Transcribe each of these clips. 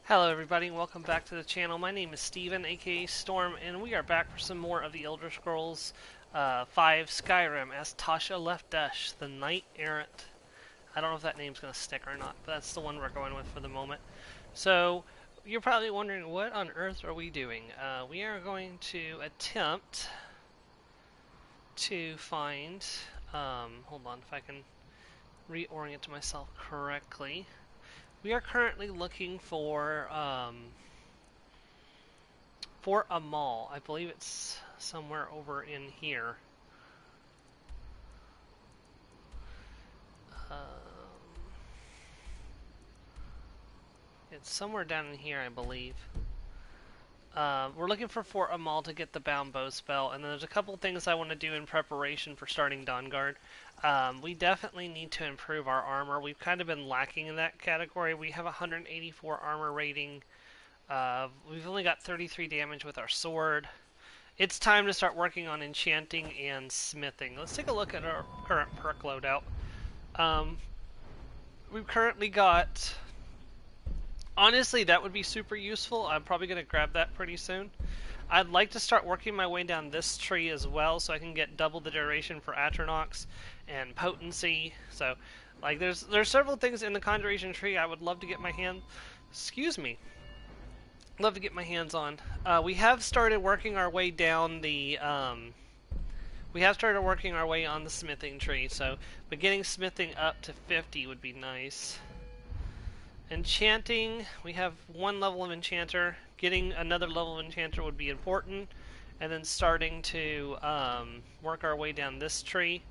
Hello everybody and welcome back to the channel. My name is Steven, aka Storm, and we are back for some more of the Elder Scrolls 5 Skyrim as Tasha left Dash, the Knight Errant. I don't know if that name's going to stick or not, but that's the one we're going with for the moment. So, you're probably wondering, what on earth are we doing? We are going to attempt to find... hold on, if I can reorient myself correctly. We are currently looking for a mall. I believe it's somewhere over in here. Um, it's somewhere down in here, I believe. We're looking for Fort Amal to get the Bound Bow spell, and then there's a couple things I want to do in preparation for starting Dawnguard. We definitely need to improve our armor. We've kind of been lacking in that category. We have 184 armor rating. We've only got 33 damage with our sword. It's time to start working on enchanting and smithing. Let's take a look at our current perk loadout. We've currently got... Honestly, that would be super useful. I'm probably going to grab that pretty soon. I'd like to start working my way down this tree as well, so I can get double the duration for Atronox and potency. So, like, there's several things in the Conjuration tree I would love to get my hand... Excuse me. Love to get my hands on. We have started working our way down the... we have started working our way on the smithing tree, but getting smithing up to 50 would be nice. Enchanting, we have one level of enchanter. Getting another level of enchanter would be important. And then starting to work our way down this tree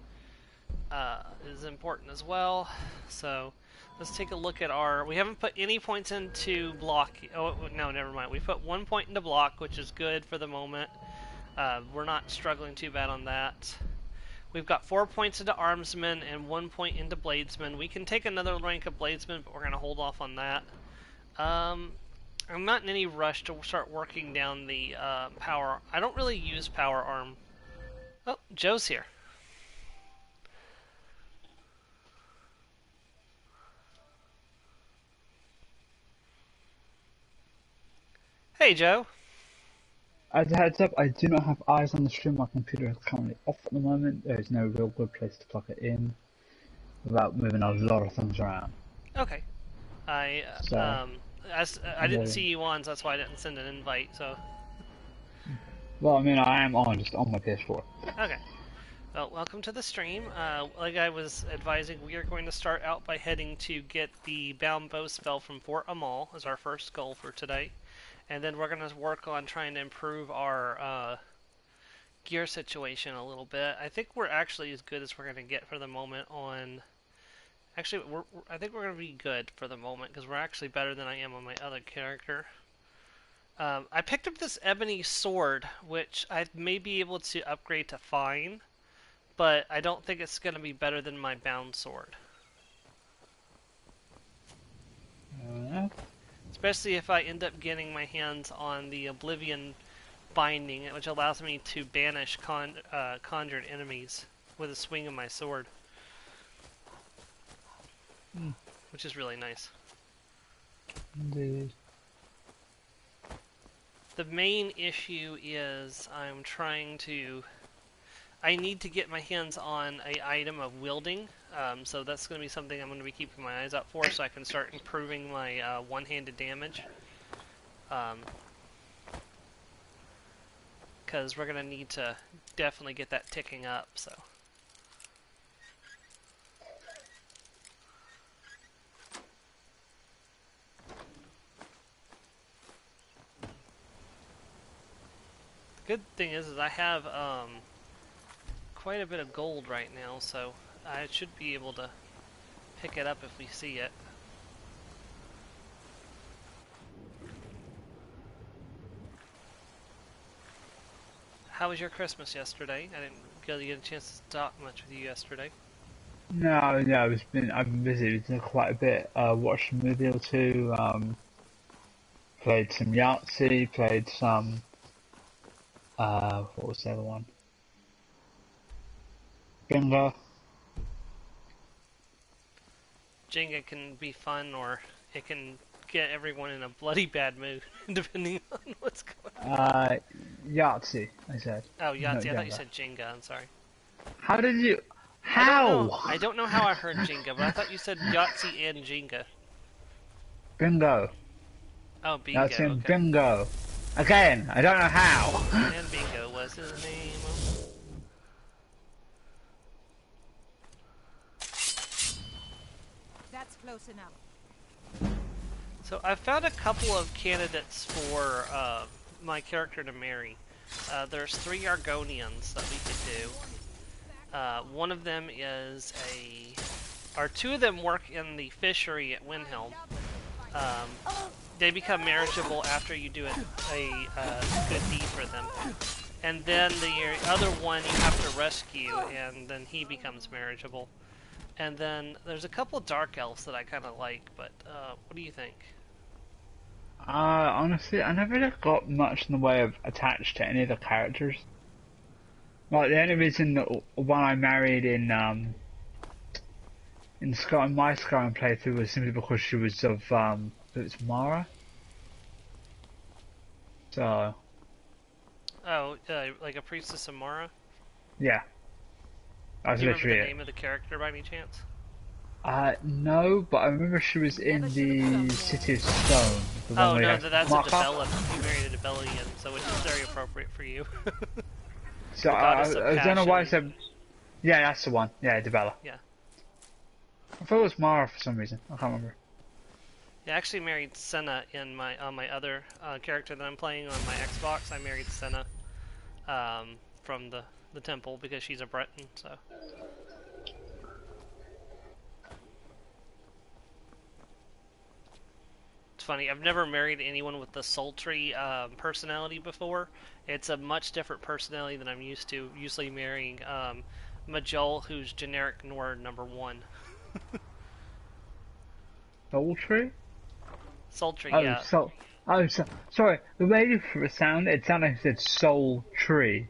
is important as well. So let's take a look at our... We haven't put any points into block. Oh, no, never mind. We put 1 point into block, which is good for the moment. We're not struggling too bad on that. We've got 4 points into Armsman and 1 point into Bladesman. We can take another rank of Bladesman, but we're going to hold off on that. I'm not in any rush to start working down the power. I don't really use power arm. Oh, Joe's here. Hey, Joe. As a heads up, I do not have eyes on the stream. My computer is currently off at the moment. There is no real good place to plug it in without moving a lot of things around. Okay. I So, I didn't see you on, so that's why I didn't send an invite. So. well, I mean, I am on just on my PS4. Okay. Well, welcome to the stream. Like I was advising, we are going to start out by heading to get the Bound Bow spell from Fort Amal as our first goal for today. And then we're going to work on trying to improve our gear situation a little bit. I think we're actually as good as we're going to get for the moment on... Actually, I think we're going to be good for the moment because we're actually better than I am on my other character. I picked up this ebony sword, which I may be able to upgrade to fine, but I don't think it's going to be better than my bound sword. Especially if I end up getting my hands on the Oblivion binding, which allows me to banish conjured enemies with a swing of my sword. Which is really nice. Indeed. The main issue is I need to get my hands on an item of wielding, so that's going to be something I'm going to be keeping my eyes out for so I can start improving my one-handed damage. Because we're going to need to definitely get that ticking up, so... Good thing is I have quite a bit of gold right now, so I should be able to pick it up if we see it. How was your Christmas yesterday? I didn't really get a chance to talk much with you yesterday. No, I've been busy. It's quite a bit. Watched a movie or two. Played some Yahtzee. Played some. What was the other one? Bingo. Jenga can be fun, or it can get everyone in a bloody bad mood, depending on what's going on. Yahtzee, I said. Oh, No, Yahtzee. I thought you Jenga. said Jenga. I'm sorry. How did you... I don't know. How? I don't know how I heard Jenga, but I thought you said Yahtzee and Jenga. Bingo. Oh, Bingo. Yahtzee and Okay. bingo. Again, I don't know how. And Bingo was his name. That's close enough. So I found a couple of candidates for my character to marry. There's 3 Argonians that we could do. One of them is or 2 of them work in the fishery at Windhelm. They become marriageable after you do a good deed for them. And then the other one you have to rescue, and then he becomes marriageable. And then there's a couple dark elves that I kind of like, but what do you think? Honestly, I never really got much in the way of attached to any of the characters. Like, the only reason that one I married in my Skyrim playthrough was simply because she was of, it's Mara. So... Oh, like a Priestess of Mara? Yeah. That's Do you remember literally the name of the character by any chance? No, but I remember she was in the City of Stone. The one Oh where no, you that's a mark up. Debella. You married a Debellian, so which is very appropriate for you. So The I goddess of don't know why I passion. said... Yeah, that's the one. Yeah, Debella. Yeah. I thought it was Mara for some reason. I can't remember. I actually married Senna on my other character that I'm playing on my Xbox. I married Senna from the temple because she's a Breton. So it's funny. I've never married anyone with the sultry personality before. It's a much different personality than I'm used to. Usually marrying Majol, who's generic Nord #1. Sultry? Sultry, Oh, yeah. sorry. The way it sounded like it said soul tree.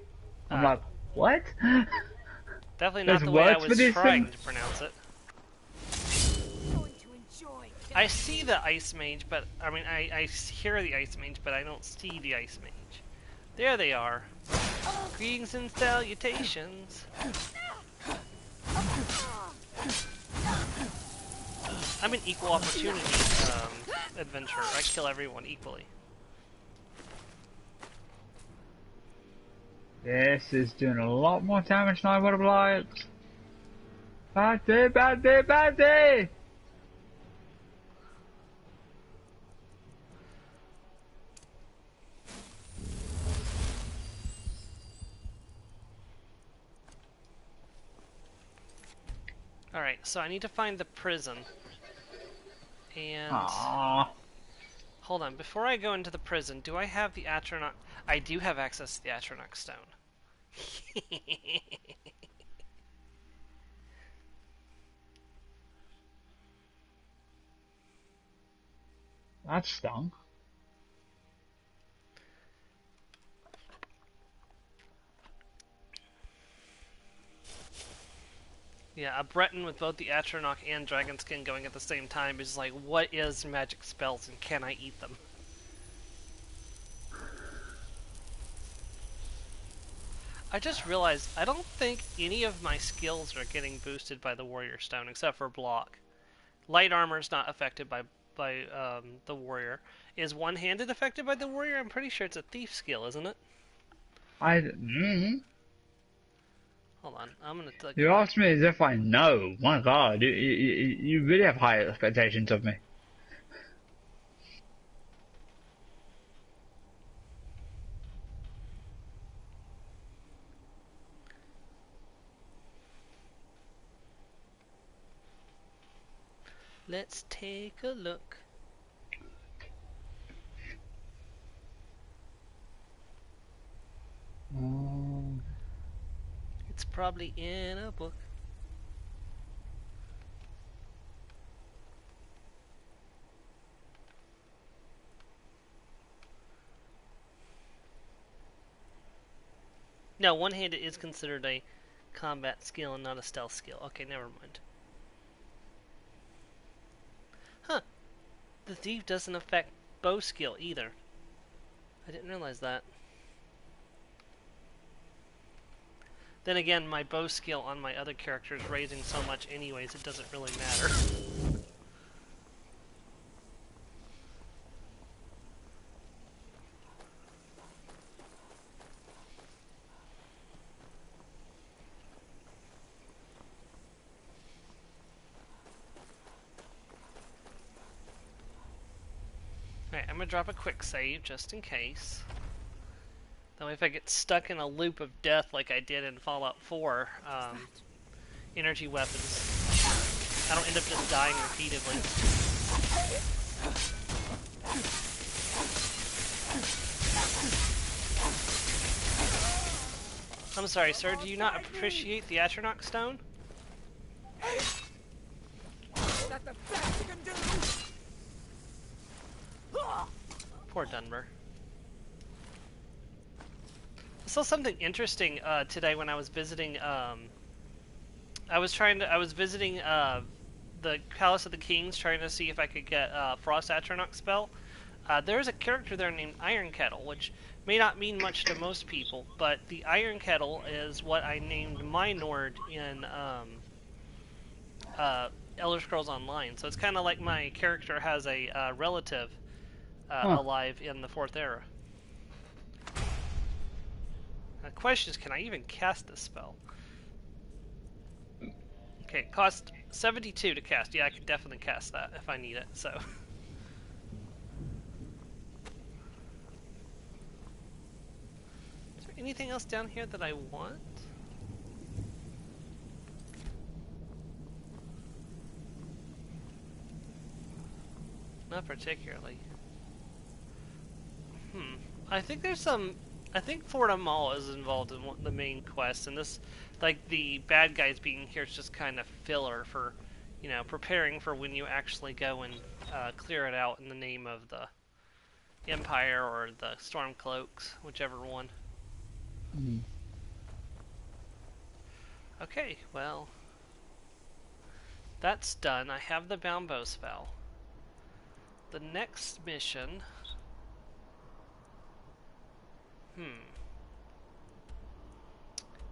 I'm like, what? Definitely There's not the way I words for was these trying things? to pronounce it. Going to enjoy. I see the Ice Mage, but I mean, I hear the Ice Mage, but I don't see the Ice Mage. There they are. Greetings and salutations. I'm an equal opportunity adventurer. I kill everyone equally. This is doing a lot more damage than I would have liked. Bad day, bad day, bad day! Alright, so I need to find the prison. And... Aww. hold on, before I go into the prison, do I have the Atronach... I do have access to the Atronach Stone. That stung. Yeah, a Breton with both the Atronach and Dragonskin going at the same time is like, what is magic spells and can I eat them? I just realized I don't think any of my skills are getting boosted by the Warrior Stone except for block. Light armor is not affected by the Warrior. Is one-handed affected by the Warrior? I'm pretty sure it's a thief skill, isn't it? Hold on, I'm gonna look. You asked me as if I know. My god, you really have high expectations of me. Let's take a look. It's probably in a book. No, one-handed is considered a combat skill and not a stealth skill. Okay, never mind. Huh. the thief doesn't affect bow skill either. I didn't realize that. Then again, my bow skill on my other character is raising so much anyways, it doesn't really matter. Alright, I'm gonna drop a quick save just in case. That way if I get stuck in a loop of death like I did in Fallout 4, energy weapons, I don't end up just dying repeatedly. I'm sorry, sir, do you not appreciate the Atronach stone? Is that the best you can do? Poor Dunmer. I saw something interesting today when I was visiting. I was visiting the Palace of the Kings, trying to see if I could get Frost Atronach spell. There's a character there named Iron Kettle, which may not mean much to most people, but the Iron Kettle is what I named my Nord in Elder Scrolls Online. So it's kind of like my character has a relative alive in the 4th era. The question is, can I even cast this spell? Okay, it costs 72 to cast. Yeah, I could definitely cast that if I need it, so. Is there anything else down here that I want? Not particularly. I think there's some... I think Fort Mall is involved in the main quest, and this, like, the bad guys being here is just kind of filler for, you know, preparing for when you actually go and clear it out in the name of the Empire or the Stormcloaks, whichever one. Okay, well, that's done. I have the Bound Bow spell. The next mission...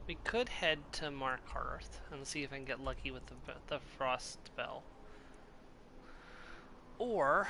We could head to Markarth and see if I can get lucky with the Frost spell. Or...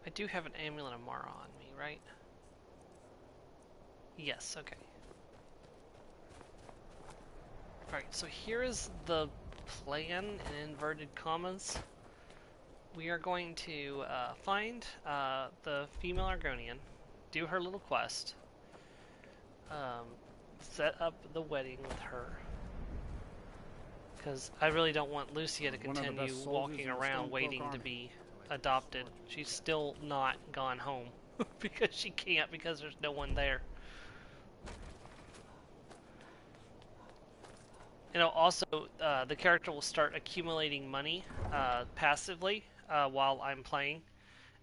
I do have an Amulet of Mara on me, right? Yes, okay. Alright, so here is the plan in inverted commas. We are going to find the female Argonian, do her little quest, set up the wedding with her. Because I really don't want Lucia to continue walking around waiting to be adopted. She's still not gone home because she can't, because there's no one there. You know, also, the character will start accumulating money passively while I'm playing,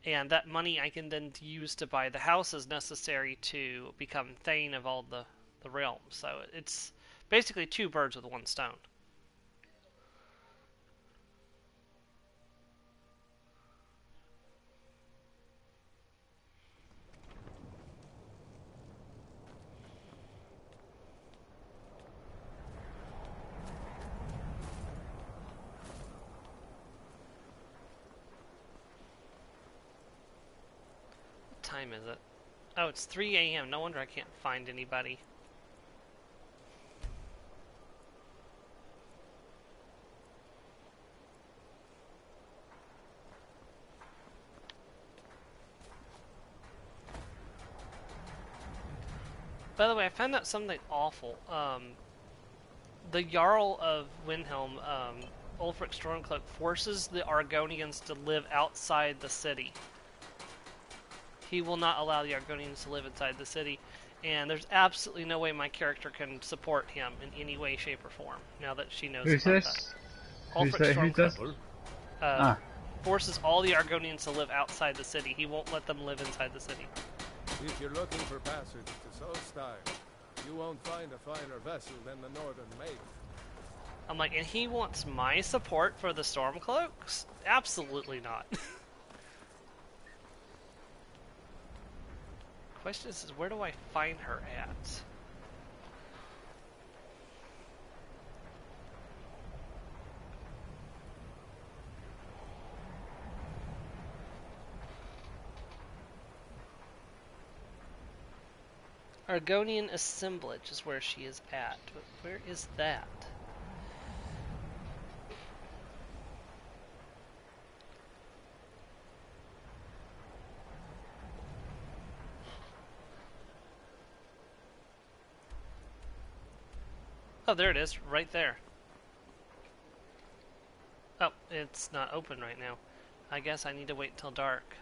and that money I can then use to buy the houses necessary to become Thane of all the realms. So it's basically 2 birds with 1 stone. What time is it? Oh, it's 3 a.m. No wonder I can't find anybody. By the way, I found out something awful. The Jarl of Windhelm, Ulfric Stormcloak, forces the Argonians to live outside the city. He will not allow the Argonians to live inside the city, and there's absolutely no way my character can support him in any way, shape, or form, now that she knows Who's about this? that. Who's Ulfric that? Who does? Stormcloak forces all the Argonians to live outside the city. He won't let them live inside the city. If you're looking for passage to Solstein, you won't find a finer vessel than the Northern Maid. I'm like, and he wants my support for the Stormcloaks? Absolutely not. Question is, where do I find her at? Argonian assemblage is where she is at, but where is that? Oh, there it is, right there. Oh, it's not open right now. I guess I need to wait till dark.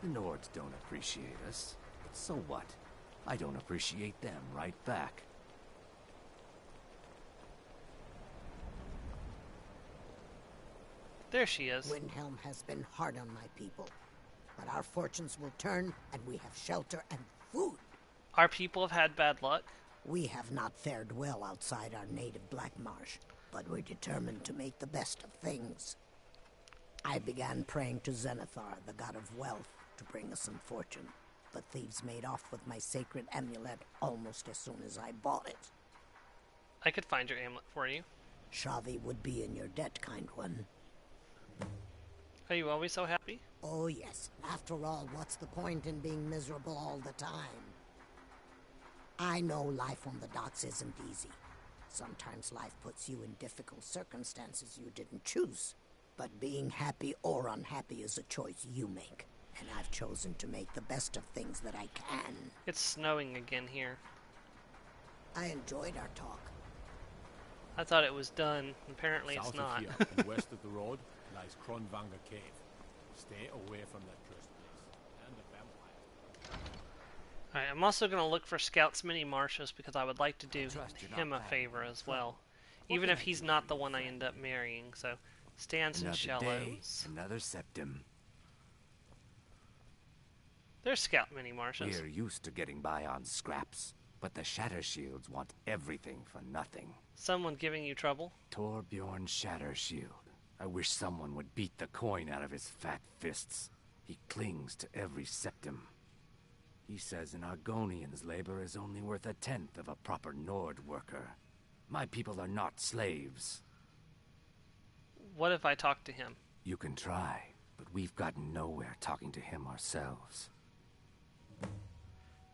The Nords don't appreciate us. But so what? I don't appreciate them right back. There she is. Windhelm has been hard on my people. But our fortunes will turn, and we have shelter and food. Our people have had bad luck. We have not fared well outside our native Black Marsh, but we're determined to make the best of things. I began praying to Zenithar, the god of wealth, to bring us some fortune, but thieves made off with my sacred amulet almost as soon as I bought it. I could find your amulet for you. Shavi would be in your debt, kind one. Are you always so happy? Oh yes, after all, what's the point in being miserable all the time? I know life on the docks isn't easy. Sometimes life puts you in difficult circumstances you didn't choose. But being happy or unhappy is a choice you make. And I've chosen to make the best of things that I can. It's snowing again here. I enjoyed our talk. I thought it was done. Apparently South it's not. of here, and west of the road, lies Kronvanga Cave. Stay away from that cursed place. And the vampire. Alright, I'm also going to look for Scout's mini marshes because I would like to do him a favor as well. Even if he's not the one I end up marrying, so stands in Another shallows. day, another septum. There's Scout mini marshes. We're used to getting by on scraps, but the Shatter Shields want everything for nothing. Someone giving you trouble? Torbjorn Shatter Shield. I wish someone would beat the coin out of his fat fists. He clings to every septum. He says an Argonian's labor is only worth a tenth of a proper Nord worker. My people are not slaves. What if I talk to him? You can try, but we've gotten nowhere talking to him ourselves.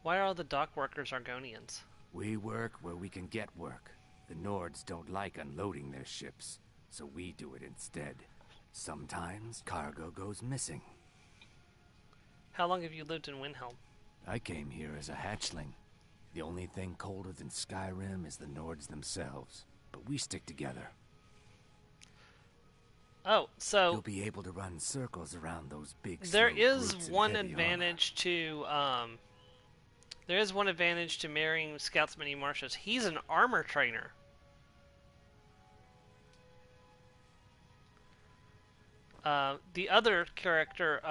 Why are all the dock workers Argonians? We work where we can get work. The Nords don't like unloading their ships, so we do it instead. Sometimes cargo goes missing. How long have you lived in Windhelm? I came here as a hatchling. The only thing colder than Skyrim is the Nords themselves, but we stick together. Oh, so You'll be able to run circles around those big there slow is brutes in one heavy advantage to there is one advantage to marrying Scout's mini marshes. He's an armor trainer. The other character,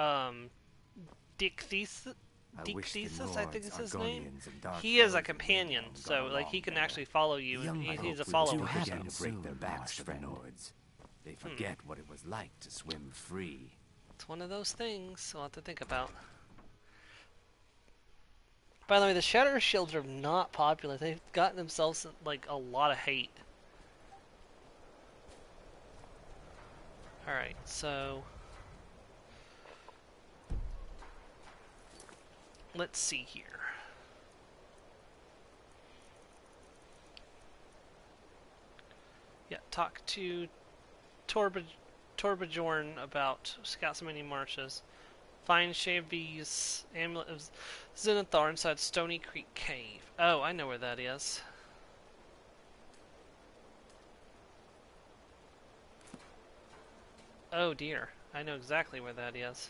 Dick Thesis, I think is his name. He is a companion, so like he can actually follow you, and he's a follower. Too happy to break their backs for the Nords. They forget what it was like to swim free. It's one of those things I'll have to think about. By the way, the Shatter Shields are not popular. They've gotten themselves like a lot of hate. Alright, so let's see here. Yeah, talk to Torbjorn about Scout so many marshes. Find Shavy's amulet of Zenithar inside Stony Creek Cave. Oh, I know where that is. Oh dear, I know exactly where that is.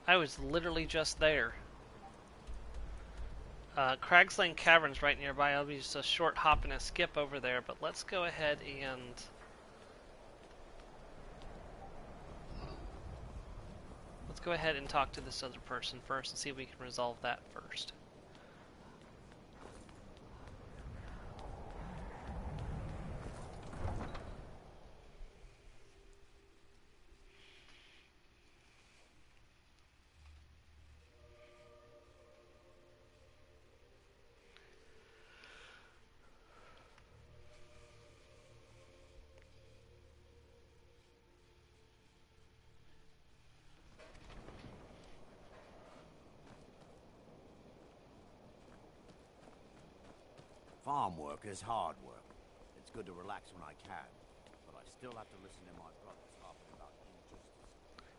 I was literally just there. Crag's Lane Cavern's right nearby. I'll be just a short hop and a skip over there, but let's go ahead and... let's go ahead and talk to this other person first and see if we can resolve that first. Farm work is hard work. It's good to relax when I can, but I still have to listen to my brothers harping about injustice.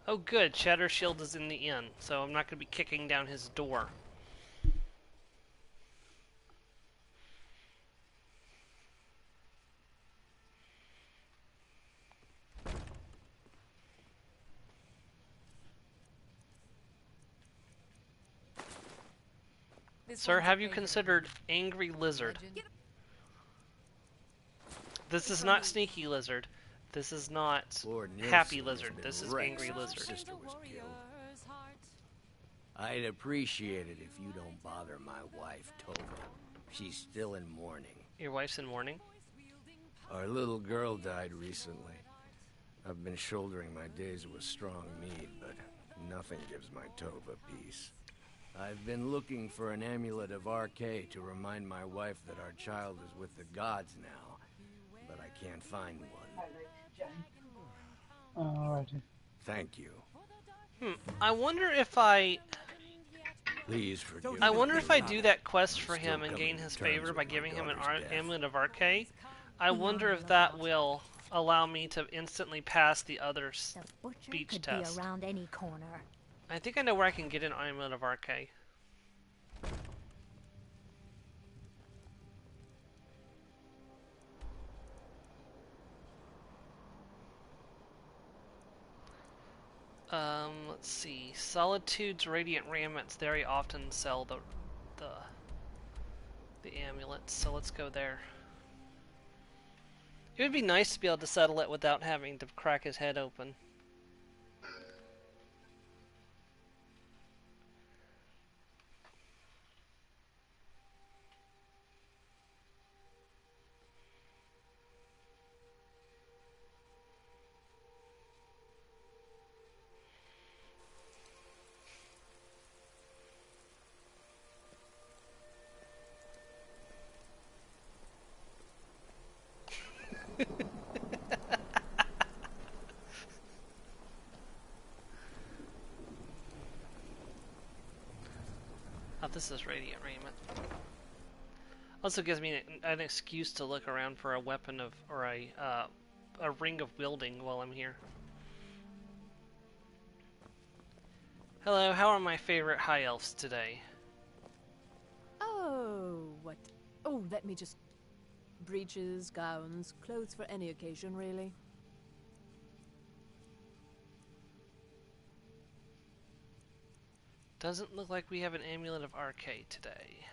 Oh good, Shatter Shield is in the inn, so I'm not going to be kicking down his door. Sir, have you considered Angry Lizard? This is not Sneaky Lizard. This is not Lord Happy Nilsson has Lizard. been This is wrecked Angry since Lizard. his sister was killed. I'd appreciate it if you don't bother my wife, Tova. She's still in mourning. Your wife's in mourning? Our little girl died recently. I've been shouldering my days with strong mead, but nothing gives my Tova peace. I've been looking for an amulet of RK to remind my wife that our child is with the gods now, but I can't find one. Alrighty. Thank you. I wonder if I... Please forgive me. I wonder if I do that quest I'm for still him and coming gain to his terms favor with by my giving him an daughter's death. amulet of RK. I wonder if that will allow me to instantly pass the other The butcher speech could test. be around any corner. I think I know where I can get an amulet of RK. Let's see. Solitude's Radiant Ramets very often sell the amulets, so let's go there. It would be nice to be able to settle it without having to crack his head open. Oh, this is Radiant Raiment. Also gives me an excuse to look around for a weapon of, or a ring of wielding while I'm here. Hello, how are my favorite high elves today? Oh, what? Oh, let me just... breeches, gowns, clothes for any occasion, really. Doesn't look like we have an amulet of RK today.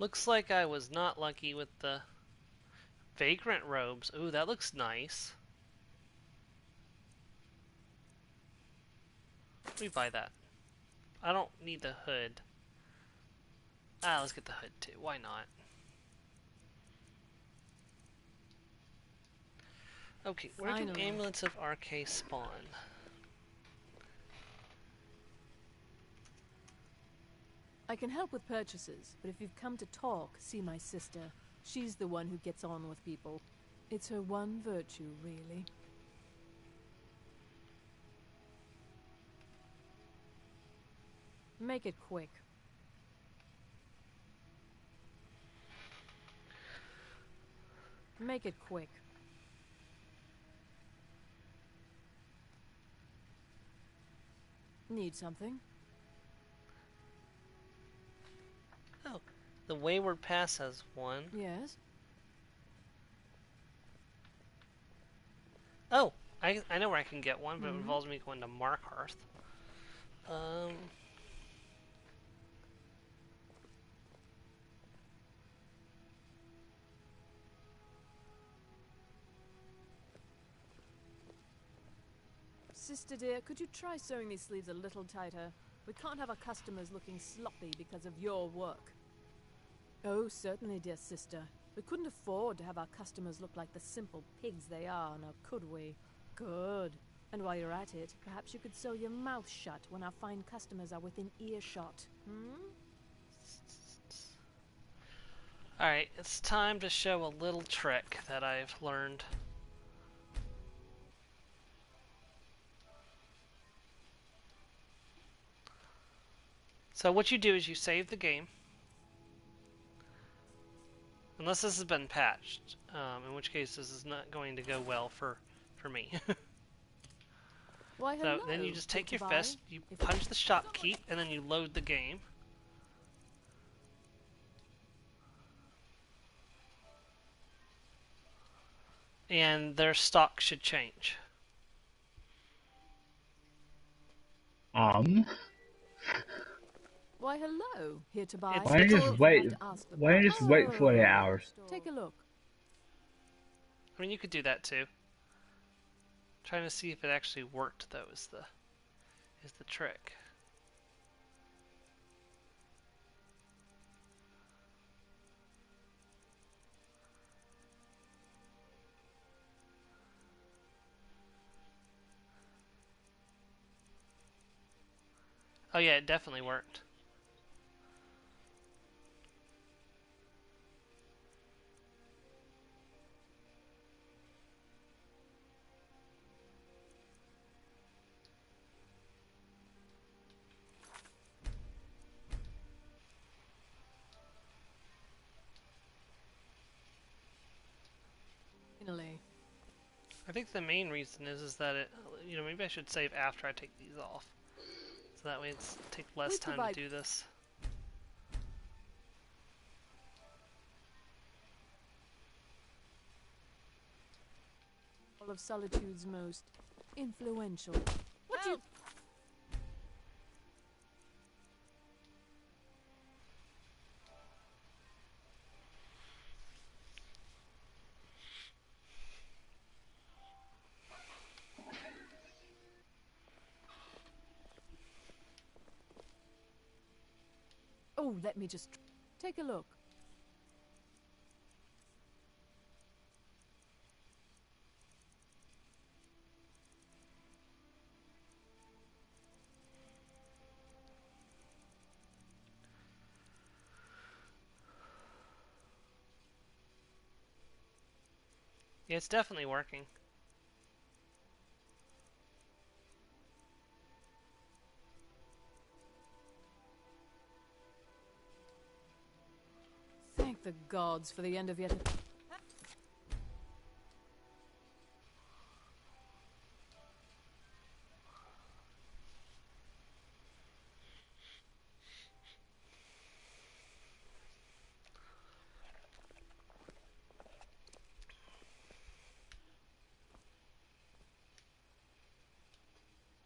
Looks like I was not lucky with the vagrant robes. Ooh, that looks nice. Let me buy that. I don't need the hood. Ah, let's get the hood too. Why not? Okay, where do Finally. amulets of RK spawn? I can help with purchases, but if you've come to talk, see my sister. She's the one who gets on with people. It's her one virtue, really. Make it quick. Make it quick. Need something? Oh, the Wayward Pass has one. Yes? Oh, I know where I can get one, but it involves me going to Markarth. Sister dear, could you try sewing these sleeves a little tighter? We can't have our customers looking sloppy because of your work. Oh, certainly, dear sister. We couldn't afford to have our customers look like the simple pigs they are, now could we? Good. And while you're at it, perhaps you could sew your mouth shut when our fine customers are within earshot. Alright, it's time to show a little trick that I've learned. So what you do is you save the game. Unless this has been patched, in which case this is not going to go well for me. Why, So hello, then you just take your goodbye. fist, you punch the shop key, and then you load the game. And their stock should change. Why, hello. Here to buy. It's- Why don't you it's just a- wait? Ask the Why don't you just wait 48 Oh, hours? Take a look. I mean, you could do that too. Trying to see if it actually worked, though, is the trick. Oh yeah, it definitely worked. Finally. I think the main reason is that it, maybe I should save after I take these off. So that way it's take less Please time provide- to do this. All of Solitude's most influential. What do you... Oh, let me just... Take a look. Yeah, it's definitely working. Thank the gods for the end of yet...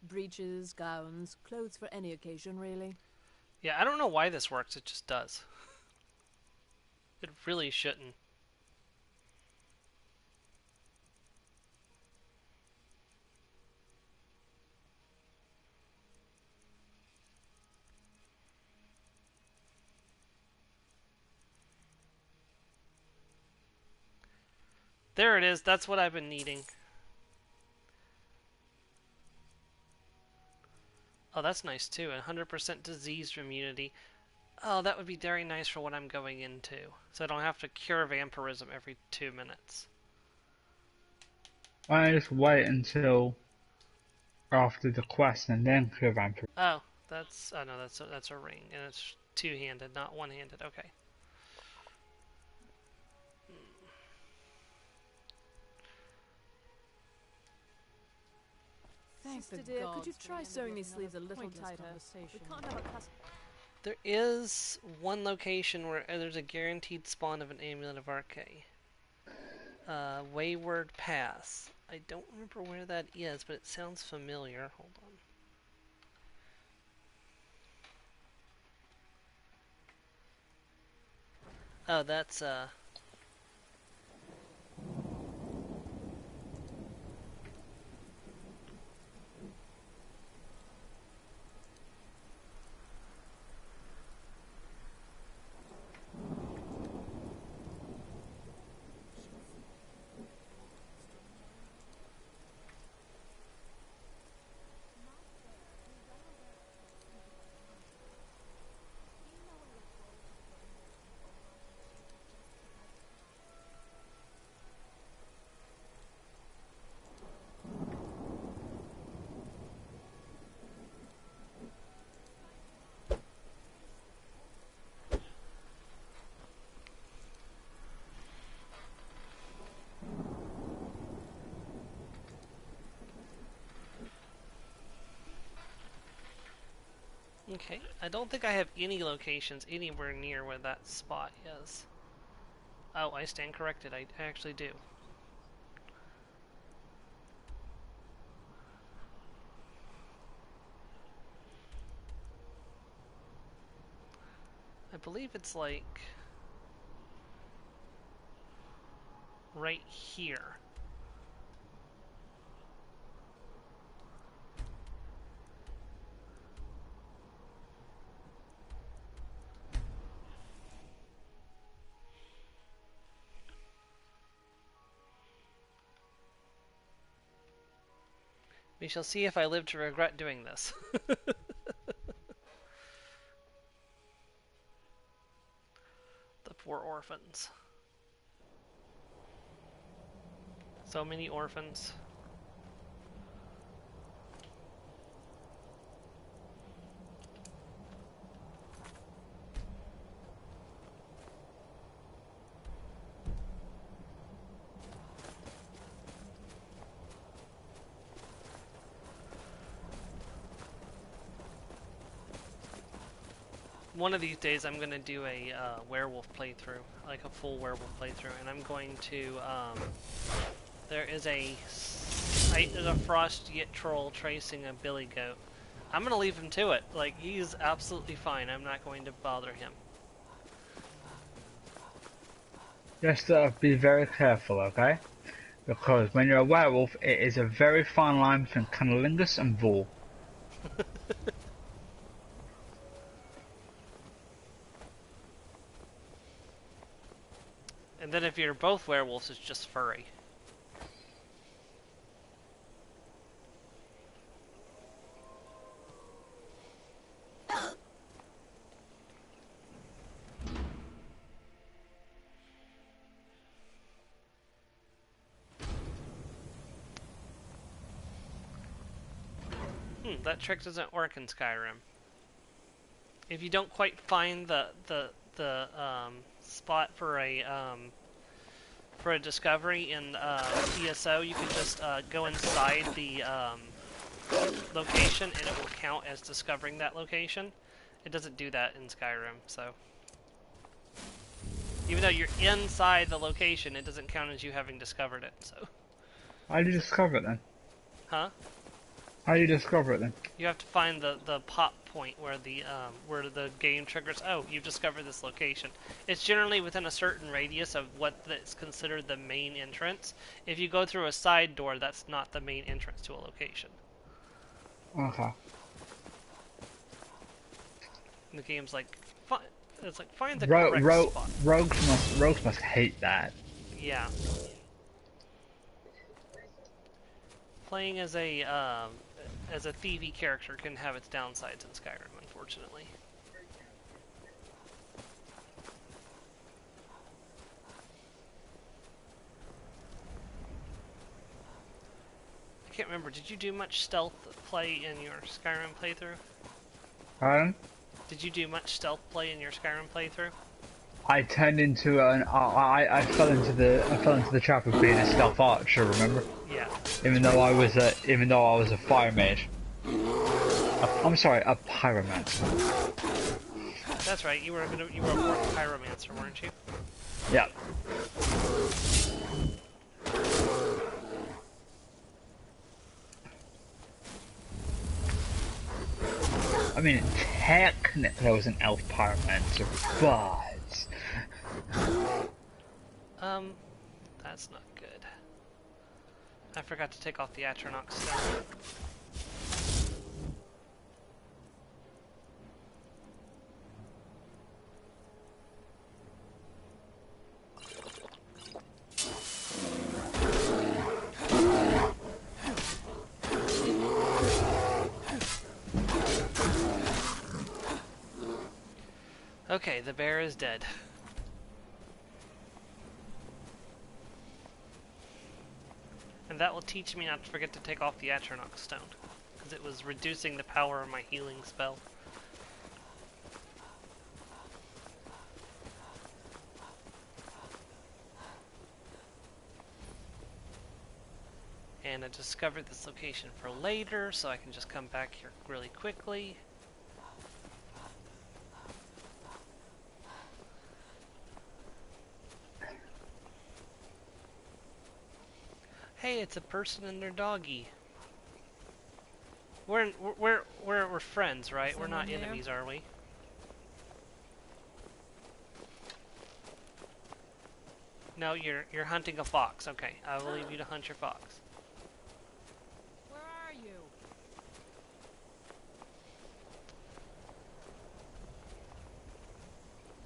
Breeches, gowns, clothes for any occasion, really. Yeah, I don't know why this works, it just does. It really shouldn't. There it is. That's what I've been needing. Oh, that's nice too. 100% disease immunity. Oh, that would be very nice for what I'm going into. So I don't have to cure vampirism every 2 minutes. I just wait until after the quest and then clear vampire. Oh, that's... Oh no, that's a ring. And it's two-handed, not one-handed. Okay. Sister dear, could you try sewing these sleeves a little tighter? We can't have a There is one location where there's a guaranteed spawn of an Amulet of Arche. Wayward Pass. I don't remember where that is, but it sounds familiar. Hold on. Oh, that's okay. I don't think I have any locations anywhere near where that spot is. Oh, I stand corrected. I actually do. I believe it's like right here. We shall see if I live to regret doing this. The poor orphans. So many orphans. One of these days I'm going to do a werewolf playthrough, like a full werewolf playthrough, and I'm going to, there's a frost yet troll tracing a billy goat. I'm going to leave him to it. Like, he's absolutely fine. I'm not going to bother him. Just be very careful, okay? Because when you're a werewolf, it is a very fine line between cunnilingus and vul. And then if you're both werewolves, it's just furry. That trick doesn't work in Skyrim. If you don't quite find the spot for a discovery in ESO, you can just go inside the location and it will count as discovering that location. It doesn't do that in Skyrim, so even though you're inside the location, it doesn't count as you having discovered it. So How did you discover it then? huh? How do you discover it then? You have to find the pop point where the game triggers. Oh, you've discovered this location. It's generally within a certain radius of what is considered the main entrance. If you go through a side door, that's not the main entrance to a location. Okay. And the game's like, it's like find the correct spot. Rogues must hate that. Yeah. Playing as a thievy character can have its downsides in Skyrim, unfortunately. I can't remember. Did you do much stealth play in your Skyrim playthrough? Pardon? Did you do much stealth play in your Skyrim playthrough? I turned into I fell into the trap of being a stealth archer. Remember? Yeah. Even though I was a fire mage. I'm sorry, a pyromancer. That's right. You were a born pyromancer, weren't you? Yeah. I mean, technically I was an elf pyromancer, but... That's not good. I forgot to take off the Atronach stone. Okay, the bear is dead. And that will teach me not to forget to take off the Atronach stone, because it was reducing the power of my healing spell. And I discovered this location for later, so I can just come back here really quickly. Hey, it's a person and their doggy. We're friends, right? Someone we're not there? enemies, are we? No, you're hunting a fox. Okay, I will leave you to hunt your fox. Where are you?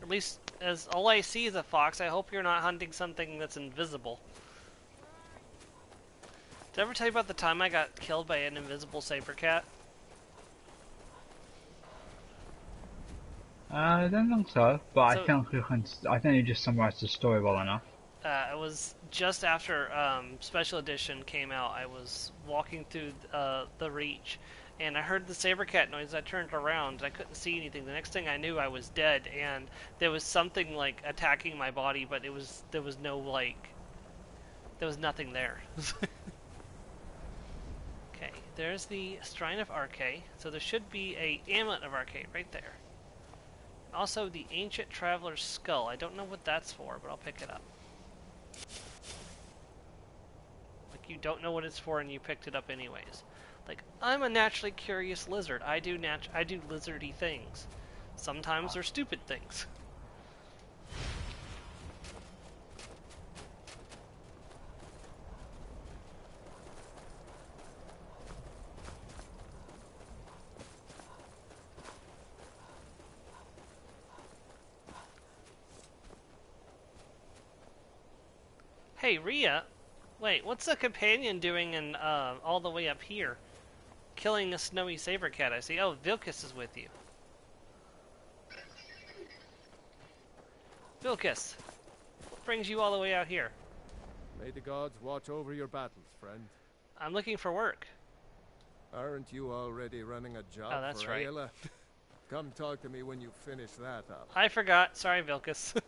At least, as all I see is a fox, I hope you're not hunting something that's invisible. Did I ever tell you about the time I got killed by an invisible saber cat? I don't think so, but So- I think you just summarized the story well enough. It was just after Special Edition came out. I was walking through the Reach, and I heard the saber cat noise. I turned around, and I couldn't see anything. The next thing I knew, I was dead, and there was something like attacking my body, but there was nothing there. Okay, there's the Shrine of Arche. So there should be a Amulet of Arche right there. Also, the Ancient Traveler's Skull. I don't know what that's for, but I'll pick it up. Like, you don't know what it's for and you picked it up anyways. Like, I'm a naturally curious lizard. I do lizardy things. Sometimes they're stupid things. Hey, Rhea! Wait, what's the companion doing in, all the way up here? Killing a snowy saber cat, I see. Oh, Vilkas is with you. Vilkas! What brings you all the way out here? May the gods watch over your battles, friend. I'm looking for work. Aren't you already running a job Oh, that's for right. Ayla? Come talk to me when you finish that up. I forgot. Sorry, Vilkas. All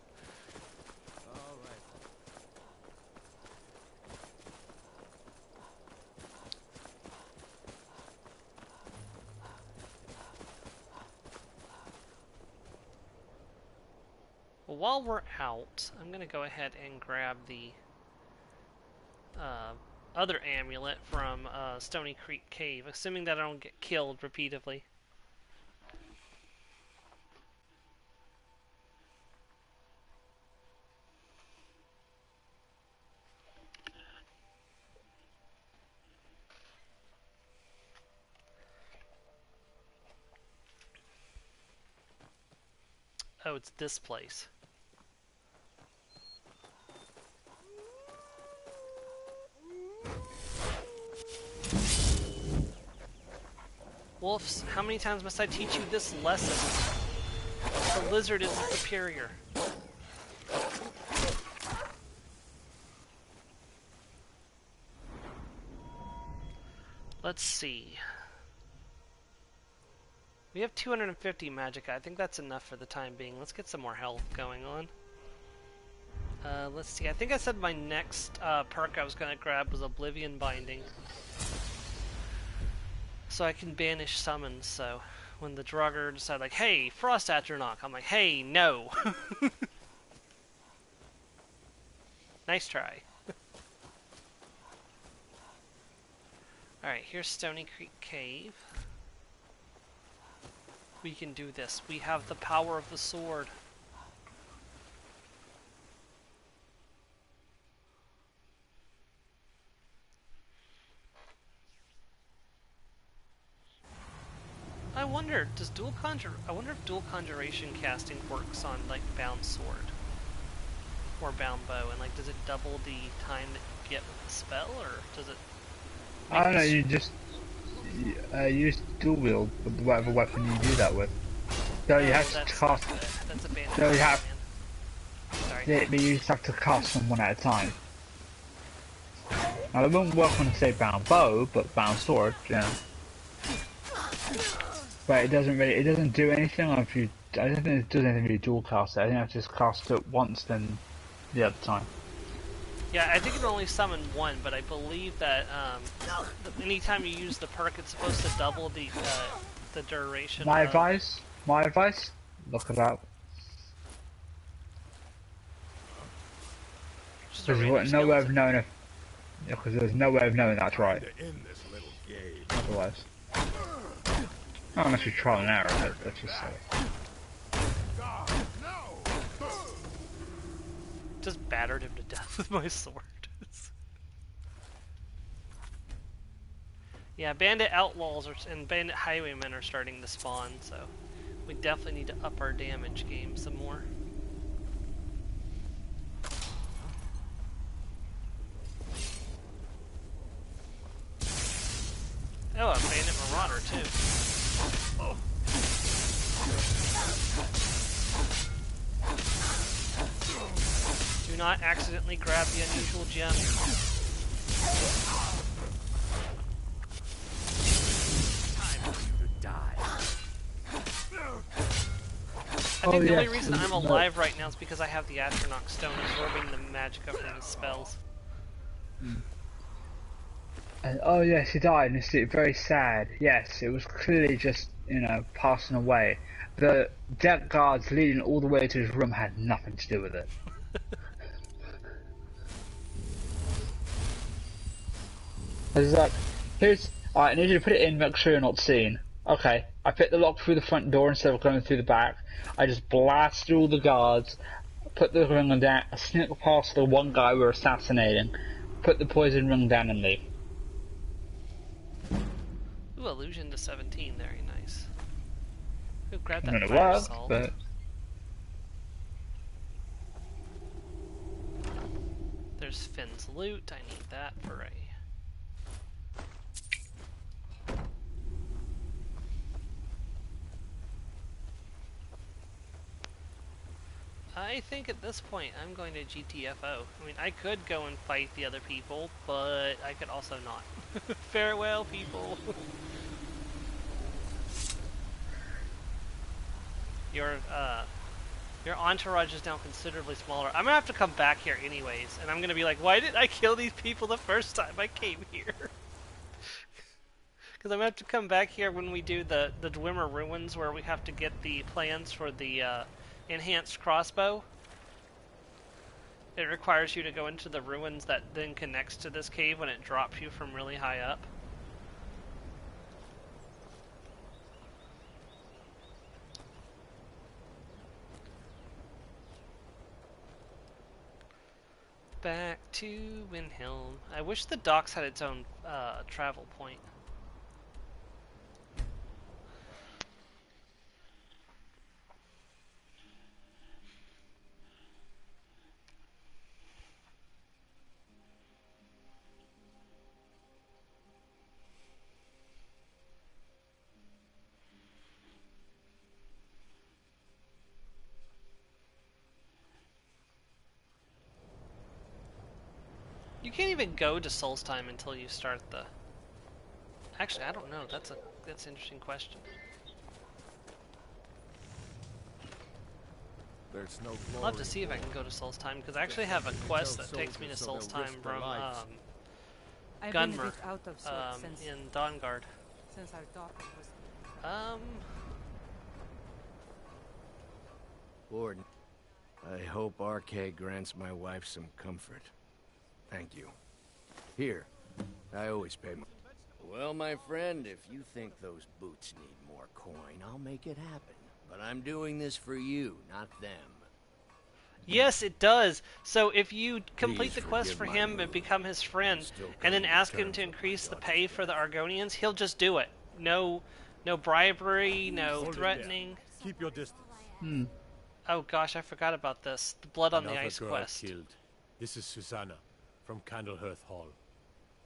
right. Well, while we're out, I'm going to go ahead and grab the other amulet from Stony Creek Cave, assuming that I don't get killed repeatedly. Oh, it's this place. Wolves, how many times must I teach you this lesson? The lizard is superior. Let's see. We have 250 magic. I think that's enough for the time being. Let's get some more health going on. Let's see. I think I said my next perk I was going to grab was Oblivion Binding. So I can banish summons, so when the Draugr decide like, hey, Frost Atronach, I'm like, hey, no. Nice try. Alright, here's Stony Creek Cave. We can do this. We have the power of the sword. I wonder, I wonder if dual conjuration casting works on like bound sword or bound bow, and like does it double the time that you get with the spell, or does it? I don't know. You just use dual wield with whatever weapon you do that with. So you have to cast. That's a bandit. So you have. Sorry. Yeah, but you just have to cast them one at a time. Now it won't work on say bound bow, but bound sword, yeah. But it doesn't do anything if you, I don't think it does anything if you dual cast it. I think I have to just cast it once, then the other time. Yeah, I think it can only summon one, but I believe that anytime you use the perk, it's supposed to double the duration. My advice, look it up. Because there's no way of knowing if, because there's no way of knowing that's right. Otherwise. Not unless you try and error, let's just say. Just battered him to death with my sword. Yeah, bandit outlaws and bandit highwaymen are starting to spawn, so we definitely need to up our damage game some more. Oh, a bandit marauder too. Oh. Do not accidentally grab the unusual gem. Time for you to die. I think the only reason I'm alive right now is because I have the Atronach Stone absorbing the magic of his spells. And, oh yes, he died, and it's very sad. Yes, it was clearly just, you know, passing away. The deck guards leading all the way to his room had nothing to do with it. It's like, alright, I need you to put it in, make sure you're not seen. Okay, I picked the lock through the front door instead of going through the back. I just blasted all the guards, put the ring down, sneak past the one guy we were assassinating, put the poison ring down and leave. Ooh, illusion to 17, very nice. Ooh, grab I that mean, it fire worked, salt. but... There's Finn's loot, I need that for a... I think at this point I'm going to GTFO. I mean, I could go and fight the other people, but I could also not. Farewell, people! Your entourage is now considerably smaller. I'm gonna have to come back here anyways, and I'm gonna be like, why didn't I kill these people the first time I came here? Because I'm gonna have to come back here when we do the Dwemer Ruins, where we have to get the plans for the enhanced crossbow. It requires you to go into the ruins that then connects to this cave when it drops you from really high up. Back to Windhelm. I wish the docks had its own travel point. You can't even go to Solstheim until you start the... Actually, I don't know. That's an interesting question. There's no I'll have to see if I can go to Solstheim, because I actually have a quest that takes me to Solstheim from I've been a Gunmer bit out of sorts in Dawnguard. since our daughter was... Lord, I hope RK grants my wife some comfort. Thank you. Here, I always pay my... Well, my friend, if you think those boots need more coin, I'll make it happen. But I'm doing this for you, not them. Yes, it does. So if you complete Please the quest for forgive my him and mood. become his friend, Still and then coming to ask him terms to with increase the my pay daughter's for the death. Argonians, he'll just do it. No bribery, no Hold it threatening. there. Keep your distance. Oh gosh, I forgot about this. The Blood on the Another Ice girl quest. killed. This is Susanna from Candlehearth Hall.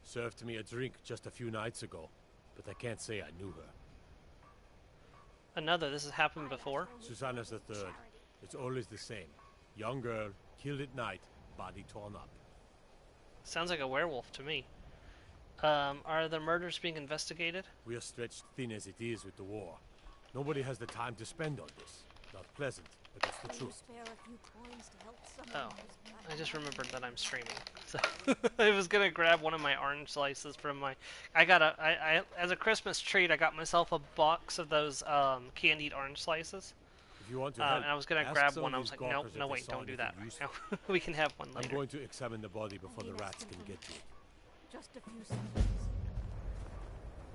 Served me a drink just a few nights ago, but I can't say I knew her. Another, this has happened before. Susanna's the third. It's always the same. Young girl, killed at night, body torn up. Sounds like a werewolf to me. Are the murders being investigated? We are stretched thin as it is with the war. Nobody has the time to spend on this. Not pleasant, but it's the truth. Spare a few coins to help someone Oh, who's got I just remembered that I'm streaming. So I was gonna grab one of my orange slices from my... I as a Christmas treat, I got myself a box of those candied orange slices. If you want to help, And I was gonna ask grab some one. of I was these like, no, gawkers no, if they wait, saw don't do anything that right useful. now. We can have one I'm later. going to examine the body before the rats can get to it. just a few seconds.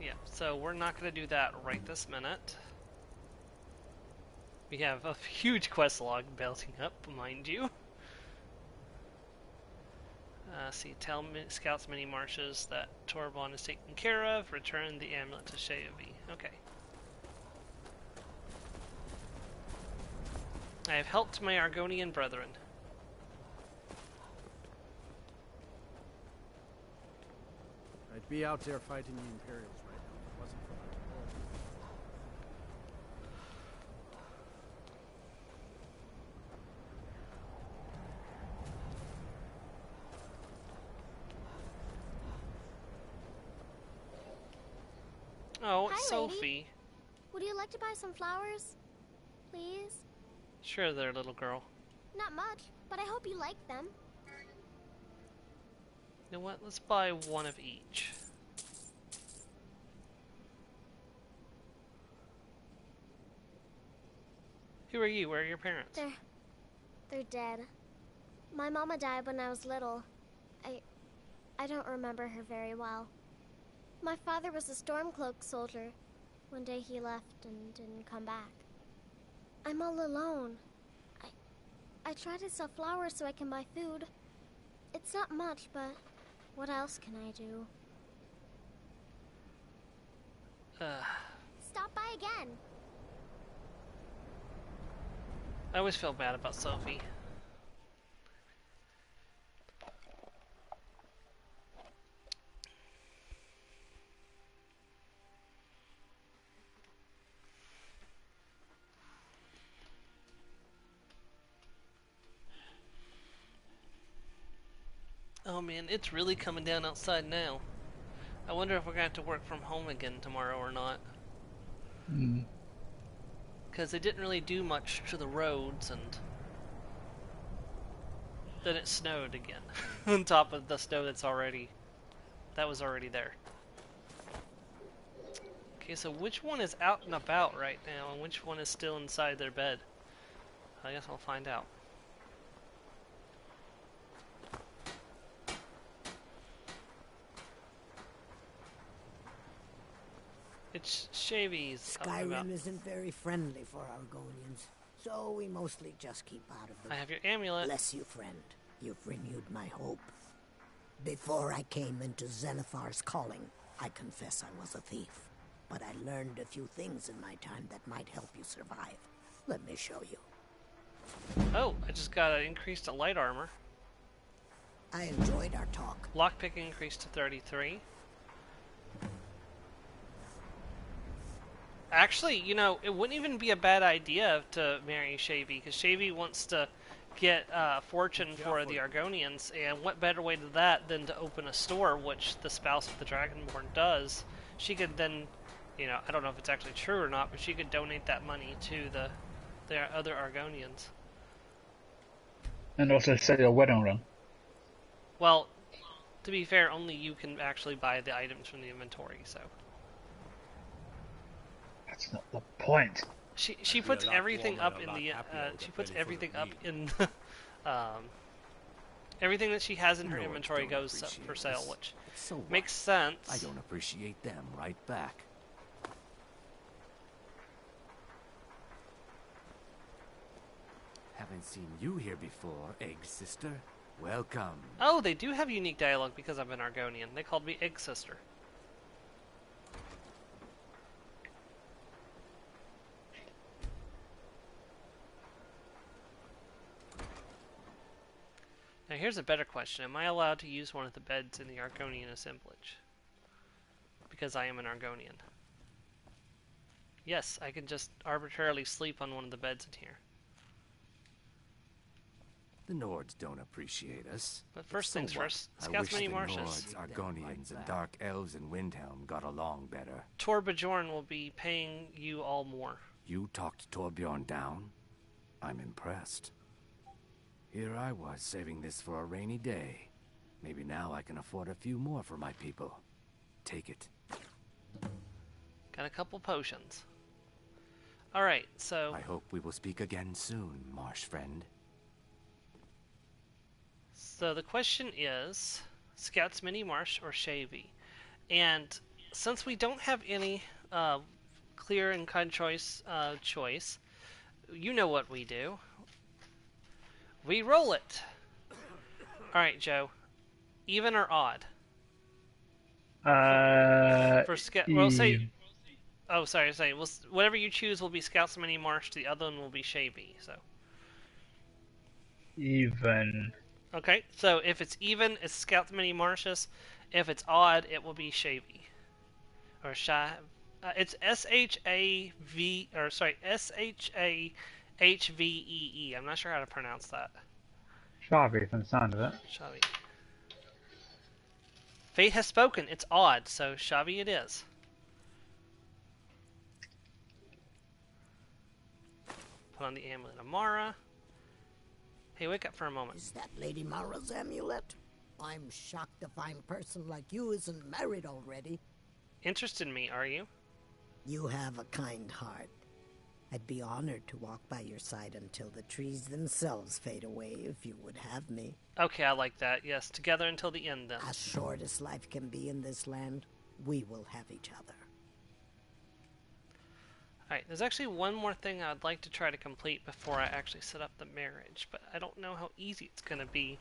Yeah, so we're not gonna do that right this minute. We have a huge quest log building up, mind you. See, tell scouts mini marshes that Torbon is taken care of. Return the amulet to Sheovi. Okay. I have helped my Argonian brethren. I'd be out there fighting the Imperials right now if it wasn't for my revolver. Oh, Hi, Sophie. lady. Would you like to buy some flowers? Please? Sure there, little girl. Not much, but I hope you like them. You know what? Let's buy one of each. Who are you? Where are your parents? They're dead. My mama died when I was little. I don't remember her very well. My father was a Stormcloak soldier. One day he left and didn't come back. I'm all alone. I try to sell flowers so I can buy food. It's not much, but what else can I do? Stop by again. I always feel bad about Sophie. Oh man, it's really coming down outside now. I wonder if we're gonna have to work from home again tomorrow or not. Because they didn't really do much to the roads, and then it snowed again. On top of the snow that was already there. Okay, so which one is out and about right now, and which one is still inside their bed? I guess I'll find out. It's Shavy's. Skyrim isn't very friendly for Argonians, so we mostly just keep out of it. I have your amulet. Bless you, friend. You've renewed my hope. Before I came into Zenithar's calling, I confess I was a thief. But I learned a few things in my time that might help you survive. Let me show you. Oh, I just got an increase to light armor. I enjoyed our talk. Lockpick increased to 33. Actually, you know, it wouldn't even be a bad idea to marry Shavy, because Shavy wants to get fortune for the Argonians, and what better way to that than to open a store, which the spouse of the Dragonborn does. She could then, you know, I don't know if it's actually true or not, but she could donate that money to the other Argonians. And also sell your wedding ring. Well, to be fair, only you can actually buy the items from the inventory, so. That's not the point. She puts everything up in the she puts everything up in everything that she has in her inventory goes up for sale, which makes sense. I don't appreciate them right back. Haven't seen you here before, Egg Sister. Welcome. Oh, they do have unique dialogue because I'm an Argonian. They called me Egg Sister. Now here's a better question. Am I allowed to use one of the beds in the Argonian assemblage? Because I am an Argonian. Yes, I can just arbitrarily sleep on one of the beds in here. The Nords don't appreciate us. But first so things what? first, I scout wish many the marshes. Nords, Argonians, and Dark Elves in Windhelm got along better. Tor Bjorn will be paying you all more. You talked Torbjorn down? I'm impressed. Here I was saving this for a rainy day. Maybe now I can afford a few more for my people. Take it. Got a couple potions. Alright, so... I hope we will speak again soon, marsh friend. So the question is, Scouts Mini Marsh or Shavy? And since we don't have any clear and cut choice, you know what we do. We roll it. Alright, Joe. Even or odd? We'll say... Oh, sorry. Well, whatever you choose will be Scouts Mini Marsh. The other one will be Shavy, so... Even. Okay, so if it's even, it's Scouts Mini Marshes. If it's odd, it will be Shavy. Or it's S-H-A-V... Or, sorry, S-H-A-H-V-E-E. I'm not sure how to pronounce that. Shavy, from the sound of it. Shavy. Fate has spoken. It's odd, so Shavy it is. Put on the amulet of Mara. Hey, wake up for a moment. Is that Lady Mara's amulet? I'm shocked a fine person like you isn't married already. Interested in me, are you? You have a kind heart. I'd be honored to walk by your side until the trees themselves fade away if you would have me. Okay, I like that. Yes, together until the end then. As short as life can be in this land, we will have each other. Alright, there's actually one more thing I'd like to try to complete before I actually set up the marriage, but I don't know how easy it's going to be.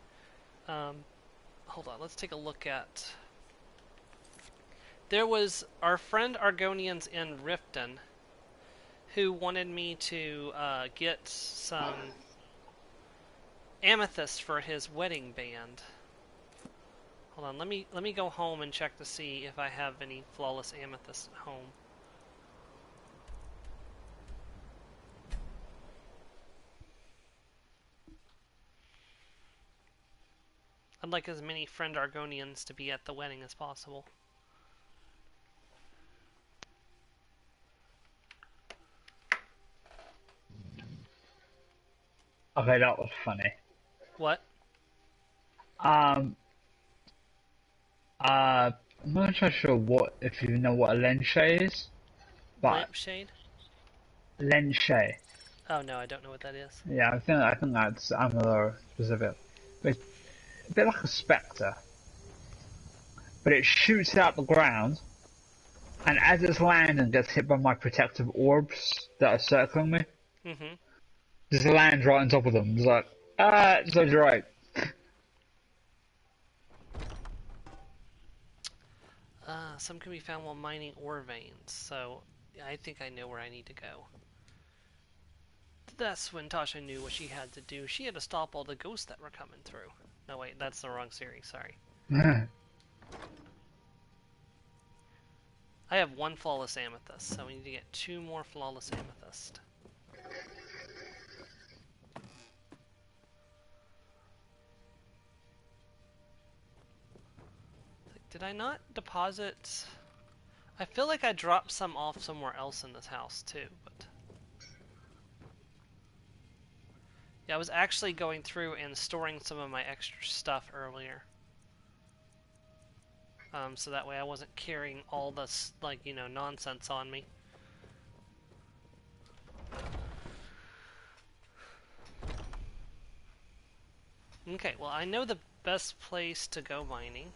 Hold on, let's take a look at... There was our friend Argonians in Riften who wanted me to get some amethyst for his wedding band. Hold on, let me go home and check to see if I have any flawless amethyst at home. I'd like as many friend Argonians to be at the wedding as possible. Okay, that was funny. What? I'm not sure if you know what a lampshade is, but Lampshade? lampshade. Oh no, I don't know what that is. Yeah, I think that's Amalur specific. It's a bit like a spectre, but it shoots out the ground, And as it's landing and gets hit by my protective orbs that are circling me, Mm-hmm. just lands right on top of them. It's like, so you're right. Some can be found while mining ore veins, so I think I know where I need to go. That's when Tasha knew what she had to do. She had to stop all the ghosts that were coming through. No, wait, that's the wrong series, sorry. I have 1 flawless amethyst, so we need to get 2 more flawless amethyst. Did I not deposit... I feel like I dropped some off somewhere else in this house too, but... Yeah, I was actually going through and storing some of my extra stuff earlier. So that way I wasn't carrying all this, like, you know, nonsense on me. Okay, well, I know the best place to go mining.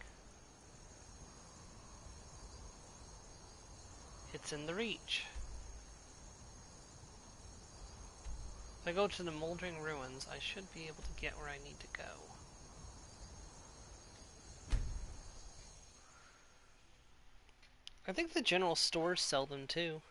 It's in the Reach. If I go to the Moldering Ruins, I should be able to get where I need to go. I think the general stores sell them too.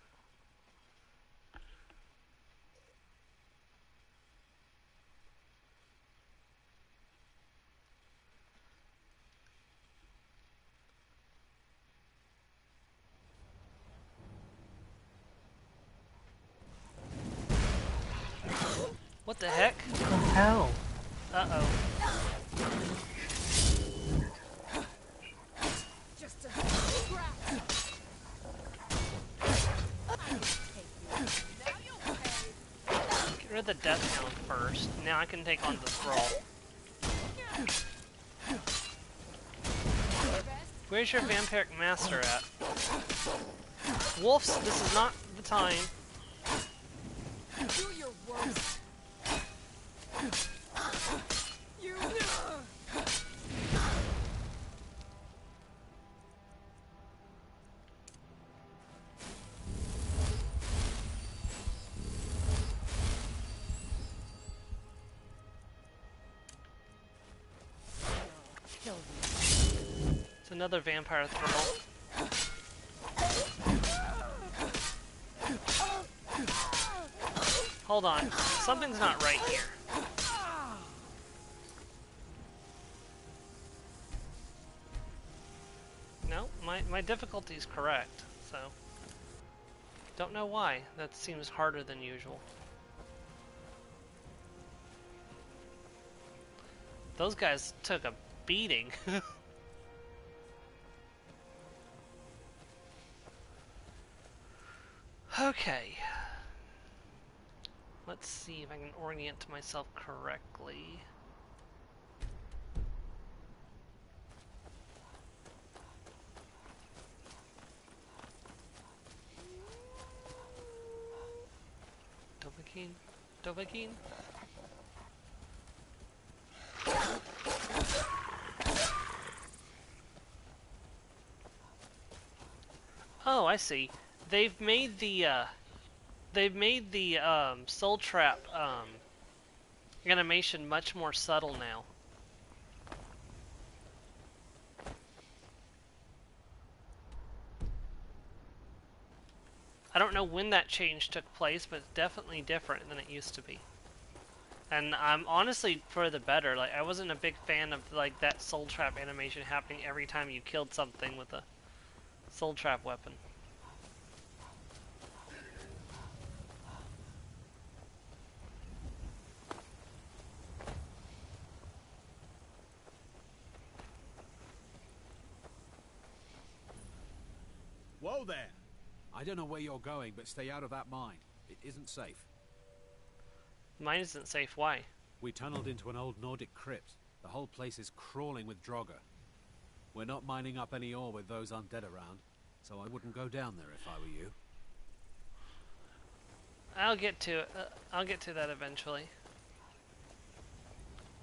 What the heck? What the hell? Uh-oh. Just a scrap. Get rid of the Death Hound first. Now I can take on the Thrall. Where's your Vampiric Master at? Wolves, this is not the time. Do your worst. You. It's another Vampire Thrall. Hold on. Something's not right here. No, my difficulty's correct, so... Don't know why. That seems harder than usual. Those guys took a beating. Okay. Let's see if I can orient myself correctly. Dovahkiin? Dovahkiin? Oh, I see. They've made the soul trap animation much more subtle now. I don't know when that change took place, but it's definitely different than it used to be. And I'm honestly for the better. Like, I wasn't a big fan of like that soul trap animation happening every time you killed something with a soul trap weapon. Whoa there! I don't know where you're going, but stay out of that mine. It isn't safe. Mine isn't safe. Why? We tunneled into an old Nordic crypt. The whole place is crawling with Draugr. We're not mining up any ore with those undead around, so I wouldn't go down there if I were you. I'll get to it. I'll get to that eventually.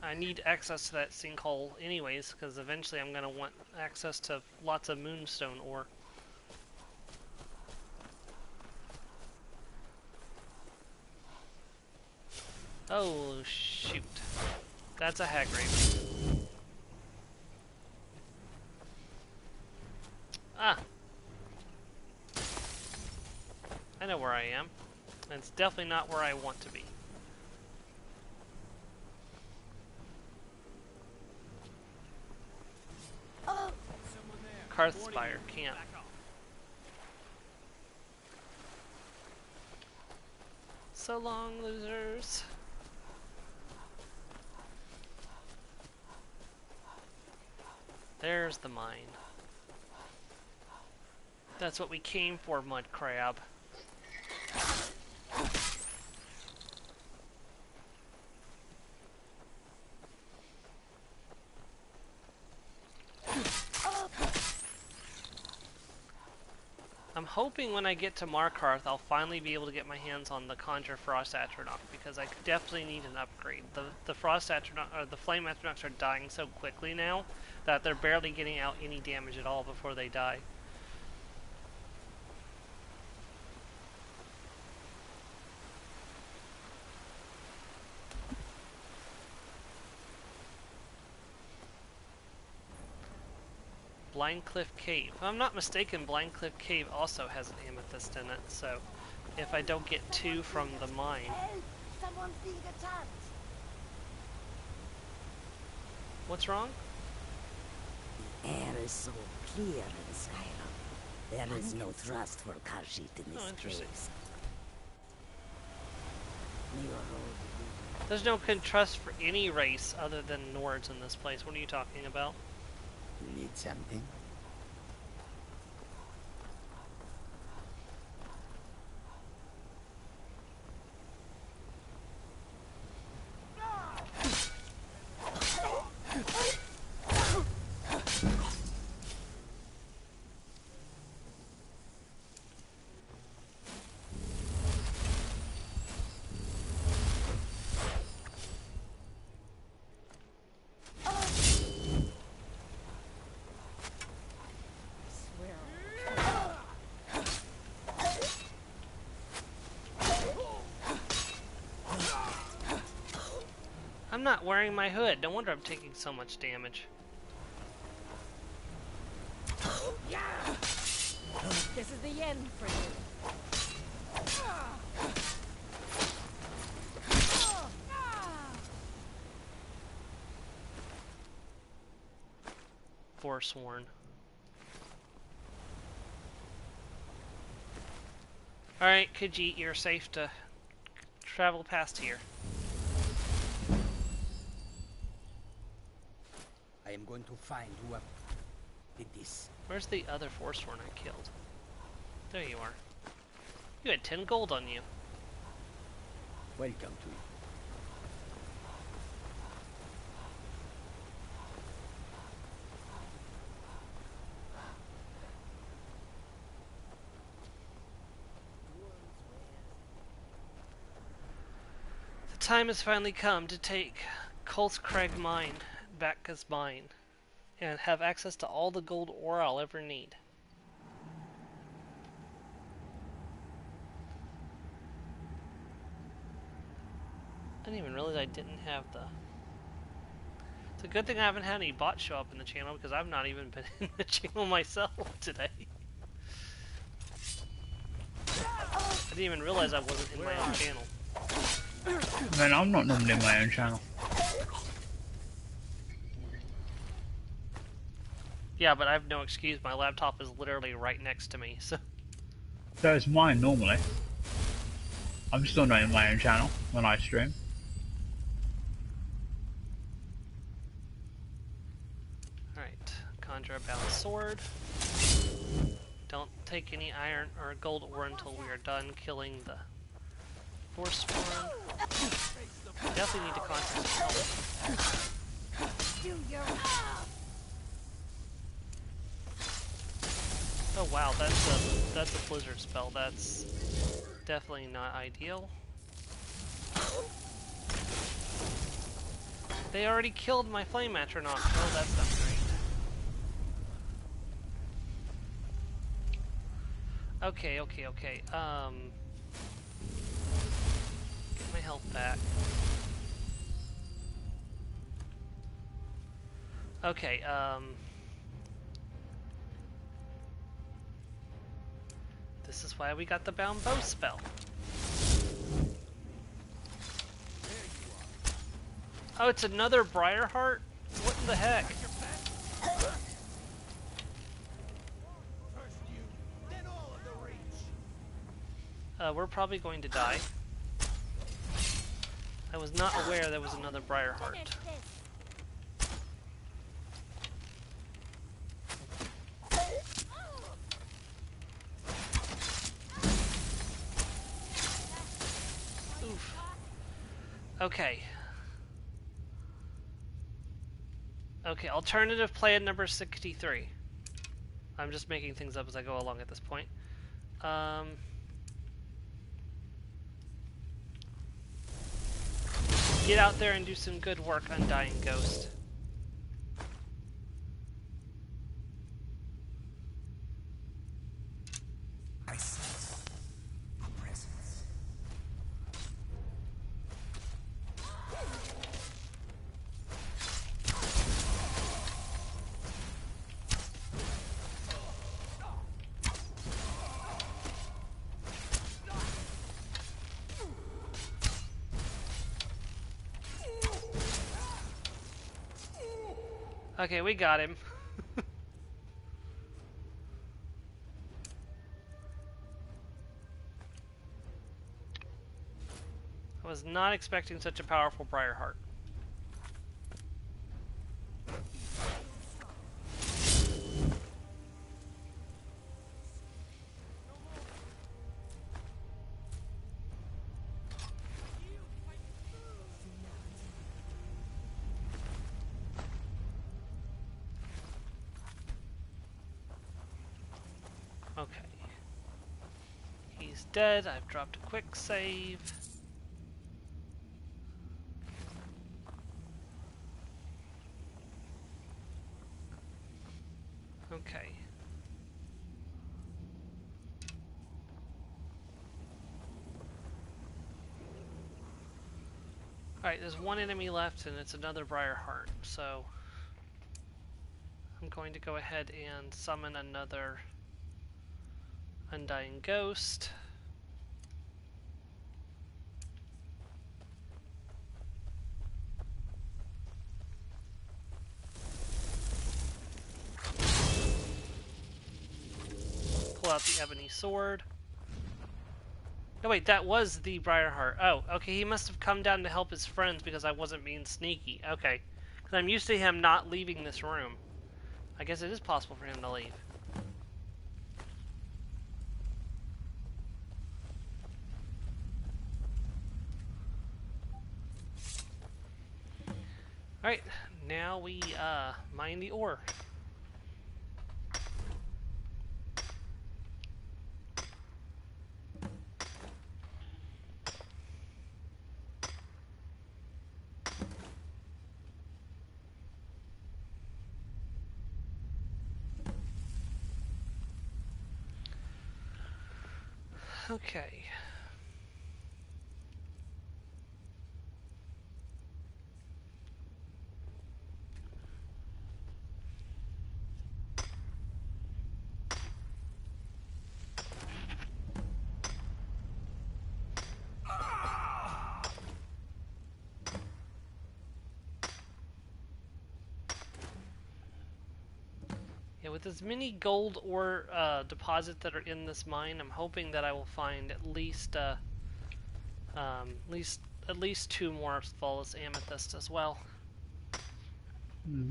I need access to that sinkhole anyways, because eventually I'm going to want access to lots of moonstone ore. Oh, shoot. That's a hag raven. Ah! I know where I am. And it's definitely not where I want to be. Karthspire camp. So long, losers. There's the mine. That's what we came for, mud crab. I'm hoping when I get to Markarth, I'll finally be able to get my hands on the Conjure Frost Atronach, because I definitely need an upgrade. The Frost Atronach, or the Flame Atronachs are dying so quickly now that they're barely getting out any damage at all before they die. Blindcliff Cave. If I'm not mistaken, Blindcliff Cave also has an amethyst in it, so if I don't get 2 from the mine... Help! Someone's being attacked! What's wrong? The air is so clear in Skyrim. There is no trust for Khajiit in this place. There's no trust for any race other than Nords in this place. What are you talking about? You need something? I'm not wearing my hood. No wonder I'm taking so much damage. This is the end for you. Forsworn. Alright, Khajiit, you're safe to travel past here. I am going to find whoever did this. Where's the other Forsworn I killed? There you are. You had 10 gold on you. Welcome to it. The time has finally come to take Coltscrag Mine back as mine and have access to all the gold ore I'll ever need. I didn't even realize I didn't have the... It's a good thing I haven't had any bots show up in the channel because I've not even been in the channel myself today. I didn't even realize I wasn't in my own channel. Man, I'm not normally in my own channel. Yeah, but I have no excuse. My laptop is literally right next to me, so... So it's mine normally. I'm still not in my own channel when I stream. Alright, conjure a balanced sword. Don't take any iron or gold ore until we are done killing the Forsworn. Definitely need to conjure some health. Oh wow, that's a blizzard spell. That's definitely not ideal. They already killed my flame atronach. Oh, that's not great. Okay. Get my health back. Okay, this is why we got the bound bow spell. Oh, it's another Briarheart? What in the heck? We're probably going to die. I was not aware there was another Briarheart. Oof. Okay. Okay, alternative plan number 63. I'm just making things up as I go along at this point. Get out there and do some good work, Undying Ghost. I sense a presence. Okay, we got him. I was not expecting such a powerful Briarheart. Okay. He's dead. I've dropped a quick save. Okay. Alright, there's one enemy left and it's another Briarheart, so I'm going to go ahead and summon another Undying Ghost. Pull out the Ebony Sword. No wait, that was the Briarheart. Oh, okay, he must have come down to help his friends because I wasn't being sneaky. Okay. Because I'm used to him not leaving this room. I guess it is possible for him to leave. Alright, now we mine the ore. Okay. Yeah, with as many gold ore deposits that are in this mine, I'm hoping that I will find at least at least 2 more flawless amethyst as well. Hmm.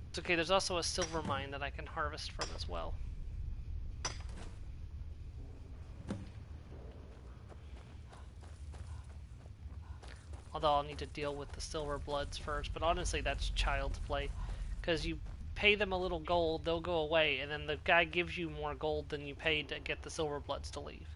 It's okay, there's also a silver mine that I can harvest from as well. Although I'll need to deal with the silver bloods first, but honestly that's child's play. Because you pay them a little gold, they'll go away, and then the guy gives you more gold than you paid to get the silver bloods to leave.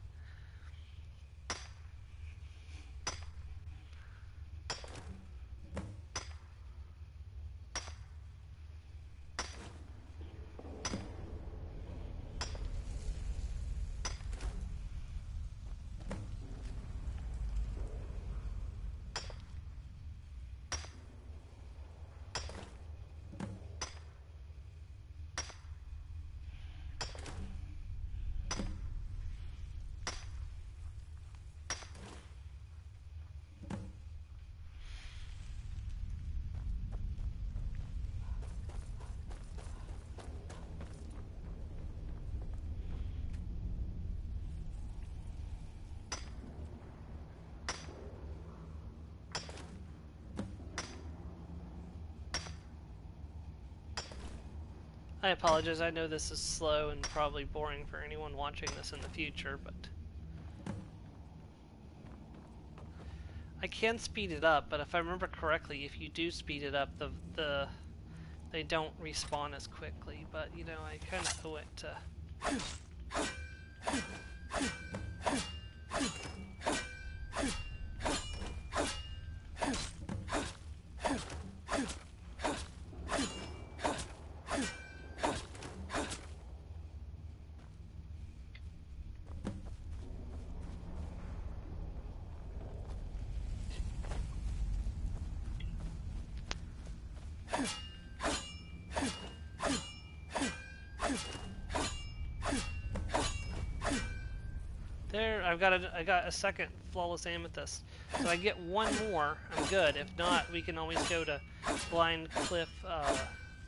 I apologize, I know this is slow and probably boring for anyone watching this in the future, but I can speed it up, but if I remember correctly, if you do speed it up, they don't respawn as quickly, but you know, I kind of owe it to... There, I got a second flawless amethyst. So I get one more, I'm good. If not, we can always go to Blind Cliff,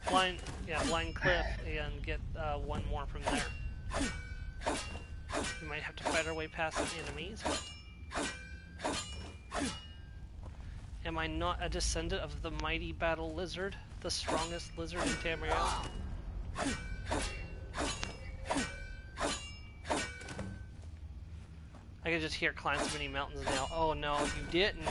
Blind Cliff and get one more from there. We might have to fight our way past some enemies, but... Am I not a descendant of the mighty battle lizard? The strongest lizard in Tamriel? I can just hear climb so many mountains now. Oh no, you didn't.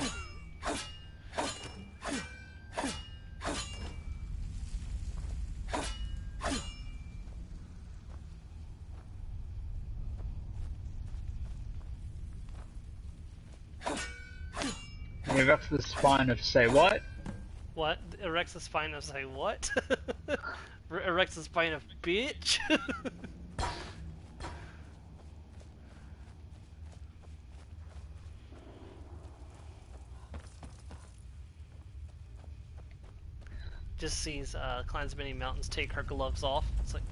Erects the spine of say what? What? Erects the spine of say what? Erects the spine of bitch? Just sees climbs many mountains take her gloves off. It's like...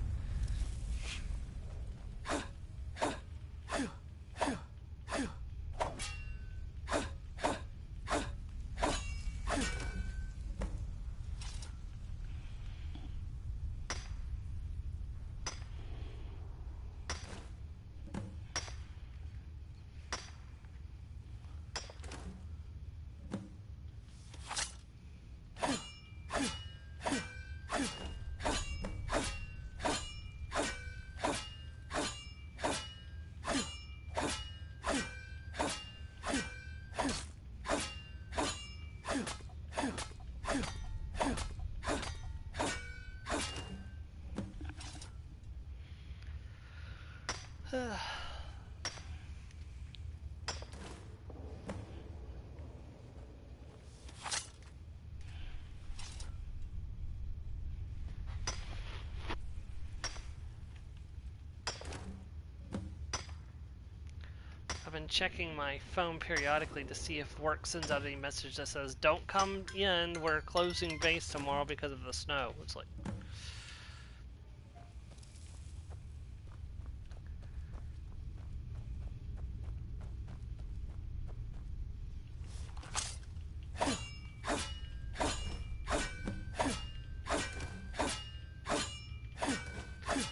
I've been checking my phone periodically to see if work sends out any message that says, "Don't come in, we're closing base tomorrow because of the snow." It's like...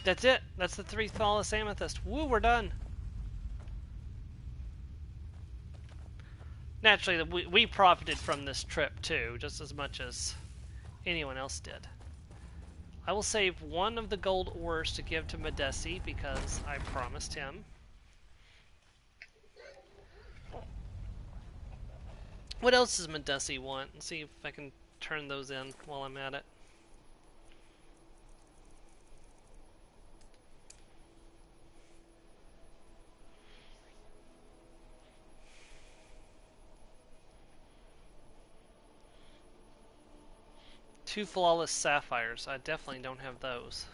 That's it! That's the 3 flawless amethyst. Woo, we're done! Naturally, we profited from this trip too, just as much as anyone else did. I will save one of the gold ores to give to Madesi because I promised him. What else does Madesi want? Let's see if I can turn those in while I'm at it. Two flawless sapphires. I definitely don't have those.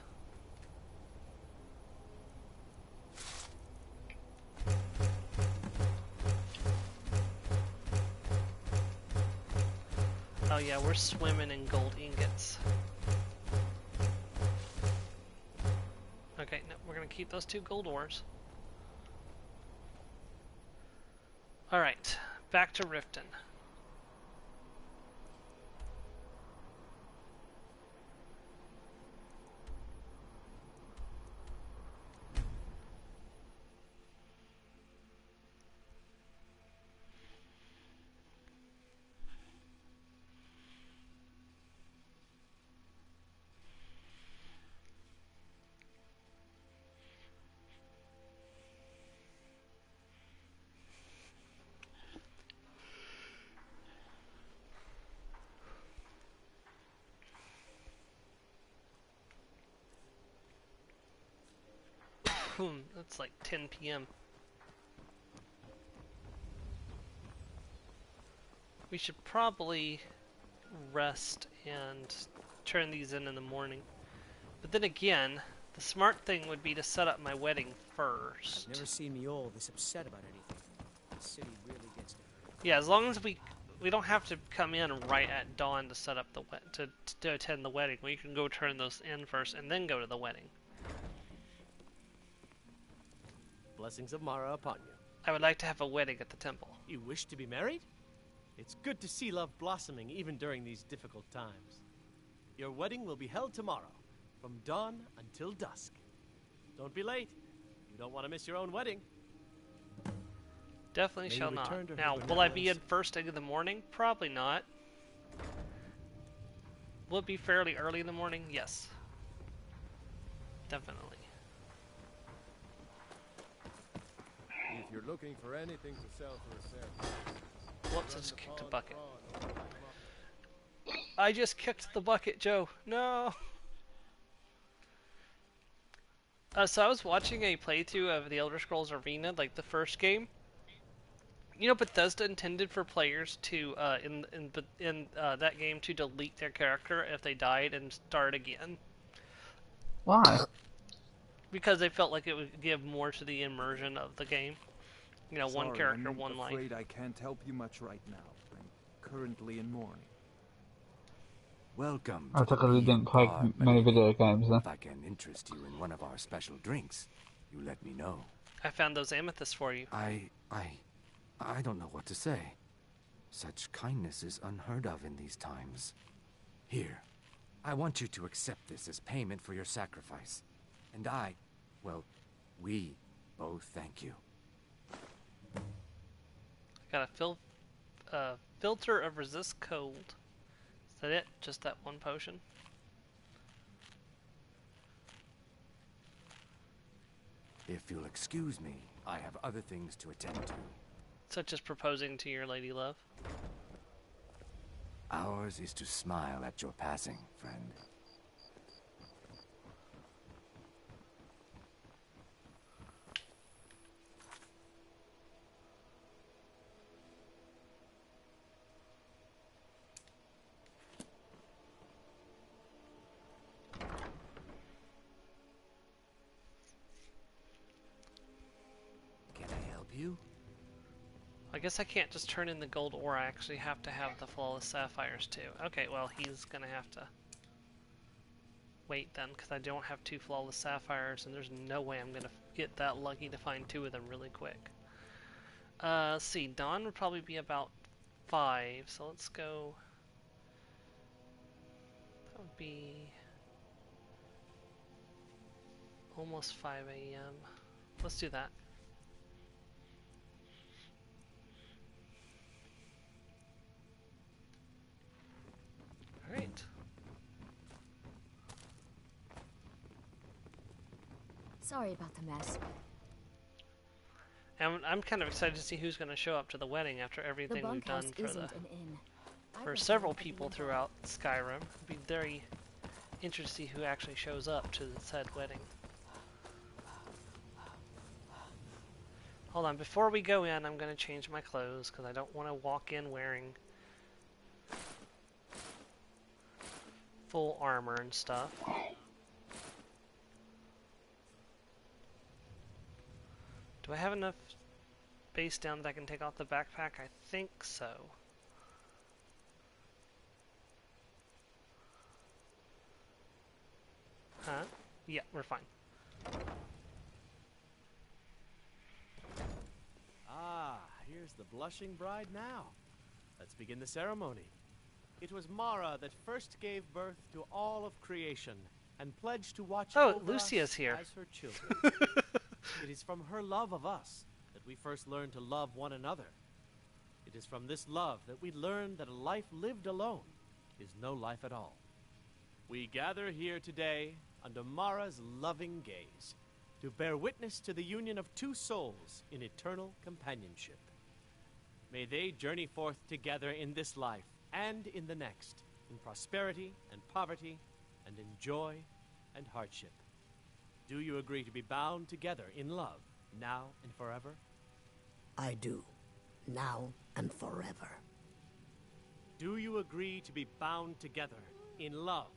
Oh yeah, we're swimming in gold ingots. Okay, no, we're gonna keep those 2 gold ores. Alright, back to Riften. It's like 10 p.m. We should probably rest and turn these in the morning. But then again, the smart thing would be to set up my wedding first. I've never seen the old this upset about anything. The city really gets to her. Yeah, as long as we don't have to come in right at dawn to set up the to attend the wedding. We can go turn those in first and then go to the wedding. Blessings of Mara upon you. I would like to have a wedding at the temple. You wish to be married? It's good to see love blossoming even during these difficult times. Your wedding will be held tomorrow, from dawn until dusk. Don't be late. You don't want to miss your own wedding. Definitely May shall you not. return to her Now, when will that I be in ends. first thing in the morning? Probably not. Will it be fairly early in the morning? Yes. Definitely. If you're looking for anything to sell for a sale, Whoops, I just kicked a bucket. I just kicked the bucket, Joe. No! So I was watching a playthrough of The Elder Scrolls Arena, like the first game. You know, Bethesda intended for players to, in that game, to delete their character if they died and start again. Why? Because they felt like it would give more to the immersion of the game. You know, one Sorry, character, I'm one life. afraid I can't help you much right now. I'm currently in mourning. Welcome I to took the it didn't play bar, many Benedict. video games then. If I can interest you in one of our special drinks, you let me know. I found those amethysts for you. I don't know what to say. Such kindness is unheard of in these times. Here, I want you to accept this as payment for your sacrifice. And we both thank you. Got a filter of resist cold. Is that it? Just that one potion? If you'll excuse me, I have other things to attend to. Such as proposing to your lady love. Ours is to smile at your passing, friend. Can I help you? I guess I can't just turn in the gold ore. I actually have to have the flawless sapphires too. Okay, well, he's gonna have to wait then, because I don't have 2 flawless sapphires, and there's no way I'm gonna get that lucky to find 2 of them really quick. Let's see, dawn would probably be about 5, so let's go. That would be almost 5 a.m. Let's do that. Alright. Sorry about the mess. And I'm kind of excited to see who's going to show up to the wedding after everything we've done for several people throughout Skyrim. It'd be very interesting to see who actually shows up to the said wedding. Hold on, before we go in, I'm going to change my clothes because I don't want to walk in wearing full armor and stuff. Do I have enough space down that I can take off the backpack? I think so. Huh? Yeah, we're fine. Ah, here's the blushing bride now. Let's begin the ceremony. It was Mara that first gave birth to all of creation and pledged to watch over Lucia's us here. as her children. It is from her love of us that we first learned to love one another. It is from this love that we learn that a life lived alone is no life at all. We gather here today under Mara's loving gaze to bear witness to the union of 2 souls in eternal companionship. May they journey forth together in this life and in the next, in prosperity and poverty, and in joy and hardship. Do you agree to be bound together in love, now and forever? I do. Now and forever. Do you agree to be bound together in love,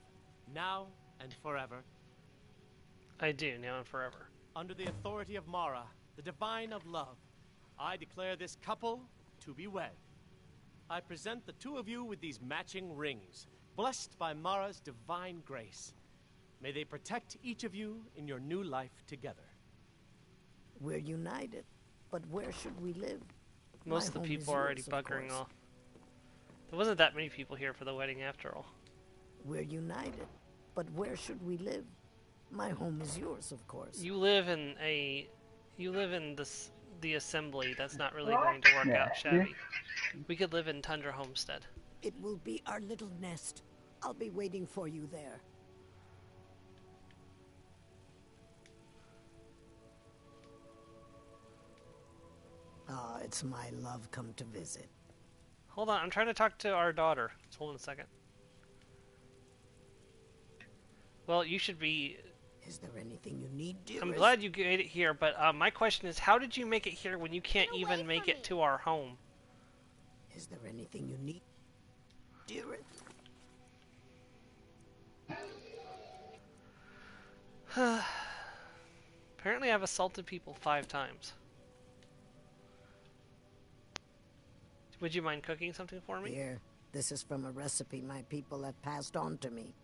now and forever? I do, now and forever. Under the authority of Mara, the divine of love, I declare this couple to be wed. I present the two of you with these matching rings, blessed by Mara's divine grace. May they protect each of you in your new life together. We're united, but where should we live? Most of the people are already buggering off. There wasn't that many people here for the wedding after all. We're united, but where should we live? My home is yours, of course. You live in the assembly. That's not really going to work out, Shabby. We could live in Tundra Homestead. It will be our little nest. I'll be waiting for you there. Ah, it's my love come to visit. Hold on, I'm trying to talk to our daughter. Just hold on a second. Well, you should be... Is there anything you need, dearest? I'm glad you made it here, but my question is, how did you make it here when you can't even make it to our home? Is there anything you need, dearest? Apparently I've assaulted people 5 times. Would you mind cooking something for me? Here, this is from a recipe my people have passed on to me.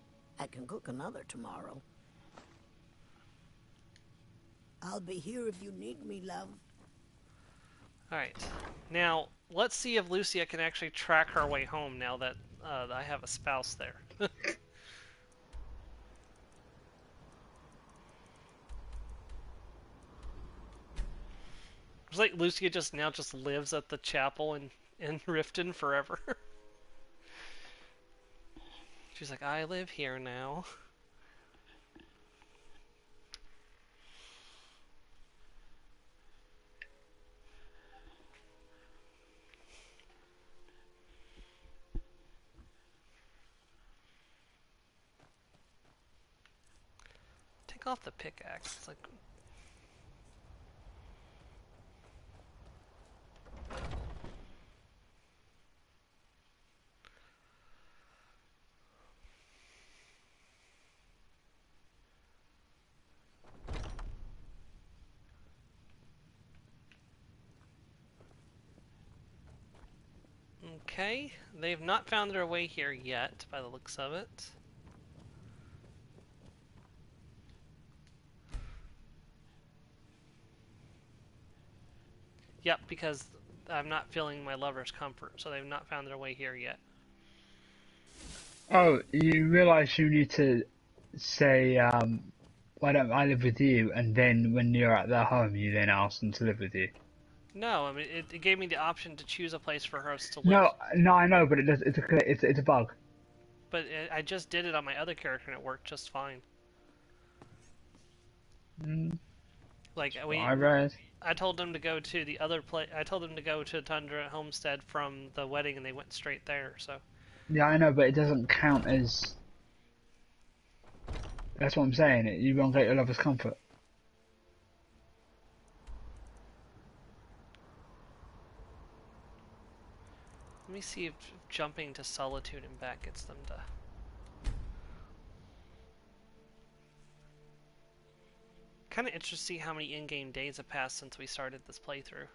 I can cook another tomorrow. I'll be here if you need me, love. Alright. Now, let's see if Lucia can actually track her way home now that I have a spouse there. It's like Lucia just lives at the chapel in Riften forever. She's like, I live here now. Take off the pickaxe. It's like... Okay, they've not found their way here yet, by the looks of it. Yep, because I'm not feeling my lover's comfort, so they've not found their way here yet. Oh, you realise you need to say, why don't I live with you, and then when you're at their home, you then ask them to live with you. No, I mean, it gave me the option to choose a place for us to live. No, I know, but it's a bug. But I just did it on my other character, and it worked just fine. Like, I told them to go to the other place. I told them to go to Tundra Homestead from the wedding, and they went straight there. So. Yeah, I know, but it doesn't count as. That's what I'm saying. You won't get your lover's comfort. Let me see if jumping to Solitude and back gets them to... Kind of interested to see how many in-game days have passed since we started this playthrough.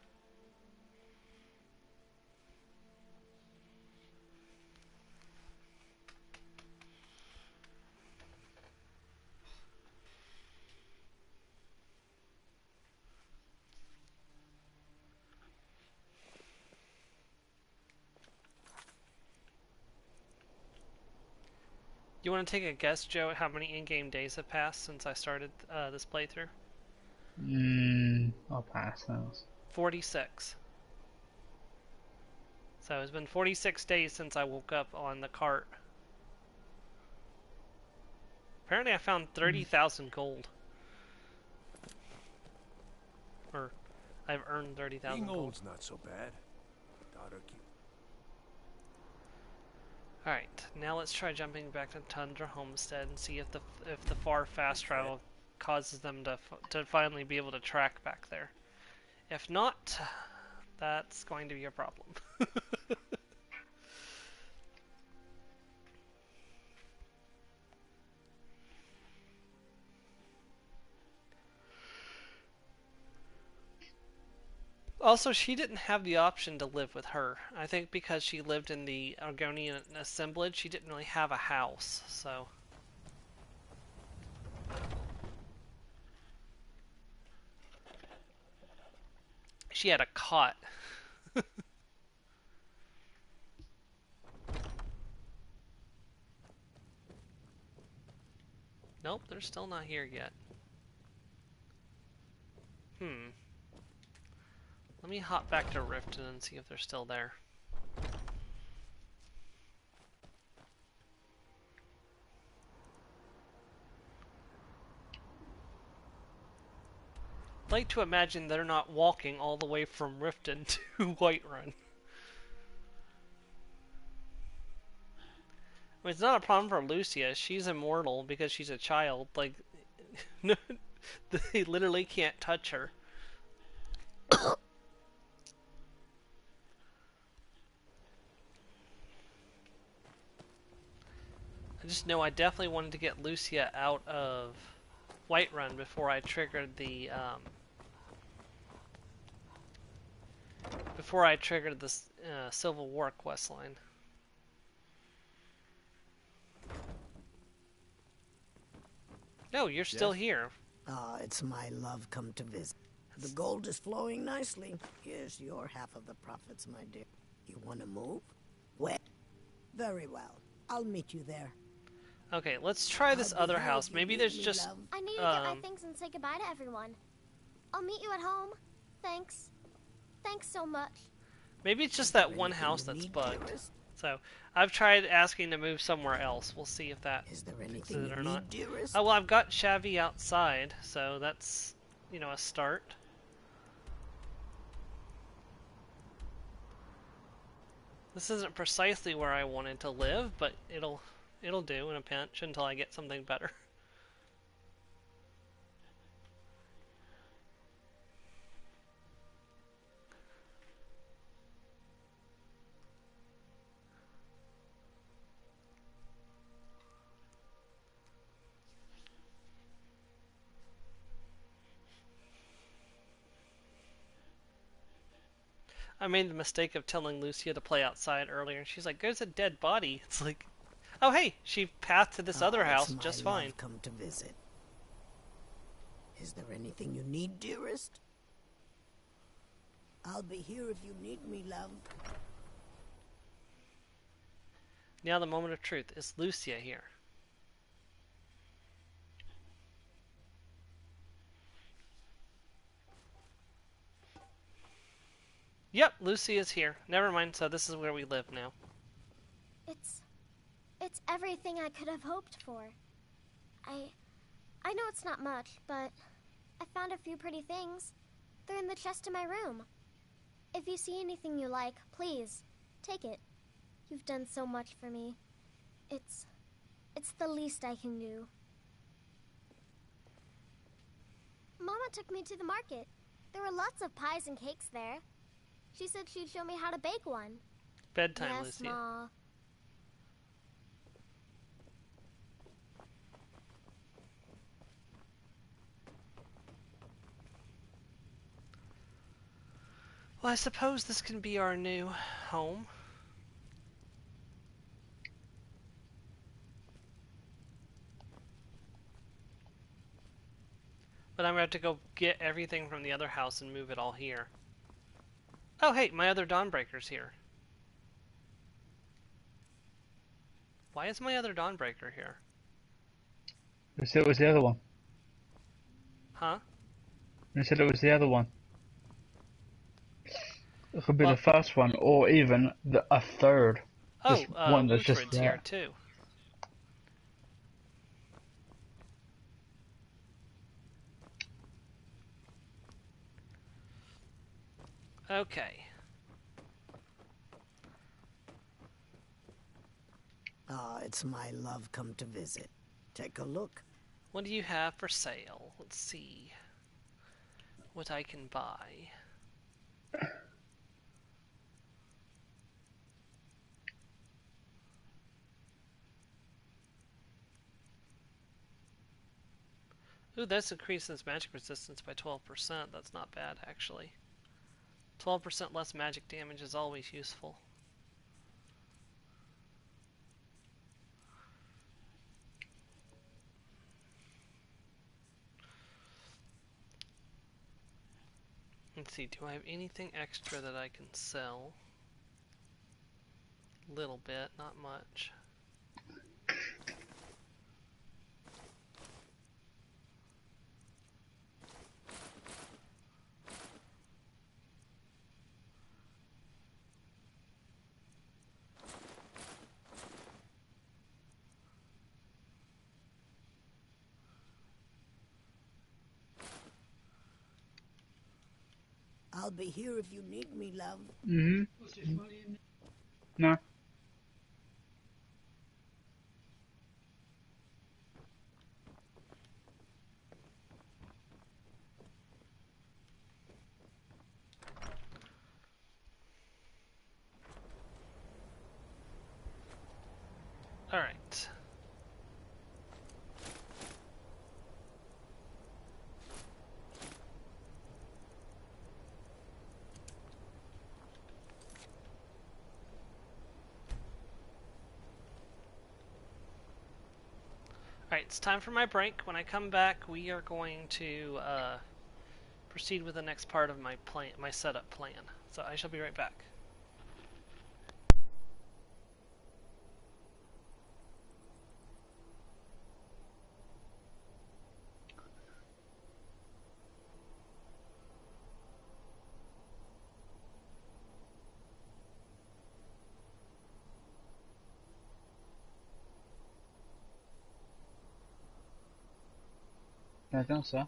You want to take a guess, Joe, at how many in-game days have passed since I started this playthrough? I'll pass those. 46. So it's been 46 days since I woke up on the cart. Apparently I found 30,000 gold. Or, I've earned 30,000 gold. Being old's not so bad. Daughter keep... Alright, now let's try jumping back to Tundra Homestead and see if the far fast travel causes them to finally be able to track back there. If not, that's going to be a problem. Also, she didn't have the option to live with her. I think because she lived in the Argonian assemblage, she didn't really have a house, so... She had a cot. Nope, they're still not here yet. Let me hop back to Riften and see if they're still there. I'd like to imagine they're not walking all the way from Riften to Whiterun. I mean, it's not a problem for Lucia. She's immortal because she's a child. Like, they literally can't touch her. I just know I definitely wanted to get Lucia out of Whiterun before I triggered the Civil War questline. No, you're still here. Ah, it's my love come to visit. The gold is flowing nicely. Here's your half of the profits, my dear. You want to move? Well, very well. I'll meet you there. Okay, let's try this other house. Maybe there's just... I need to get my things and say goodbye to everyone. I'll meet you at home. Thanks. Thanks so much. Maybe it's just that one house that's bugged. So, I've tried asking to move somewhere else. We'll see if that fixes it or not. Oh, well, I've got Shavy outside, so that's, you know, a start. This isn't precisely where I wanted to live, but it'll do in a pinch until I get something better. I made the mistake of telling Lucia to play outside earlier, and she's like, "There's a dead body." It's like, oh hey, she pathed to this other house just fine. Come to visit. Is there anything you need, dearest? I'll be here if you need me, love. Now the moment of truth. Is Lucia here? Yep, Lucy is here. Never mind, so this is where we live now. It's everything I could have hoped for. I know it's not much, but I found a few pretty things. They're in the chest in my room. If you see anything you like, please, take it. You've done so much for me. It's the least I can do. Mama took me to the market. There were lots of pies and cakes there. She said she'd show me how to bake one. Bedtime, yes, Lucia. Ma. Well, I suppose this can be our new home. But I'm going to have to go get everything from the other house and move it all here. Oh, hey, my other Dawnbreaker's here. Why is my other Dawnbreaker here? You said it was the other one. Huh? You said it was the other one. It could be the first one, or even a third. Oh, one that's just Lutheran's here too. Okay. Ah, it's my love come to visit. Take a look. What do you have for sale? Let's see what I can buy. Ooh, this increases magic resistance by 12%. That's not bad, actually. 12% less magic damage is always useful. Let's see, do I have anything extra that I can sell? Little bit, not much. I'll be here if you need me, love. Mm-hmm. No. Alright. Alright, it's time for my break. When I come back, we are going to proceed with the next part of my plan, my setup plan. So I shall be right back. I think so.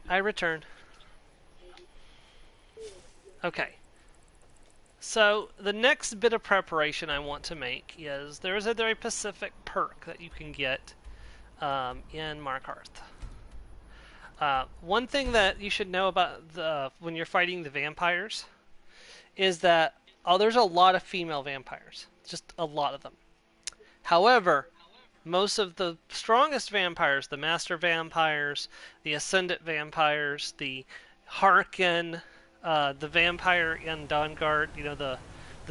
I return. Okay. So, the next bit of preparation I want to make is there is a very specific perk that you can get in Markarth. One thing that you should know about when you're fighting the vampires is that there's a lot of female vampires. Just a lot of them. However, most of the strongest vampires, the master vampires, the ascendant vampires, the Harkin, the vampire in Dawnguard, you know, the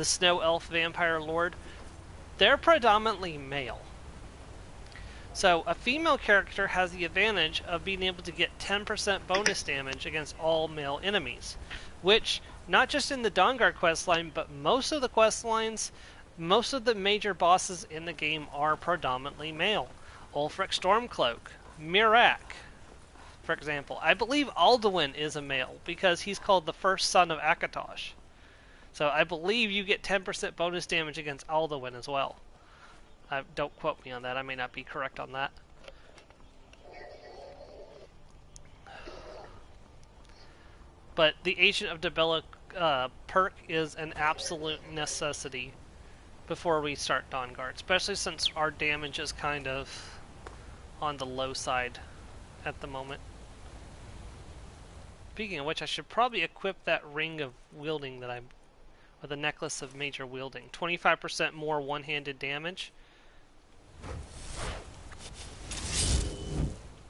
snow elf vampire lord, they're predominantly male. So a female character has the advantage of being able to get 10% bonus damage against all male enemies, which, not just in the Dawnguard questline, but most of the questlines, most of the major bosses in the game are predominantly male. Ulfric Stormcloak, Mirak, for example. I believe Alduin is a male because he's called the first son of Akatosh. So I believe you get 10% bonus damage against Alduin as well. Don't quote me on that. I may not be correct on that. But the Agent of Dibella perk is an absolute necessity before we start Dawnguard, especially since our damage is kind of on the low side at the moment. Speaking of which, I should probably equip that ring of wielding that or the necklace of major wielding. 25% more one-handed damage.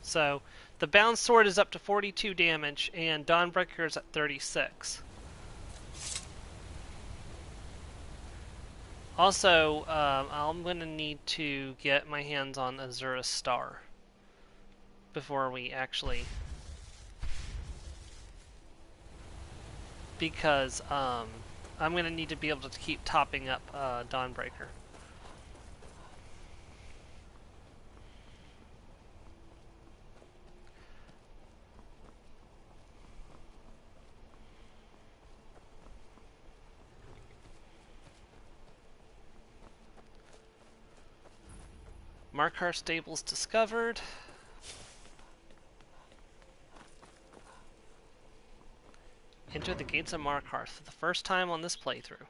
So, the bound sword is up to 42 damage, and Dawnbreaker is at 36. Also, I'm going to need to get my hands on Azura's Star. before we actually... Because I'm going to need to be able to keep topping up Dawnbreaker. Markar stables discovered. Enter the gates of Markar for the first time on this playthrough.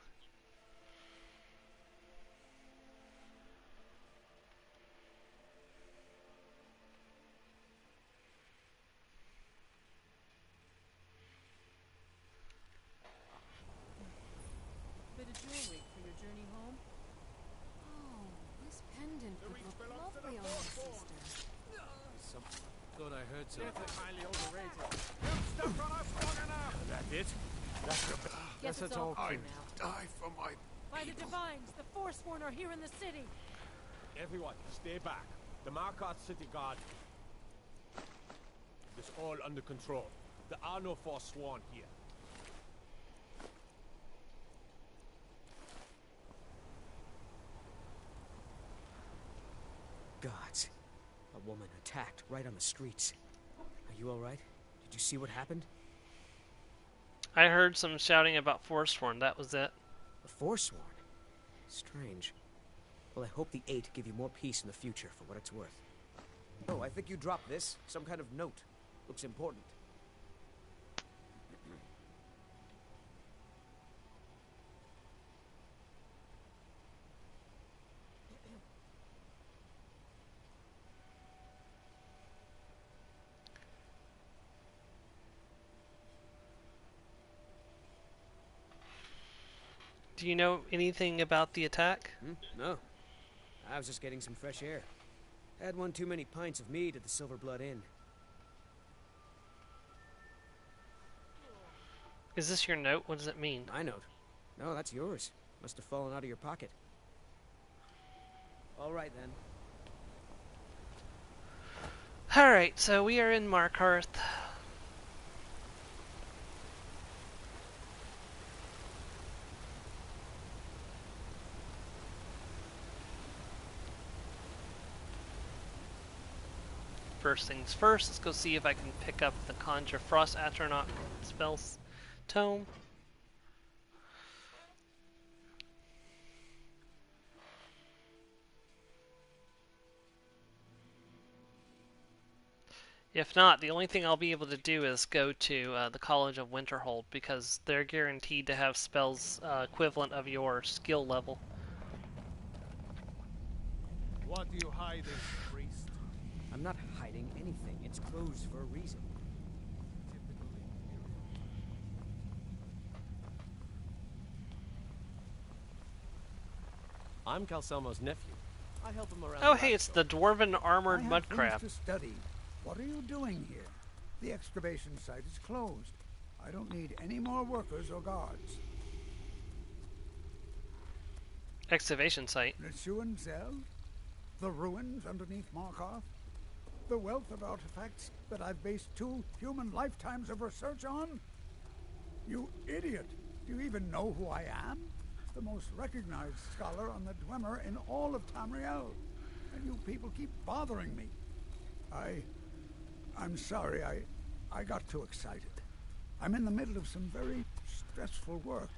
Bit of jewelry for your journey home? Oh, this pendant would look lovely on my sister. Thought I heard something. Highly overrated. You've stuck on us long enough. That it? Guess it's all clear now. Die for my By the Divines, the Forsworn are here in the city. Everyone, stay back. The Markarth City Guard is all under control. There are no Forsworn here. Gods. A woman attacked right on the streets. Are you alright? Did you see what happened? I heard some shouting about Forsworn, that was it. A Forsworn? Strange. Well, I hope the Eight give you more peace in the future for what it's worth. Oh, I think you dropped this. Some kind of note. Looks important. Do you know anything about the attack? No. I was just getting some fresh air. Had one too many pints of mead at the Silver Blood Inn. Is this your note? What does it mean? My note? No, that's yours. Must have fallen out of your pocket. All right, then. Alright, so we are in Markarth. First things first, let's go see if I can pick up the Conjure Frost Atronach spells tome. If not, the only thing I'll be able to do is go to the College of Winterhold, because they're guaranteed to have spells equivalent of your skill level. What do you hide, priest? I'm not hiding anything. It's closed for a reason. I'm Calselmo's nephew. I help him around. Oh, hey, it's the Dwarven Armored I have Mudcrab. things to study. What are you doing here? The excavation site is closed. I don't need any more workers or guards. Excavation site. Neshuan Zell? The ruins underneath Markarth? The wealth of artifacts that I've based 2 human lifetimes of research on? You idiot! Do you even know who I am? The most recognized scholar on the Dwemer in all of Tamriel. And you people keep bothering me. I'm sorry, I got too excited. I'm in the middle of some very stressful work,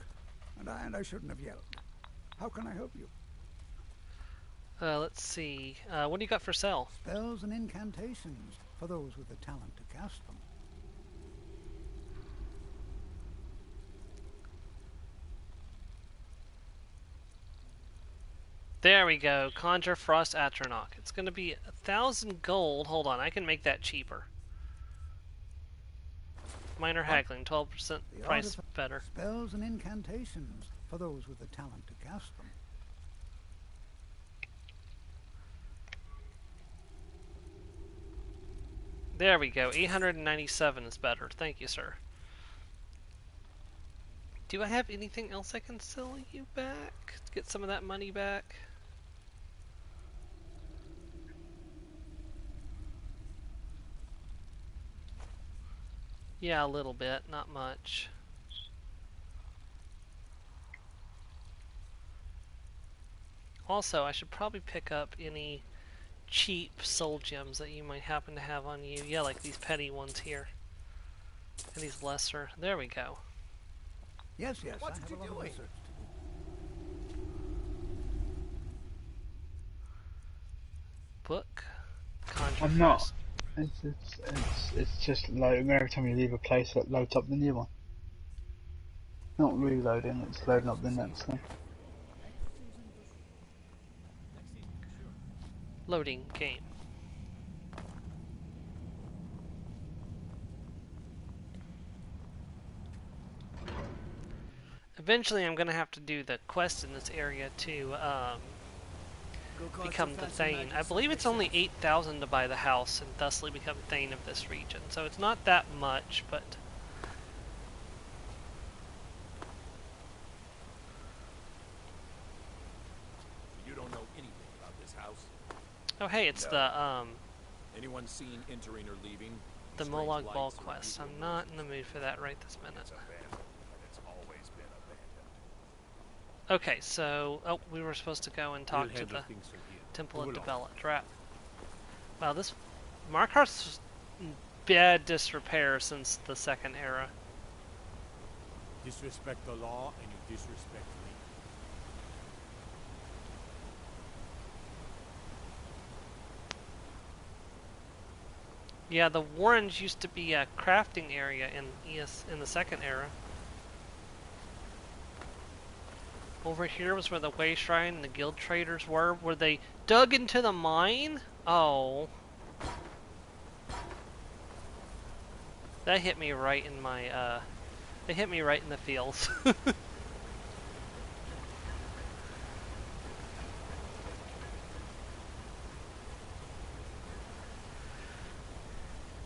and I shouldn't have yelled. How can I help you? Let's see. What do you got for sale? Spells and incantations for those with the talent to cast them. There we go. Conjure Frost Atronach. It's going to be 1,000 gold. Hold on, I can make that cheaper. Minor haggling, 12% price better. Spells and incantations for those with the talent to cast them. There we go. 897 is better. Thank you, sir. Do I have anything else I can sell you back? Get some of that money back? Yeah, a little bit, not much. Also, I should probably pick up any cheap soul gems that you might happen to have on you. Yeah, like these petty ones here. And these lesser. There we go. Yes, yes. What I are have you a lot of doing? research to Book. Conjure I'm not. first. It's just loading. Every time you leave a place, it loads up the new one. Not reloading, it's loading up the next thing. Loading game. Eventually I'm gonna have to do the quest in this area to become the Thane. I believe it's only 8,000 to buy the house and thusly become Thane of this region. So it's not that much, but You don't know anything about this house? oh hey, it's the Anyone seen entering or leaving? the Strange Molag Ball lights or quest. unusual I'm not in the mood for that right this minute. It's abandoned, and it's always been abandoned. Okay, so we were supposed to go and talk We'll to handle the things from here. Temple of Move along. Dibella. Drat. Wow, this Markarth's in bad disrepair since the Second Era. Disrespect the law, and you disrespect me. Yeah, the Warrens used to be a crafting area in in the Second Era. Over here was where the Way Shrine and the Guild Traders were. Were they dug into the mine? Oh. That hit me right in my, they hit me right in the feels.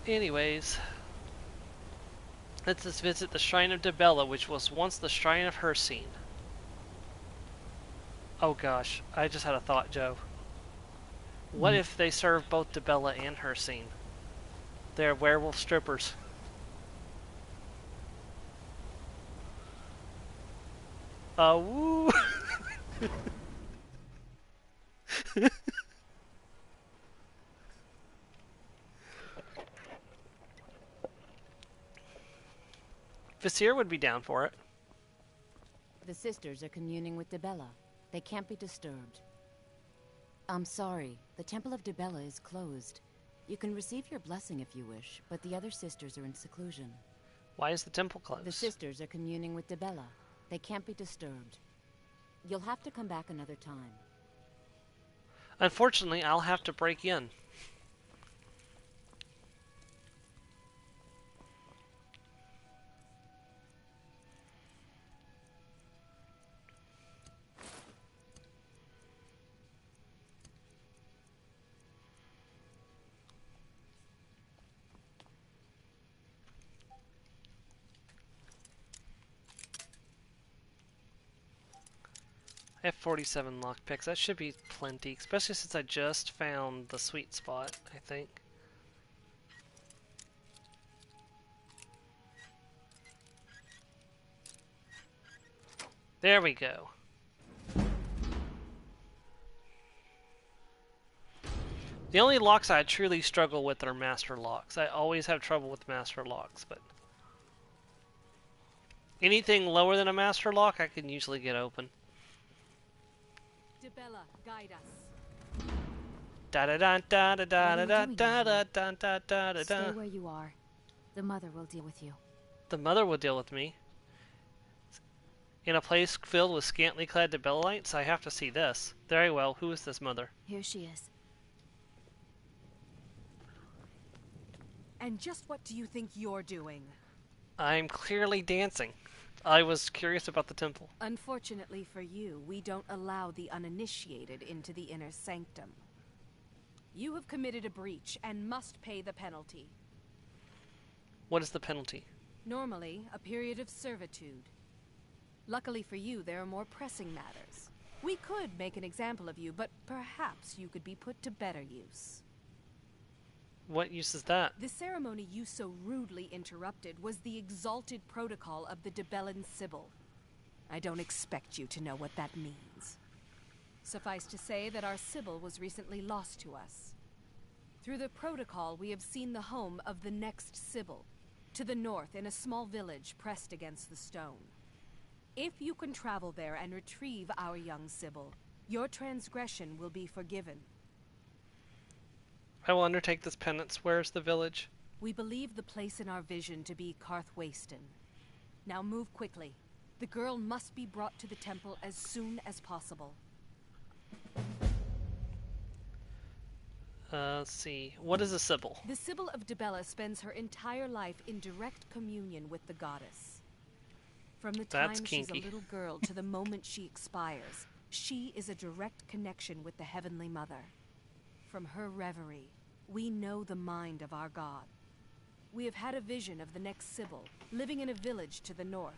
Anyways, let's just visit the Shrine of Dibella, which was once the Shrine of Hircine. Oh gosh, I just had a thought, Joe. What if they serve both Dibella and Hircine? They're werewolf strippers. Woo! Visir would be down for it. The sisters are communing with Dibella. They can't be disturbed. I'm sorry, the Temple of Dibella is closed. You can receive your blessing if you wish, but the other sisters are in seclusion. Why is the temple closed? The sisters are communing with Dibella. They can't be disturbed. You'll have to come back another time. Unfortunately, I'll have to break in. I have 47 lockpicks. That should be plenty, especially since I just found the sweet spot, I think. There we go. The only locks I truly struggle with are master locks. I always have trouble with master locks, but anything lower than a master lock I can usually get open. Dibella, guide us. Da da da da da da What are da you doing da da here? da da da da Stay da. where you are. The mother will deal with you. The mother will deal with me. In a place filled with scantily clad Dibellites, I have to see this. Very well, who is this mother? Here she is. And just what do you think you're doing? I'm clearly dancing. I was curious about the temple. Unfortunately for you, we don't allow the uninitiated into the inner sanctum. You have committed a breach and must pay the penalty. What is the penalty? Normally, a period of servitude. Luckily for you, there are more pressing matters. We could make an example of you, but perhaps you could be put to better use. What use is that? The ceremony you so rudely interrupted was the exalted protocol of the Debellan Sibyl. I don't expect you to know what that means. Suffice to say that our Sibyl was recently lost to us. Through the protocol, we have seen the home of the next Sibyl, to the north in a small village pressed against the stone. If you can travel there and retrieve our young Sibyl, your transgression will be forgiven. I will undertake this penance. Where's the village? We believe the place in our vision to be Karthwasten. Now move quickly. The girl must be brought to the temple as soon as possible. Let's see. What is a Sibyl? The Sibyl of Dibella spends her entire life in direct communion with the goddess. From the time she's a little girl to the moment she expires, she is a direct connection with the Heavenly Mother. From her reverie, we know the mind of our God. We have had a vision of the next Sibyl, living in a village to the north.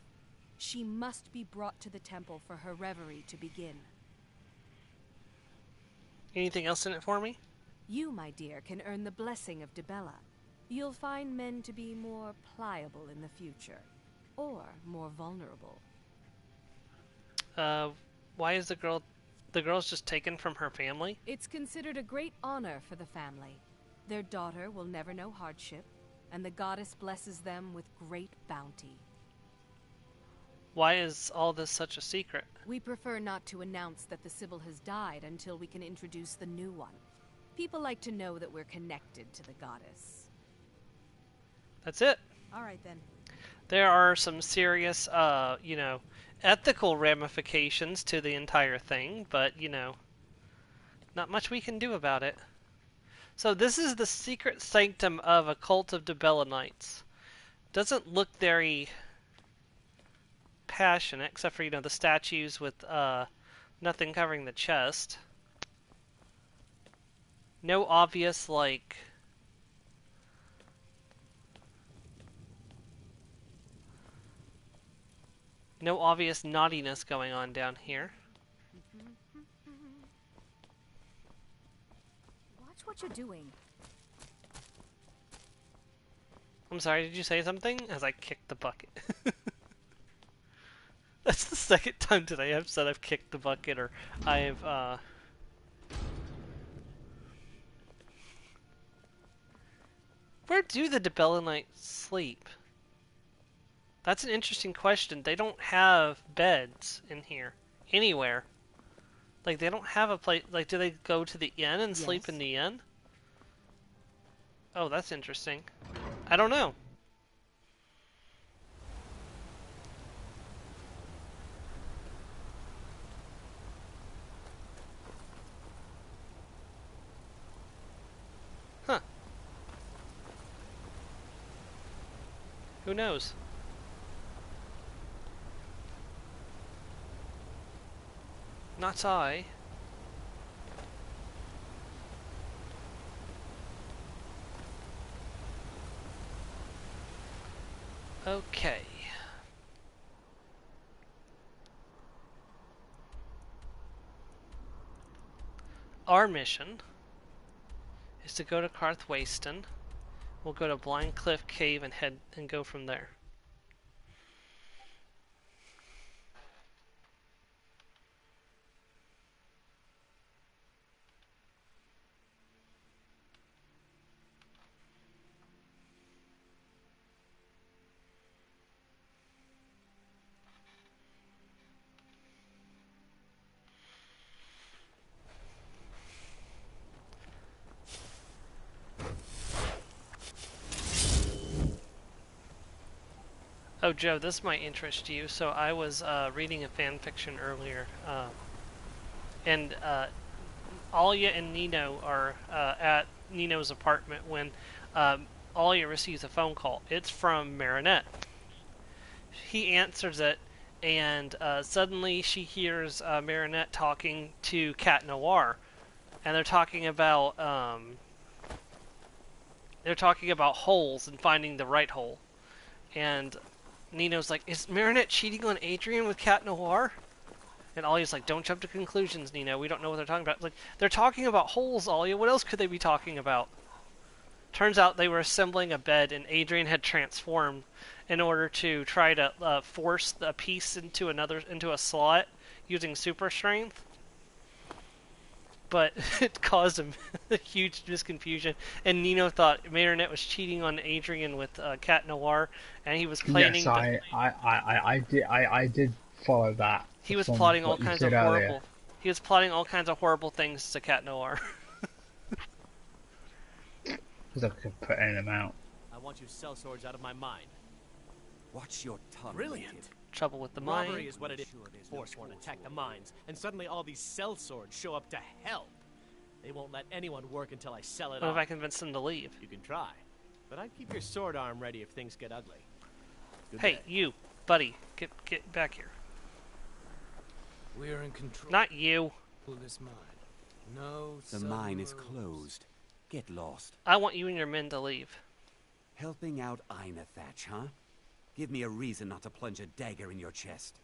She must be brought to the temple for her reverie to begin. Anything else in it for me? You, my dear, can earn the blessing of Dibella. You'll find men to be more pliable in the future, or more vulnerable. Why is the girl's just taken from her family? It's considered a great honor for the family. Their daughter will never know hardship, and the goddess blesses them with great bounty. Why is all this such a secret? We prefer not to announce that the Sibyl has died until we can introduce the new one. People like to know that we're connected to the goddess. That's it. All right, then. There are some serious, ethical ramifications to the entire thing, but, not much we can do about it. So this is the secret sanctum of a cult of Dibella Knights. Doesn't look very passionate, except for, the statues with nothing covering the chest. No obvious, no obvious naughtiness going on down here. Watch what you're doing. I'm sorry, did you say something? As I kicked the bucket. That's the second time today I've said I've kicked the bucket, or I've, Where do the Dibella Knights sleep? That's an interesting question. They don't have beds in here. Anywhere. They don't have a place... do they go to the inn and sleep in the inn? Oh, that's interesting. I don't know. Huh. Who knows? Not I. Okay. Our mission is to go to Karthwasten. We'll go to Blind Cliff Cave and go from there. Oh, Joe, this might interest you. So I was reading a fan fiction earlier, and Alia and Nino are at Nino's apartment when Alia receives a phone call. It's from Marinette. He answers it, and suddenly she hears Marinette talking to Cat Noir, and they're talking about holes and finding the right hole, and Nino's like, is Marinette cheating on Adrian with Cat Noir? And Alia's like, don't jump to conclusions, Nino. We don't know what they're talking about. It's like, they're talking about holes, Alia. What else could they be talking about? Turns out they were assembling a bed, and Adrian had transformed in order to try to force a piece into a slot using super strength. But it caused him a huge misconfusion, and Nino thought Mayronette was cheating on Adrian with Cat Noir, and he was planning. Yes, I did follow that. He was from plotting all what you kinds said of earlier. horrible. He was plotting all kinds of horrible things to Cat Noir. Because I could put in them out. I want you sellswords out of my mind. Watch your tongue. Brilliant. Trouble with the Robbery mine. is what it is. Forsworn attack the mines, and suddenly all these sellswords show up to help. They won't let anyone work until I sell it What off. if I convince them to leave? You can try, but I'd keep your sword arm ready if things get ugly. Good Hey, day. you, buddy, get back here. We're in control. Not you. This mine. No. The mine is closed. Get lost. I want you and your men to leave. Helping out Ina Thatch, huh? Give me a reason not to plunge a dagger in your chest.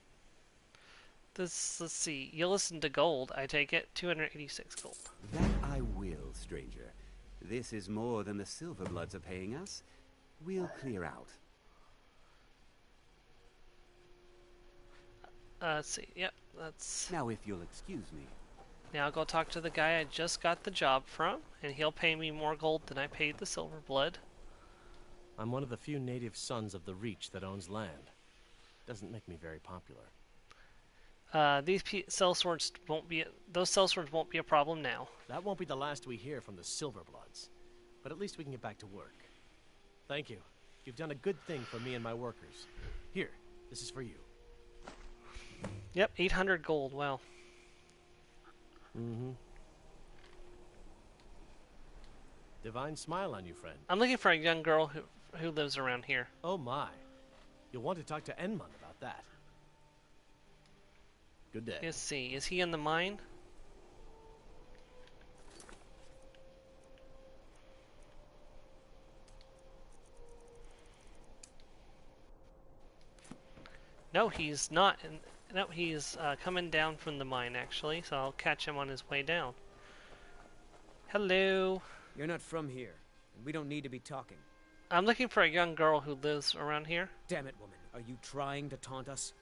Let's see. You listen to gold, I take it. 286 gold. That I will, stranger. This is more than the Silverbloods are paying us. We'll clear out. Let's see. Yep, that's... Now, if you'll excuse me. Now I'll go talk to the guy I just got the job from, and he'll pay me more gold than I paid the Silverblood. I'm one of the few native sons of the Reach that owns land. Doesn't make me very popular. These sellswords won't be... Those sellswords won't be a problem now. That won't be the last we hear from the Silverbloods. But at least we can get back to work. Thank you. You've done a good thing for me and my workers. Here, this is for you. Yep, 800 gold. Wow. Mm-hmm. Divine smile on you, friend. I'm looking for a young girl who lives around here. Oh my. You'll want to talk to Enmund about that. Good day. Let's see. Is he in the mine? No, he's not. No, he's coming down from the mine, actually, so I'll catch him on his way down. Hello. You're not from here, and we don't need to be talking. I'm looking for a young girl who lives around here. Damn it, woman. Are you trying to taunt us?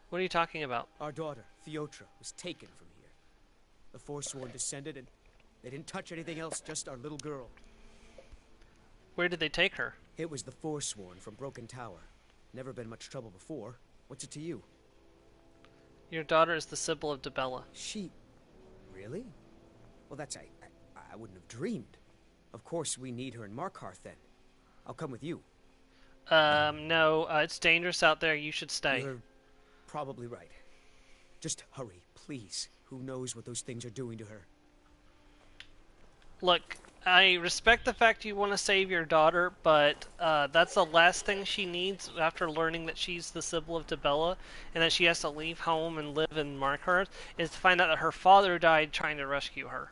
What are you talking about? Our daughter, Theotra, was taken from here. The Forsworn descended, and they didn't touch anything else, just our little girl. Where did they take her? It was the Forsworn from Broken Tower. Never been much trouble before. What's it to you? Your daughter is the Sibyl of Dibella. She... Really? Well, that's... I wouldn't have dreamed. Of course we need her in Markarth, then. I'll come with you. No, it's dangerous out there. You should stay. You're probably right. Just hurry, please. Who knows what those things are doing to her? Look, I respect the fact you want to save your daughter, but that's the last thing she needs after learning that she's the Sibyl of Dibella and that she has to leave home and live in Markarth, is to find out that her father died trying to rescue her.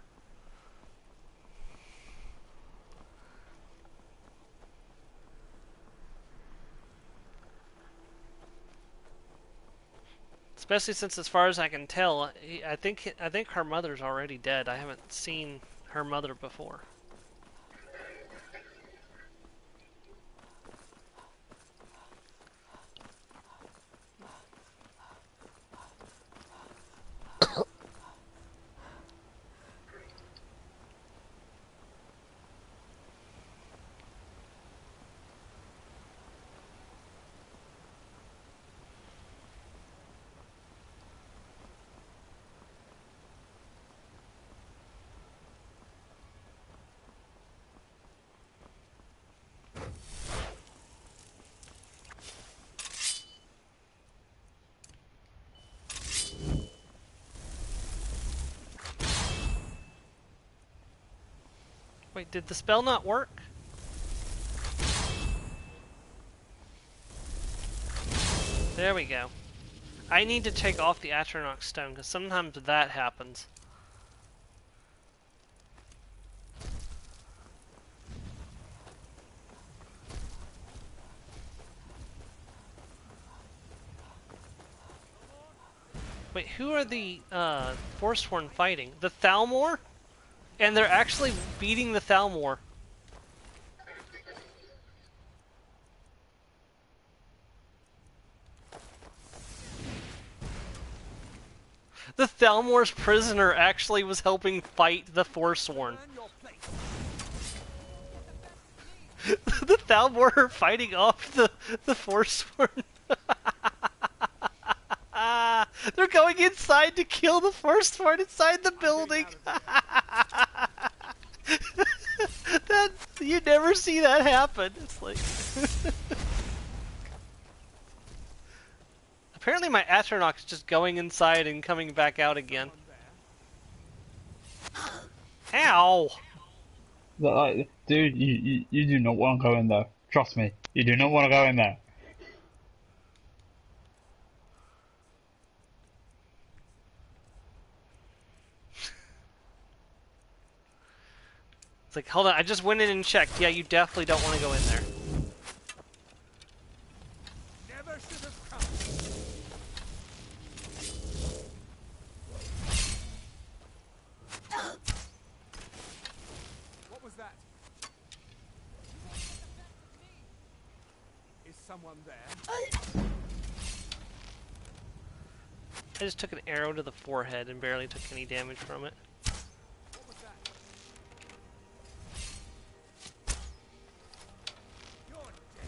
Especially since, as far as I can tell, I think her mother's already dead. I haven't seen her mother before. Wait, did the spell not work? There we go. I need to take off the Atronach stone, because sometimes that happens. Wait, who are the Forsworn fighting? The Thalmor? And they're actually beating the Thalmor. The Thalmor's prisoner actually was helping fight the Forsworn. The Thalmor are fighting off the Forsworn. They're going inside to kill the Forsworn inside the building. That you never see that happen. It's like apparently my Atronach is just going inside and coming back out again. Ow! Like, dude, you do not want to go in there. Trust me, you do not want to go in there. It's like, hold on, I just went in and checked. Yeah, you definitely don't want to go in there. Never should have come. What was that? Is someone there? I just took an arrow to the forehead and barely took any damage from it. What was that? You're dead.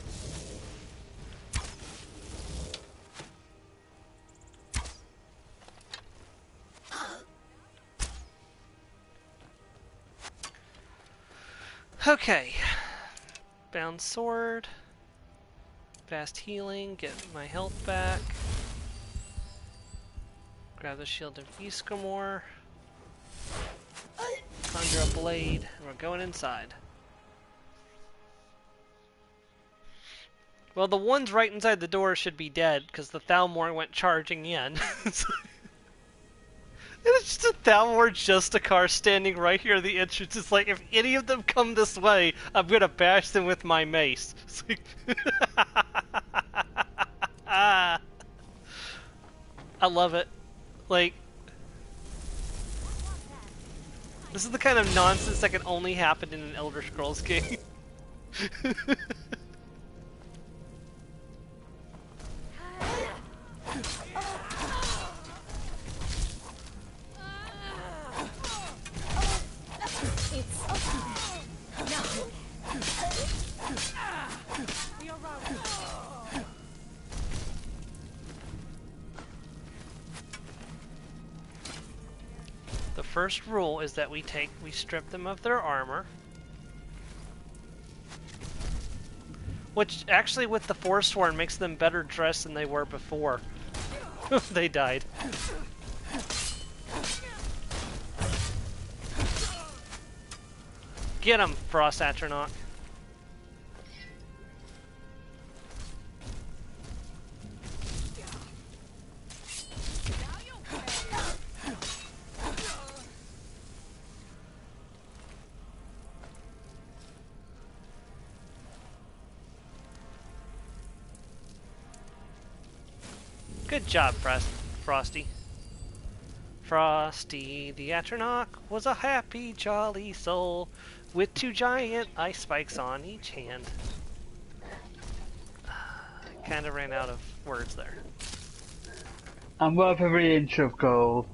Okay. Bound sword. Fast healing. Get my health back. Grab the shield of Ysgramor. Conjure a blade. And we're going inside. Well, the ones right inside the door should be dead, because the Thalmor went charging in. It's just a Thalmor Justicar standing right here at the entrance. It's like, if any of them come this way, I'm gonna bash them with my mace. It's like I love it. Like, this is the kind of nonsense that can only happen in an Elder Scrolls game. The first rule is that we strip them of their armor. Which, actually, with the Forsworn, makes them better dressed than they were before. They died. Get him, Frost Atronach. Good job, Frosty. Frosty the Atronach was a happy, jolly soul with 2 giant ice spikes on each hand. Kind of ran out of words there. I'm worth every inch of gold.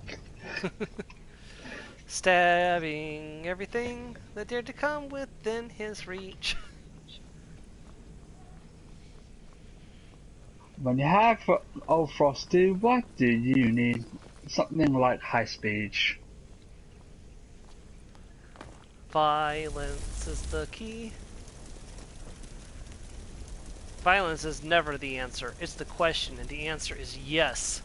Stabbing everything that dared to come within his reach. When you have old Frosty, what do you need? Something like high speech. Violence is the key. Violence is never the answer. It's the question, and the answer is yes.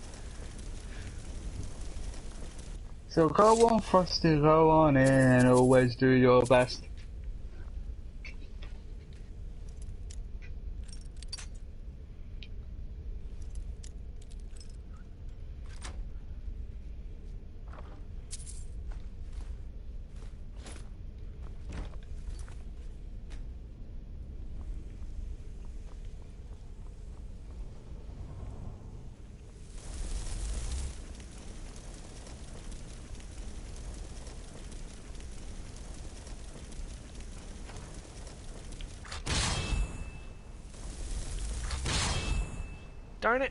So go on, Frosty, go on in and always do your best. Darn it.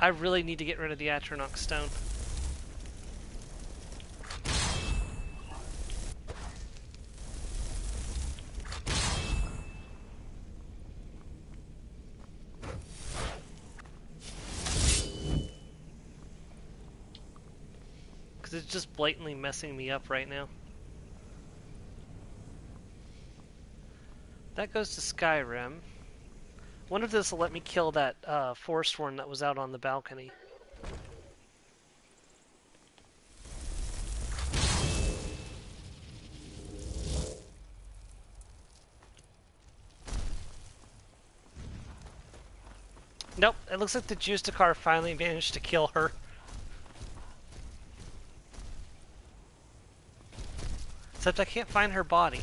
I really need to get rid of the Atronach stone. Because it's just blatantly messing me up right now. That goes to Skyrim. Wonder if this will let me kill that Forsworn that was out on the balcony. Nope, it looks like the Justicar finally managed to kill her. Except I can't find her body.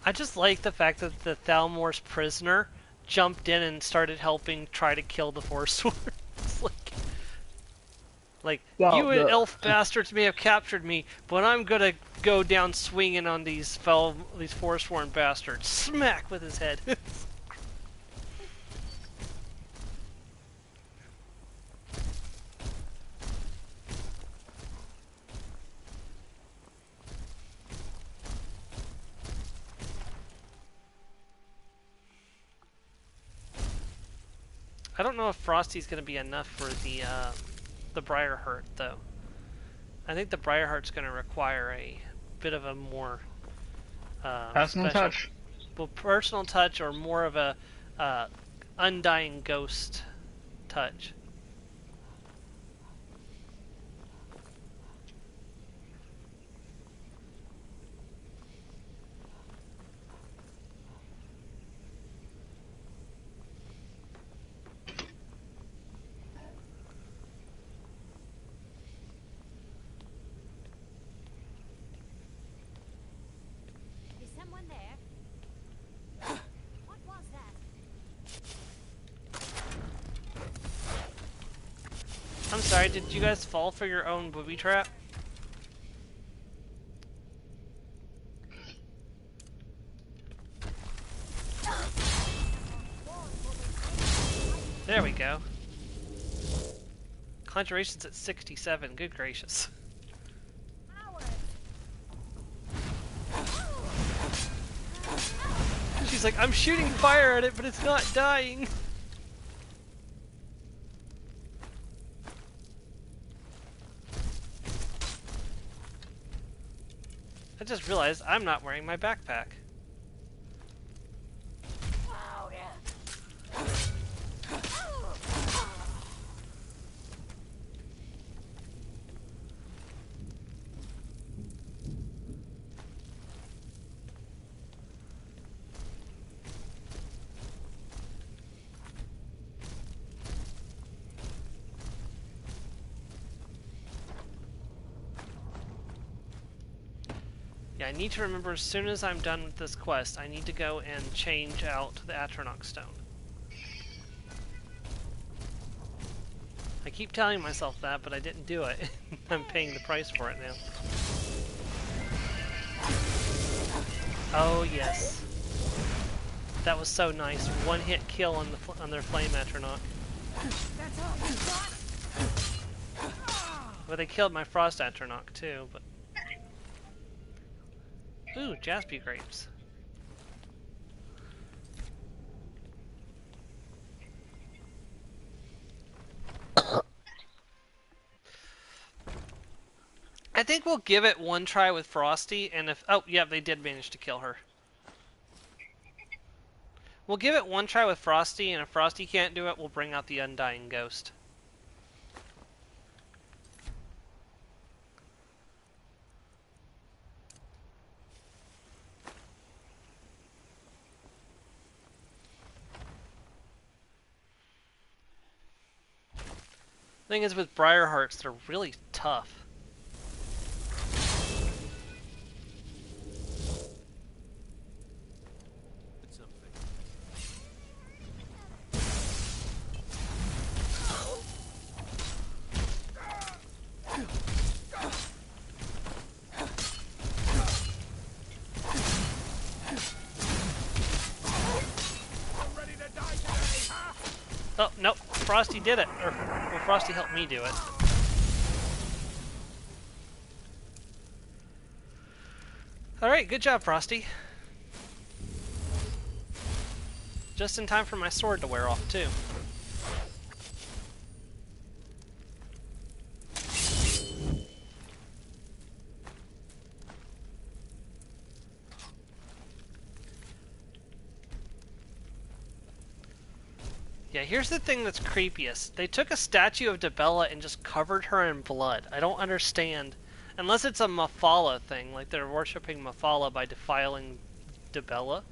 I just like the fact that the Thalmor's prisoner jumped in and started helping try to kill the Forsworn. It's like Well, you elf bastards may have captured me, but I'm gonna go down swinging on these Forsworn bastards. Smack with his head. I don't know if Frosty's going to be enough for the Briarheart, though. I think the Briarheart's going to require a bit of a more personal touch. Well, personal touch, or more of a undying ghost touch. I'm sorry, did you guys fall for your own booby trap? There we go. Conjuration's at 67, good gracious. She's like, I'm shooting fire at it, but it's not dying. I just realized I'm not wearing my backpack. Yeah, I need to remember as soon as I'm done with this quest, I need to go and change out the Atronach stone. I keep telling myself that, but I didn't do it. I'm paying the price for it now. Oh yes. That was so nice. One hit kill on their flame Atronach. Well, they killed my frost Atronach too, but... Ooh, Jaspy grapes. I think we'll give it one try with Frosty, and if... Oh, yeah, they did manage to kill her. We'll give it one try with Frosty, and if Frosty can't do it, we'll bring out the Undying Ghost. Thing is, with Briarhearts, they're really tough. Oh, nope. Frosty did it. Or, well, Frosty helped me do it. Alright, good job, Frosty. Just in time for my sword to wear off, too. Yeah, here's the thing that's creepiest. They took a statue of Dibella and just covered her in blood. I don't understand. Unless it's a Mafala thing, like they're worshipping Mafala by defiling Dibella.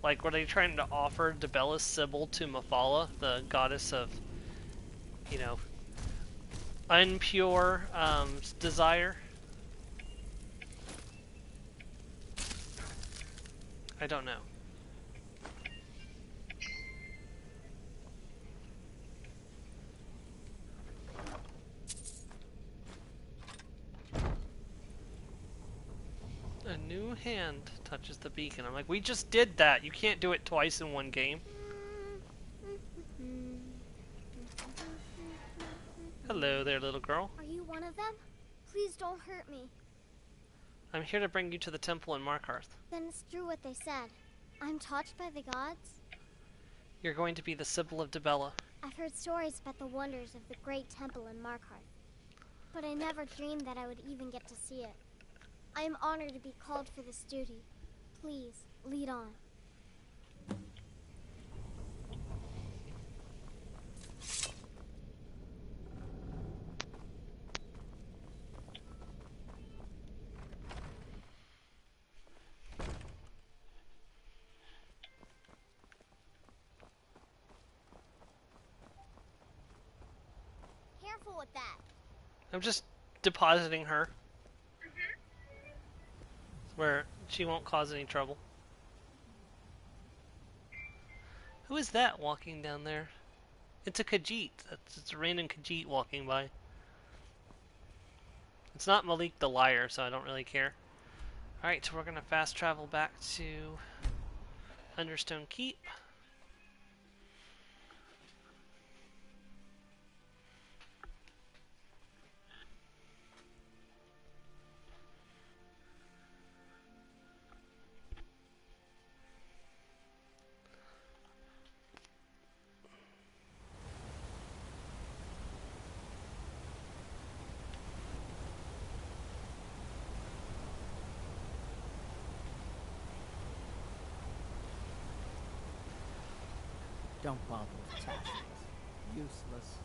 Like, were they trying to offer Dibella's Sibyl to Mafala, the goddess of, you know, unpure desire? I don't know. A new hand touches the beacon. I'm like, we just did that. You can't do it twice in one game. Hello there, little girl. Are you one of them? Please don't hurt me. I'm here to bring you to the temple in Markarth. Then it's true what they said. I'm touched by the gods? You're going to be the Sibyl of Dibella. I've heard stories about the wonders of the great temple in Markarth, but I never dreamed that I would even get to see it. I am honored to be called for this duty. Please, lead on. Careful with that. I'm just depositing her. Where she won't cause any trouble. Who is that walking down there? It's a Khajiit. It's a random Khajiit walking by. It's not Malik the Liar, so I don't really care. Alright, so we're gonna fast travel back to Understone Keep. Don't bother with Tasha. Useless.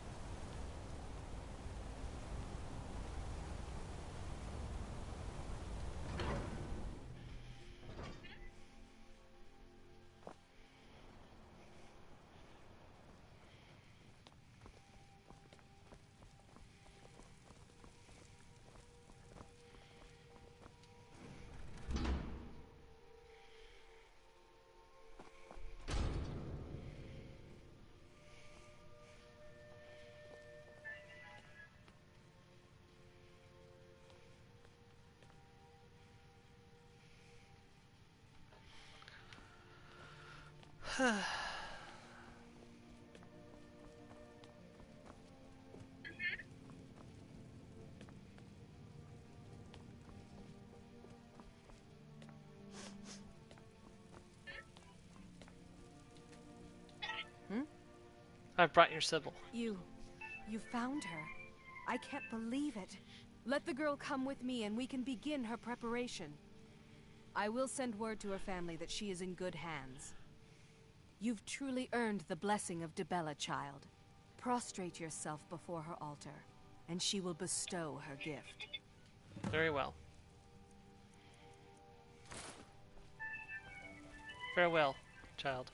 I've brought your Sibyl. You found her. I can't believe it. Let the girl come with me and we can begin her preparation. I will send word to her family that she is in good hands. You've truly earned the blessing of Dibella, child. Prostrate yourself before her altar, and she will bestow her gift. Very well. Farewell, child.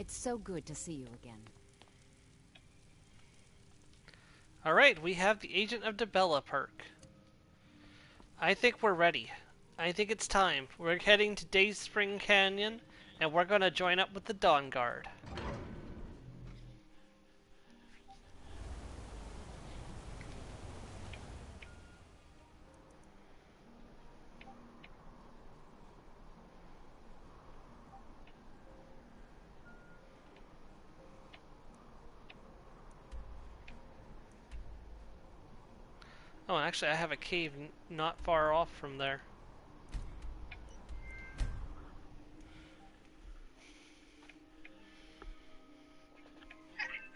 It's so good to see you again. Alright, we have the Agent of Dibella perk. I think we're ready. I think it's time. We're heading to Dayspring Canyon, and we're gonna join up with the Dawn Guard. Oh, actually, I have a cave not far off from there.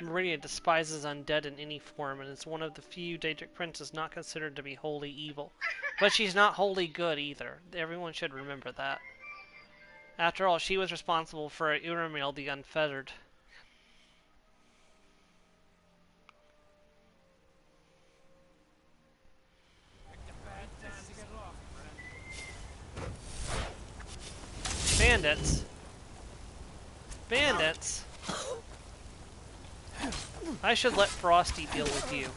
Meridia despises undead in any form, and is one of the few Daedric princes not considered to be wholly evil. But she's not wholly good either. Everyone should remember that. After all, she was responsible for Uramil the Unfettered. Bandits? Bandits? I should let Frosty deal with you.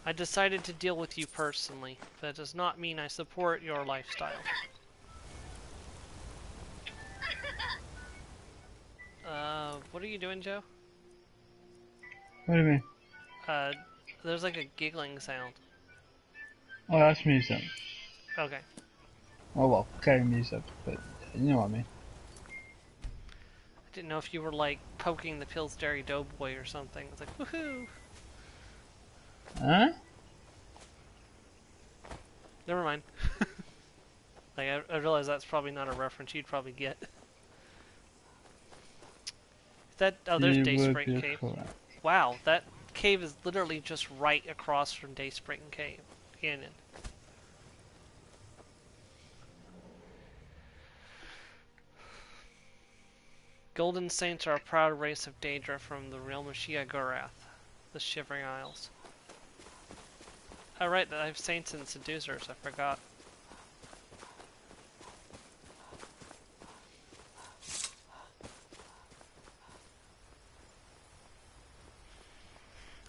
I decided to deal with you personally. That does not mean I support your lifestyle. What are you doing, Joe? What do you mean? There's like a giggling sound. Oh, that's music. Okay. Oh well, carry music, but you know what I mean. I didn't know if you were like poking the Pillsbury Doughboy or something. It's like, woohoo! Huh? Never mind. Like, I realize that's probably not a reference you'd probably get. That, oh, there's Dayspring Cave. Correct. Wow, that cave is literally just right across from Dayspring Canyon. Golden Saints are a proud race of Daedra from the realm of Sheogorath, the Shivering Isles. Oh right, I have Saints and Seducers, I forgot.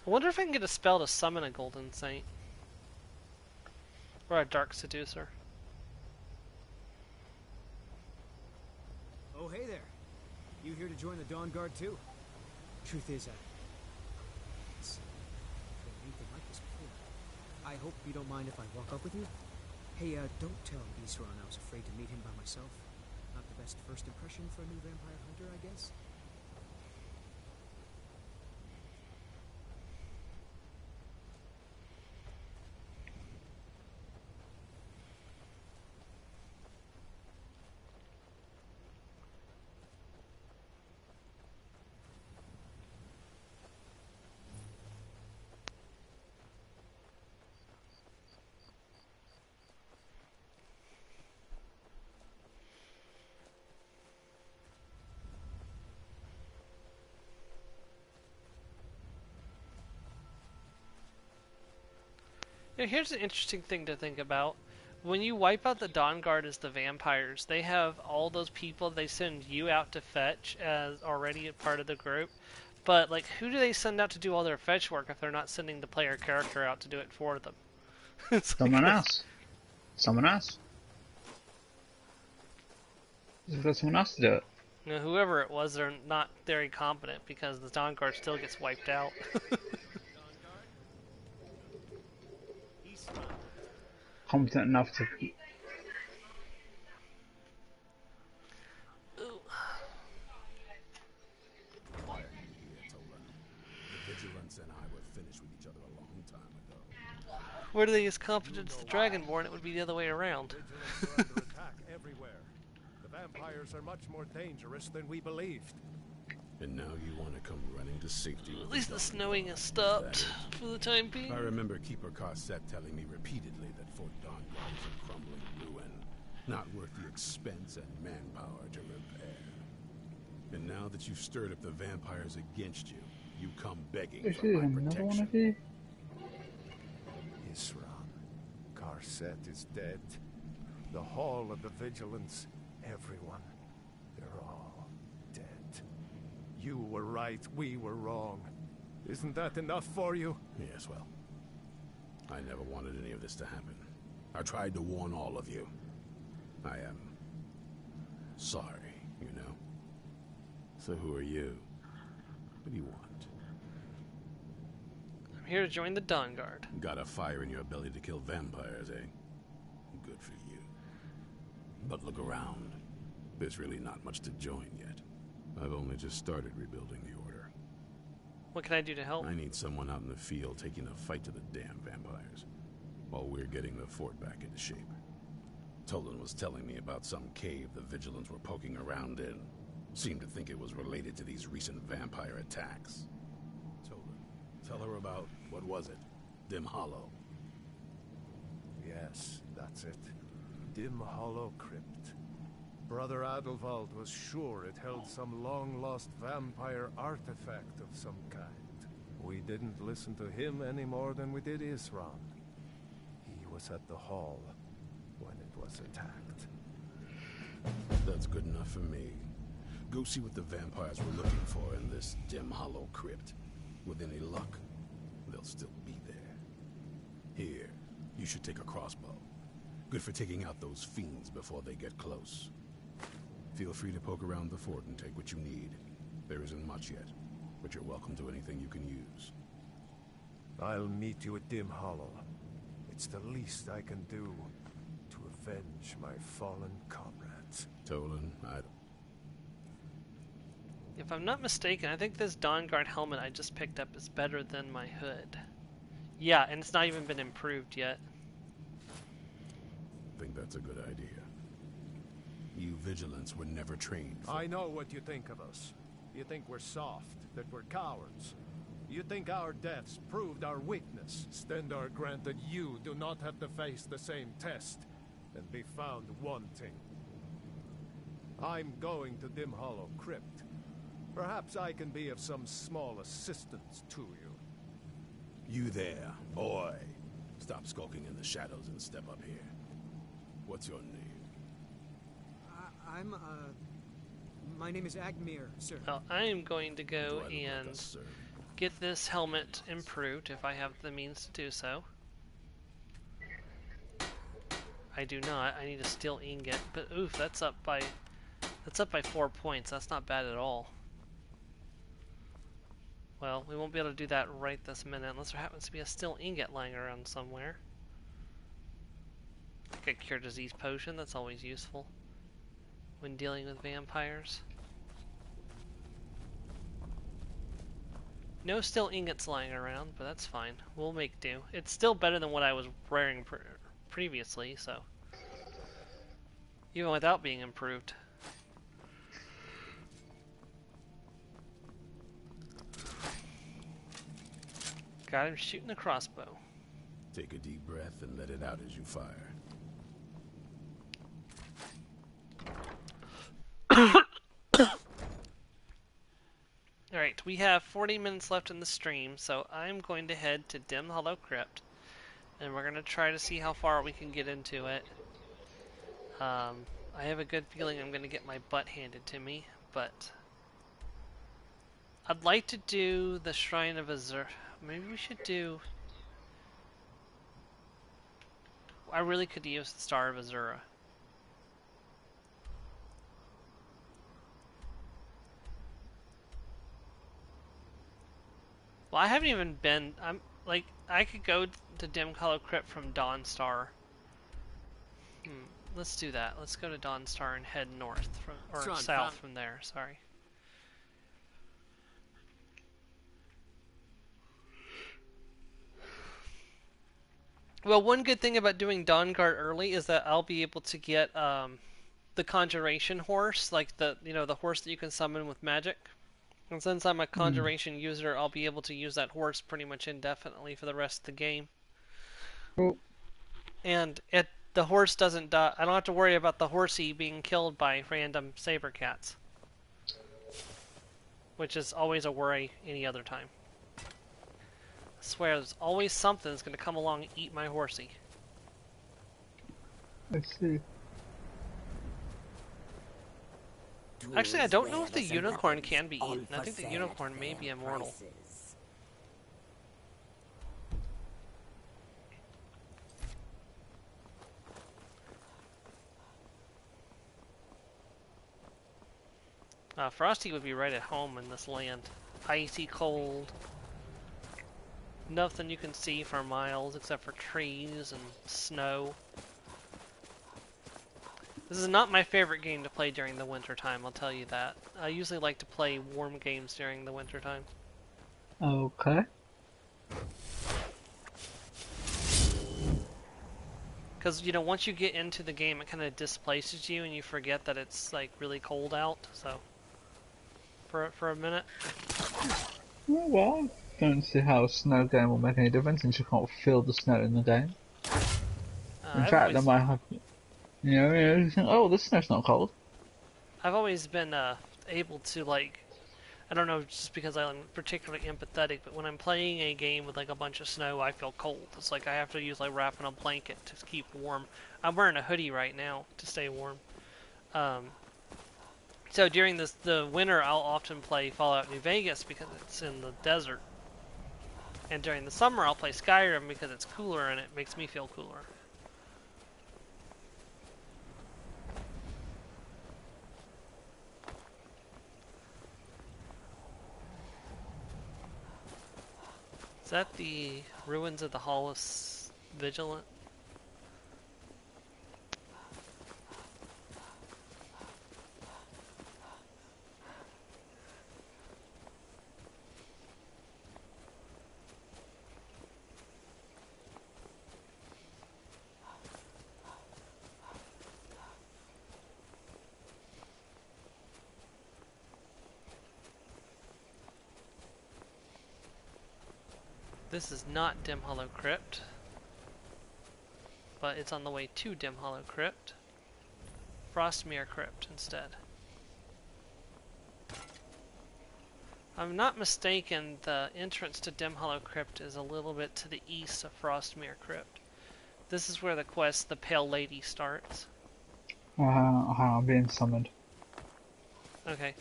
I wonder if I can get a spell to summon a Golden Saint. Or a Dark Seducer. Oh, hey there. You here to join the Dawn Guard too? Truth is, it's anything like this before. I hope you don't mind if I walk up with you. Hey, don't tell Isran I was afraid to meet him by myself. Not the best first impression for a new vampire hunter, I guess. Now, here's an interesting thing to think about. When you wipe out the Dawn Guard as the vampires, they have all those people they send you out to fetch as already a part of the group. But, like, who do they send out to do all their fetch work if they're not sending the player character out to do it for them? Someone else. Someone else. Just got someone else to do it. Now, whoever it was, they're not very competent because the Dawn Guard still gets wiped out. Competent enough to. Were they as competent as the Dragonborn, it would be the other way around. Everywhere. The vampires are much more dangerous than we believed. And now you want to come running to safety. At least the snowing has stopped for the time being. I remember Keeper Carset telling me repeatedly that Fort Dawnguard is a crumbling ruin, not worth the expense and manpower to repair. And now that you've stirred up the vampires against you, you come begging for my protection. Isran. Karset is dead. The Hall of the Vigilance, everyone, they're all dead. You were right, we were wrong. Isn't that enough for you? Yes, well, I never wanted any of this to happen. I tried to warn all of you. I am sorry, you know. So who are you? What do you want? I'm here to join the Dawn Guard. Got a fire in your belly to kill vampires, eh? Good for you. But look around. There's really not much to join yet. I've only just started rebuilding the Order. What can I do to help? I need someone out in the field taking a fight to the damn vampires, while we're getting the fort back into shape. Tolan was telling me about some cave the Vigilants were poking around in. Seemed to think it was related to these recent vampire attacks. Tolan, tell her about, what was it? Dim Hollow. Yes, that's it. Dim Hollow Crypt. Brother Adelwald was sure it held some long-lost vampire artifact of some kind. We didn't listen to him any more than we did Isran. He was at the hall when it was attacked. That's good enough for me. Go see what the vampires were looking for in this Dim Hollow Crypt. With any luck, they'll still be there. Here, you should take a crossbow. Good for taking out those fiends before they get close. Feel free to poke around the fort and take what you need. There isn't much yet, but you're welcome to anything you can use. I'll meet you at Dim Hollow. It's the least I can do to avenge my fallen comrades. Tolan, If I'm not mistaken, I think this Dawn Guard helmet I just picked up is better than my hood. Yeah, and it's not even been improved yet. I think that's a good idea. You Vigilants were never trained for... I know what you think of us. You think we're soft, that we're cowards. You think our deaths proved our weakness. Stendarr granted you do not have to face the same test and be found wanting. I'm going to Dim Hollow Crypt. Perhaps I can be of some small assistance to you. You there, boy. Stop skulking in the shadows and step up here. What's your name? My name is Agmir, sir. Well, I am going to go and get this helmet improved if I have the means to do so. I do not. I need a steel ingot, but oof, that's up by 4 points. That's not bad at all. Well, we won't be able to do that right this minute unless there happens to be a steel ingot lying around somewhere. Like a cure disease potion, that's always useful when dealing with vampires. No steel ingots lying around, but that's fine. We'll make do. It's still better than what I was wearing previously, so even without being improved. Got him shooting a crossbow. Take a deep breath and let it out as you fire. Alright, we have 40 minutes left in the stream, so I'm going to head to Dim Hollow Crypt, and we're going to try to see how far we can get into it. I have a good feeling I'm going to get my butt handed to me, but I'd like to do the Shrine of Azur. Maybe we should do... I really could use the Star of Azura. Well, I haven't even been... I could go to Dim Hollow Crypt from Dawnstar. Let's do that. Let's go to Dawnstar and head north or south from there. Sorry. Well, one good thing about doing Dawnguard early is that I'll be able to get the Conjuration horse, like the horse that you can summon with magic. And since I'm a Conjuration user, I'll be able to use that horse pretty much indefinitely for the rest of the game. Cool. And the horse doesn't die. I don't have to worry about the horsey being killed by random saber cats, which is always a worry any other time. swear, there's always something that's gonna come along and eat my horsey. I see. Actually, I don't know if the unicorn can be eaten. I think the unicorn may be immortal. Frosty would be right at home in this land. Icy cold. Nothing you can see for miles except for trees and snow. This is not my favorite game to play during the winter time, I'll tell you that. I usually like to play warm games during the winter time. Okay. Because, you know, once you get into the game, it kind of displaces you and you forget that it's, like, really cold out, so... For a minute. Oh, well, I don't see how a snow game will make any difference since you can't feel the snow in the game. In fact, they might have... You know, you think, oh, this snow's not cold. I've always been able to, like... I don't know, just because I'm particularly empathetic, but when I'm playing a game with, like, a bunch of snow, I feel cold. It's like I have to use, like, wrapping a blanket to keep warm. I'm wearing a hoodie right now to stay warm. So during the winter, I'll often play Fallout New Vegas because it's in the desert. And during the summer, I'll play Skyrim because it's cooler and it makes me feel cooler. Is that the ruins of the Hall of Vigilant? This is not Dim Hollow Crypt, but it's on the way to Dim Hollow Crypt. Frostmere Crypt instead. If I'm not mistaken, the entrance to Dim Hollow Crypt is a little bit to the east of Frostmere Crypt. This is where the quest, the Pale Lady, starts. I'm being summoned. Okay.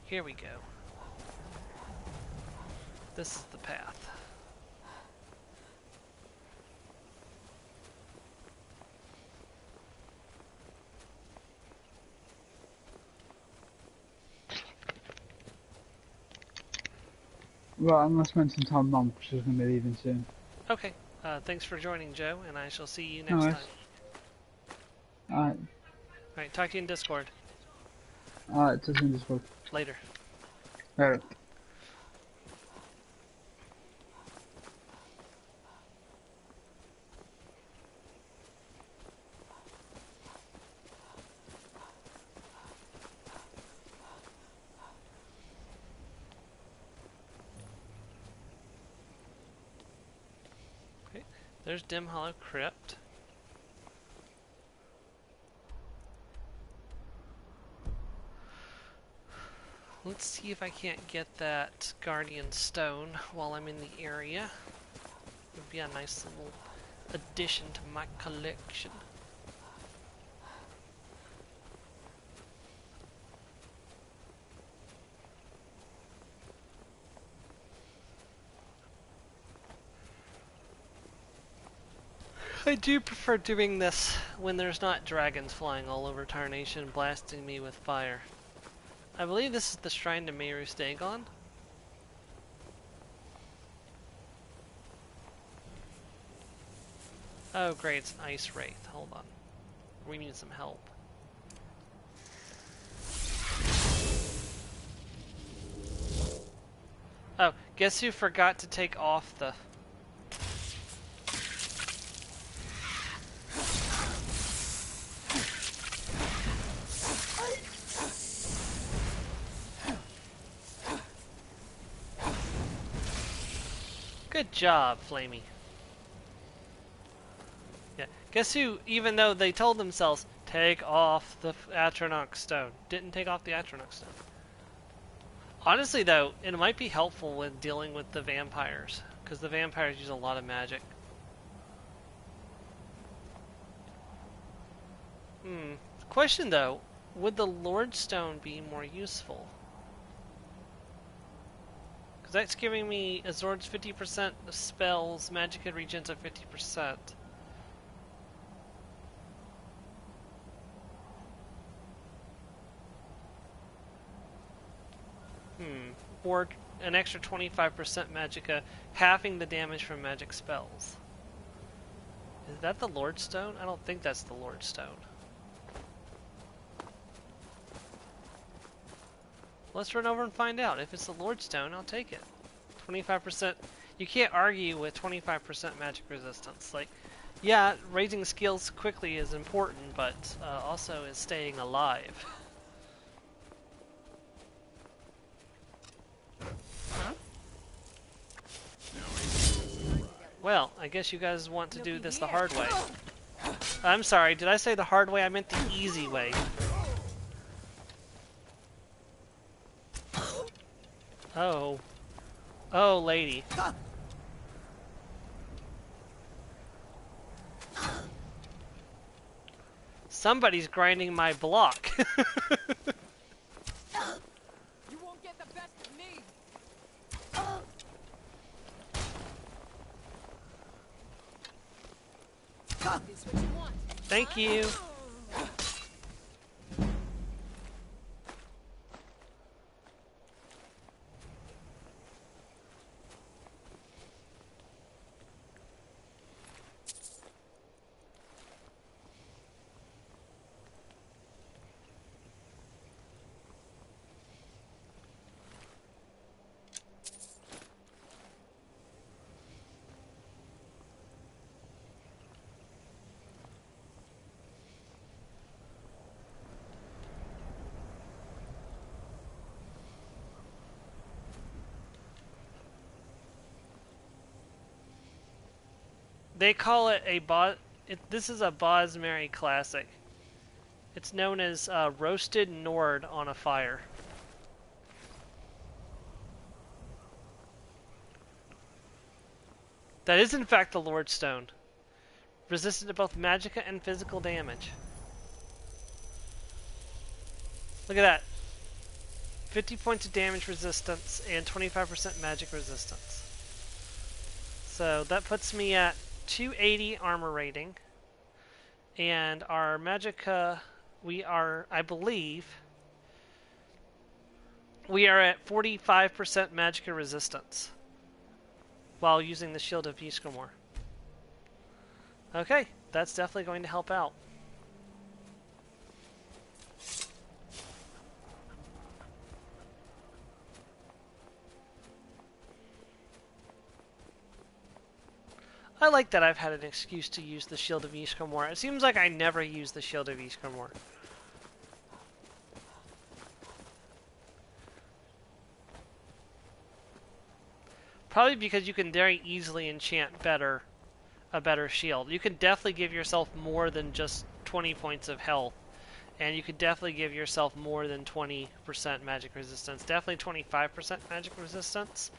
Here we go. This is the path. Right, I'm going to spend some time with Mum because she's going to be leaving soon. Okay. Thanks for joining, Joe, and I shall see you next Nice. time. Alright. Alright, talk to you in Discord. Alright, till soon, Discord. Later. Later. Okay, there's Dim Hollow Crypt. Let's see if I can't get that Guardian Stone while I'm in the area. It would be a nice little addition to my collection. I do prefer doing this when there's not dragons flying all over Tarnation blasting me with fire. I believe this is the Shrine to Meru's Dagon. Oh great, it's an Ice Wraith. Hold on. We need some help. Oh, guess who forgot to take off the... Good job, Flamey. Yeah. Guess who, even though they told themselves, take off the Atronach stone, didn't take off the Atronach stone. Honestly, though, it might be helpful when dealing with the vampires, because the vampires use a lot of magic. Question, though, would the Lord Stone be more useful? Because that's giving me Azor's 50% of spells, magic and regens of 50%. Or an extra 25% magicka, halving the damage from magic spells. Is that the Lord Stone? I don't think that's the Lord Stone. Let's run over and find out. If it's the Lord Stone, I'll take it. 25%. You can't argue with 25% magic resistance. Like, yeah, raising skills quickly is important, but also is staying alive. Well, I guess you guys want to do this the hard way. I'm sorry, did I say the hard way? I meant the easy way. Oh. Oh, lady. Somebody's grinding my block. You won't get the best of me. Is what you want. Thank you. They call it a this is a Bosmary classic. It's known as roasted Nord on a fire. That is in fact the Lord Stone. Resistant to both magicka and physical damage. Look at that. 50 points of damage resistance and 25% magic resistance. So that puts me at 280 armor rating. And our magicka, we are, I believe, we are at 45% magicka resistance while using the Shield of Ysgramor. Okay, that's definitely going to help out. I like that I've had an excuse to use the Shield of Ysgramor. It seems like I never use the Shield of Ysgramor. Probably because you can very easily enchant a better shield. You can definitely give yourself more than just 20 points of health. And you could definitely give yourself more than 20% magic resistance. Definitely 25% magic resistance.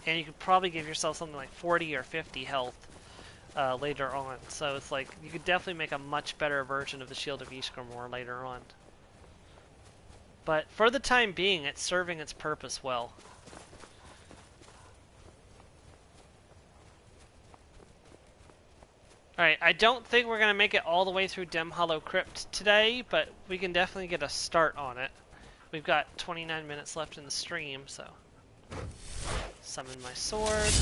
And you could probably give yourself something like 40 or 50 health later on. So it's like, you could definitely make a much better version of the Shield of Ysgramor later on. But for the time being, it's serving its purpose well. Alright, I don't think we're going to make it all the way through Dim Hollow Crypt today, but we can definitely get a start on it. We've got 29 minutes left in the stream, so... Summon my sword.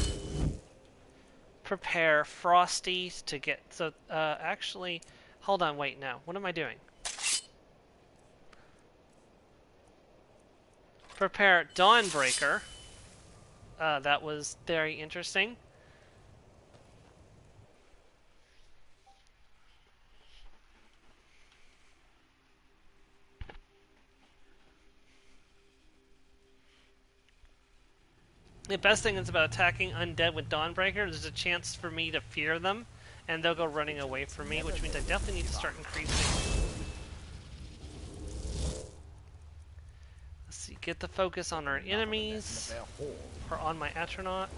Prepare Frosty to get... So, actually... Hold on, wait, now. What am I doing? Prepare Dawnbreaker. That was very interesting. The best thing is about attacking undead with Dawnbreaker, there's a chance for me to fear them, and they'll go running away from me, which means I definitely need to start increasing. Let's see, get the focus on our enemies, or on my Atronach.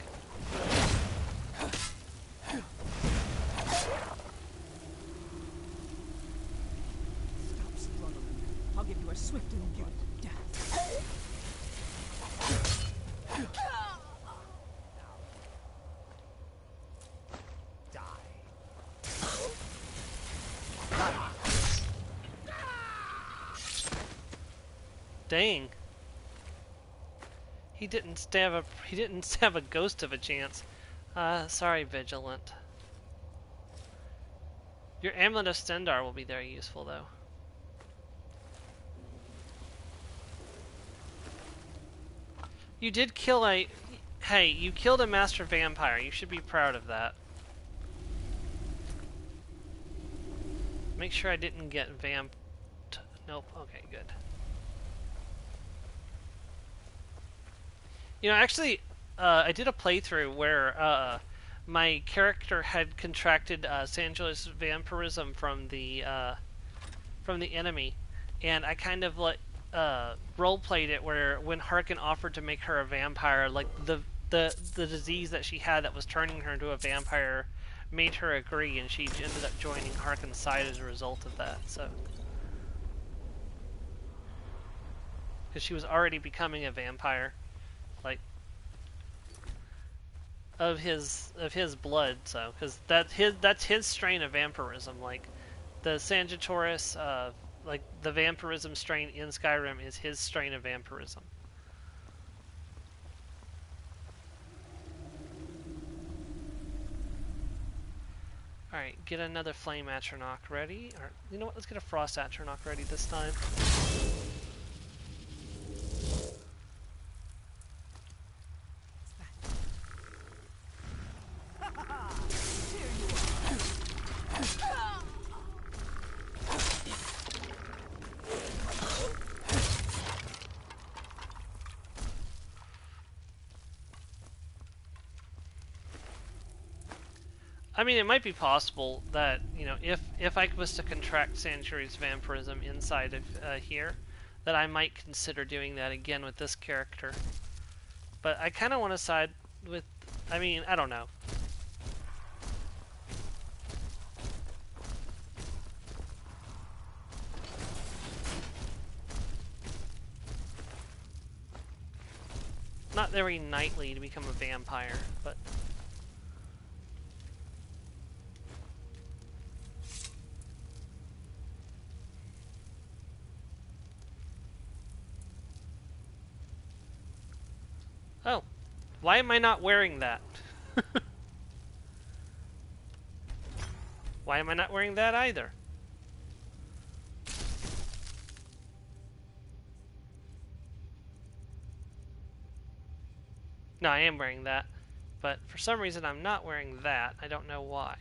Stop struggling. I'll give you a swift and beautiful death. Dang. He didn't have a ghost of a chance. Sorry, Vigilant. Your Amulet of Stendar will be very useful, though. You did kill a... Hey, you killed a Master Vampire. You should be proud of that. Make sure I didn't get vamped. Nope. Okay, good. You know, actually, I did a playthrough where my character had contracted Sanguinis vampirism from the enemy, and I kind of like role played it where when Harkin offered to make her a vampire, like the disease that she had that was turning her into a vampire made her agree, and she ended up joining Harkin's side as a result of that. So, because she was already becoming a vampire, like of his blood. So, because that's his strain of vampirism. Like the Sagittarius, like the vampirism strain in Skyrim is his strain of vampirism. Alright, get another Flame Atronach ready. Or, you know what, let's get a Frost Atronach ready this time. I mean, it might be possible that, you know, if I was to contract Sanctuary's vampirism inside of here, that I might consider doing that again with this character. But I kind of want to side with, I mean, I don't know. Not very knightly to become a vampire, but... Oh, why am I not wearing that? Why am I not wearing that either? No, I am wearing that, but for some reason I'm not wearing that. I don't know why.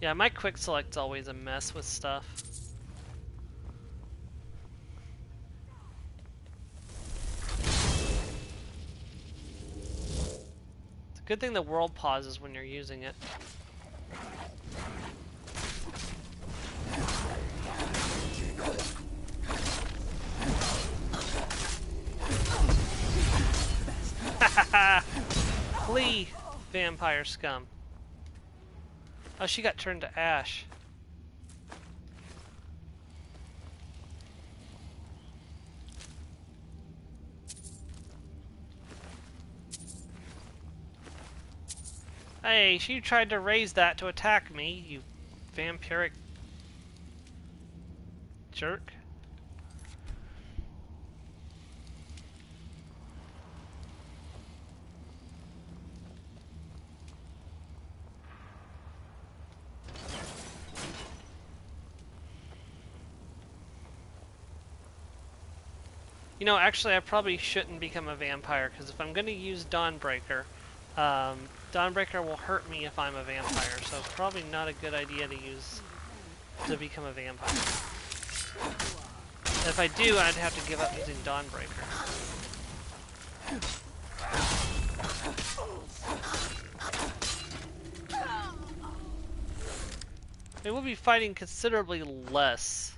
Yeah, my quick select's always a mess with stuff. It's a good thing the world pauses when you're using it. Flee, vampire scum. Oh, she got turned to ash. Hey, she tried to raise that to attack me, you vampiric jerk. You know, actually, I probably shouldn't become a vampire, because if I'm going to use Dawnbreaker, Dawnbreaker will hurt me if I'm a vampire, so probably not a good idea to become a vampire. If I do, I'd have to give up using Dawnbreaker. They will be fighting considerably less.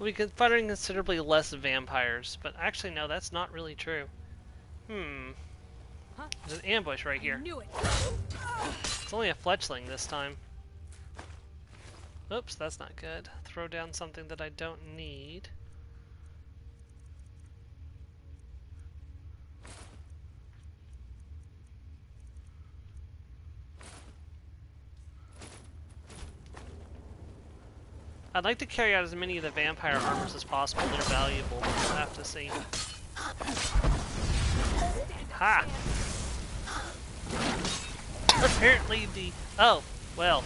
We could fighting considerably less vampires, but actually no, that's not really true. There's an ambush right here. It's only a fletchling this time. Oops, that's not good. Throw down something that I don't need. I'd like to carry out as many of the vampire armors as possible. They're valuable. We'll have to see. Ha! Apparently the... Oh, well.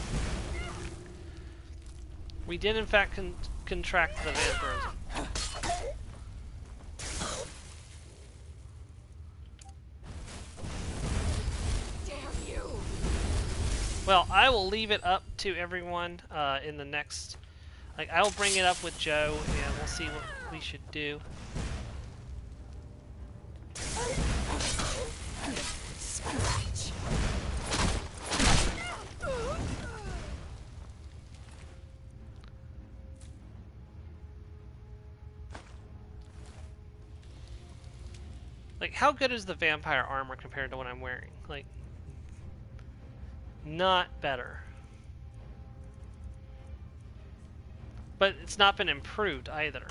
We did in fact contract the vampirism. Damn you! Well, I will leave it up to everyone in the next... Like, I'll bring it up with Joe, and we'll see what we should do. Like, how good is the vampire armor compared to what I'm wearing? Like, not better. But it's not been improved either.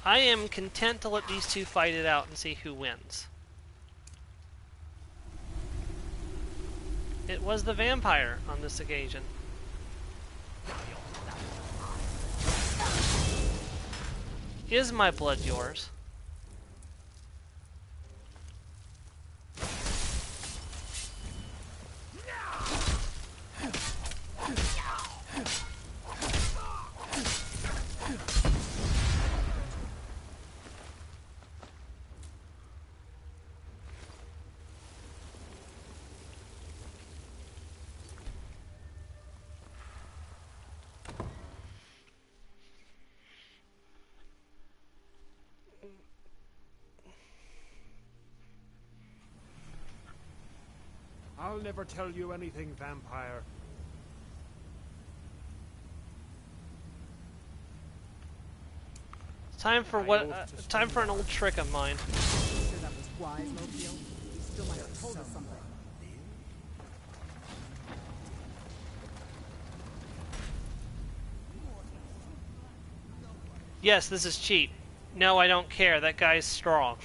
I am content to let these two fight it out and see who wins. It was the vampire on this occasion. Is my blood yours? I'll never tell you anything, vampire. Time for time for an old trick of mine. Sure that was wise, Lokiel. You still might have told us something. Yes, this is cheap. No, I don't care. That guy's strong.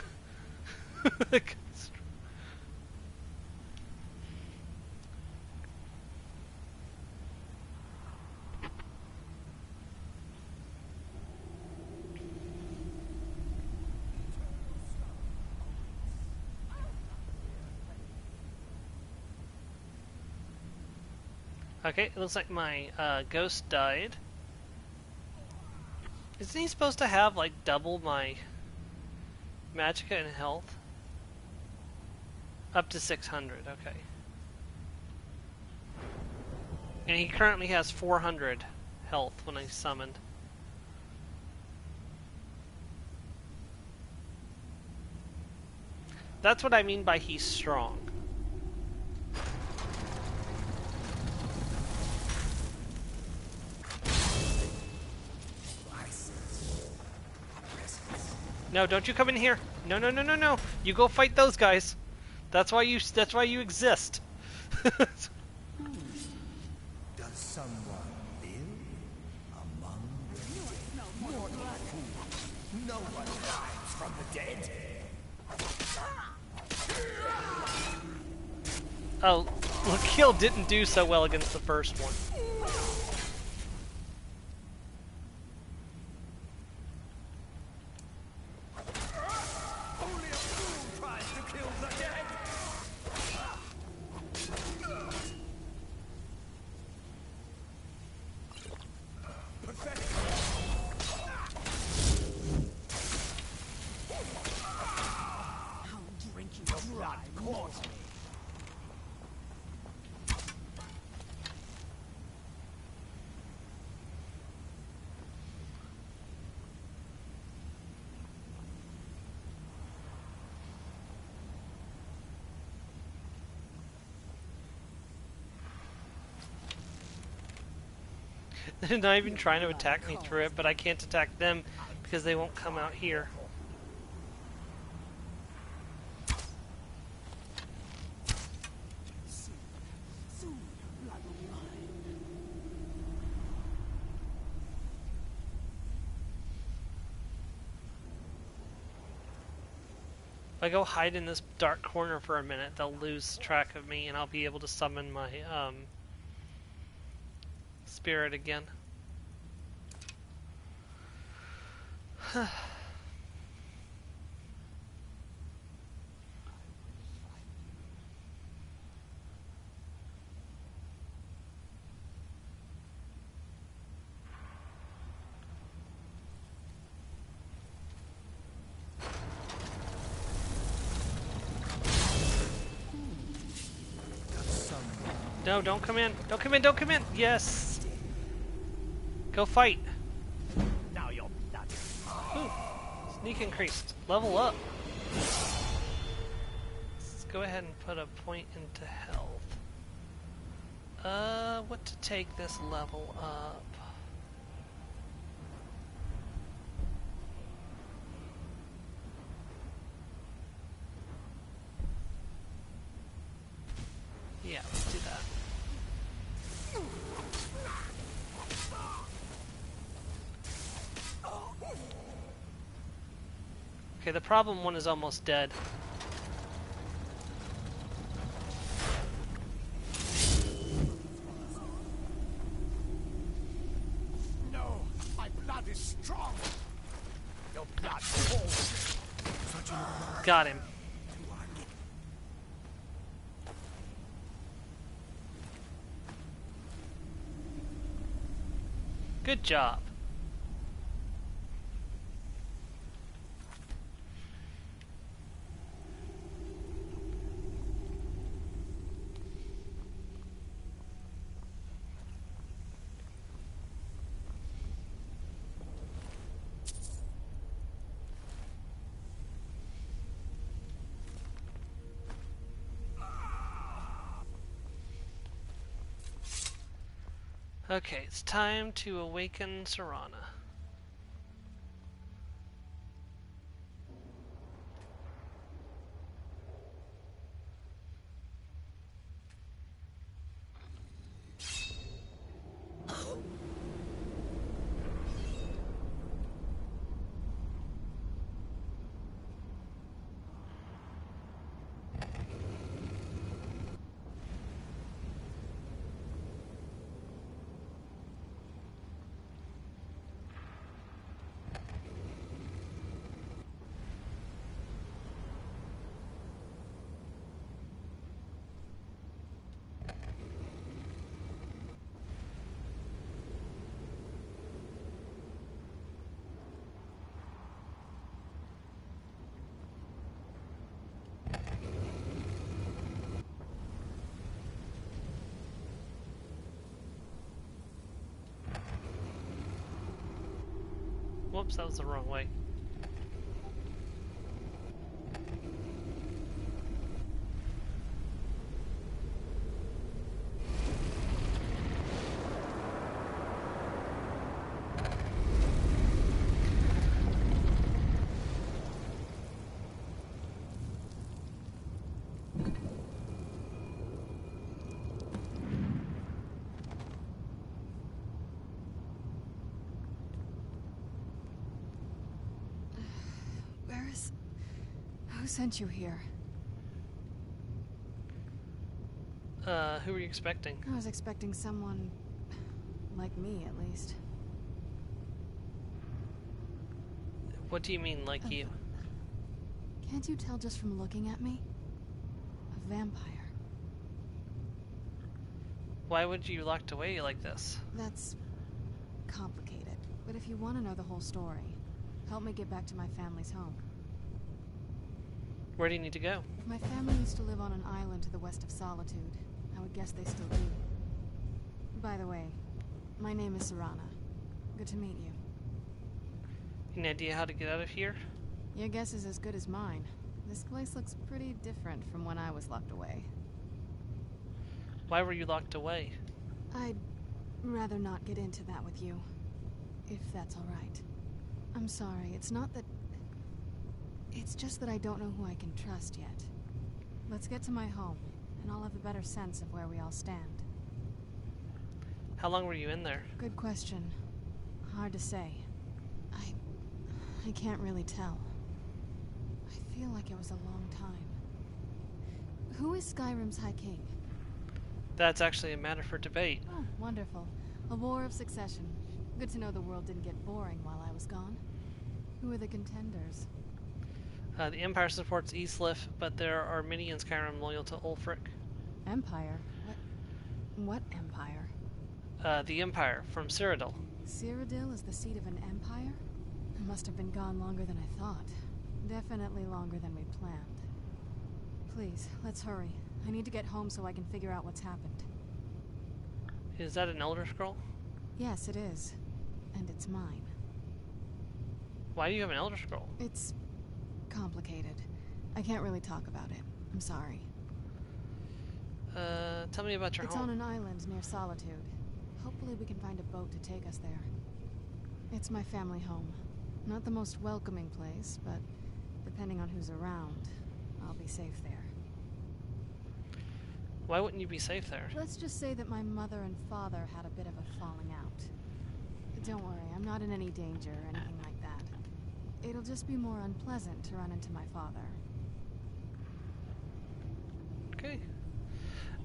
Okay, it looks like my ghost died. Isn't he supposed to have like double my magicka and health? Up to 600, okay. And he currently has 400 health when I summoned. That's what I mean by he's strong. No, don't you come in here. No, no, no, no, no. You go fight those guys. That's why you exist. Does someone live among the dead? No one rises from the dead. Oh, Lakil didn't do so well against the first one. Only a fool tries to kill the dead. Pathetic. I'll drink you dry, mortal. They're not even trying to attack me through it, but I can't attack them because they won't come out here. If I go hide in this dark corner for a minute, they'll lose track of me and I'll be able to summon my spirit again. No, don't come in. Don't come in, don't come in. Yes. Go fight. Now you're done. Ooh. Sneak increased. Level up. Let's go ahead and put a point into health. What to take this level up? Yeah, let's do that. Okay, the problem one is almost dead. No, my blood is strong. Your blood falls. Got him. Good job. Okay, it's time to awaken Serana. Whoops, that was the wrong way. sent you here? Who were you expecting? I was expecting someone... like me, at least. What do you mean, like you? Can't you tell just from looking at me? A vampire. Why would you locked away like this? That's... complicated. But if you want to know the whole story, help me get back to my family's home. Where do you need to go? My family used to live on an island to the west of Solitude. I would guess they still do. By the way, my name is Serana. Good to meet you. Any idea how to get out of here? Your guess is as good as mine. This place looks pretty different from when I was locked away. Why were you locked away? I'd rather not get into that with you, if that's all right. I'm sorry, it's not that... It's just that I don't know who I can trust yet. Let's get to my home, and I'll have a better sense of where we all stand. How long were you in there? Good question. Hard to say. I can't really tell. I feel like it was a long time. Who is Skyrim's High King? That's actually a matter for debate. Oh, wonderful. A war of succession. Good to know the world didn't get boring while I was gone. Who are the contenders? The Empire supports Eastlif, but there are many in Skyrim loyal to Ulfric. Empire? What empire? The Empire, from Cyrodiil. Cyrodiil is the seat of an empire? It must have been gone longer than I thought. Definitely longer than we planned. Please, let's hurry. I need to get home so I can figure out what's happened. Is that an Elder Scroll? Yes, it is. And it's mine. Why do you have an Elder Scroll? It's... complicated. I can't really talk about it. I'm sorry. Tell me about your home. It's on an island near Solitude. Hopefully we can find a boat to take us there. It's my family home. Not the most welcoming place, but depending on who's around, I'll be safe there. Why wouldn't you be safe there? Let's just say that my mother and father had a bit of a falling out. Don't worry, I'm not in any danger or anything like that. It'll just be more unpleasant to run into my father. Okay.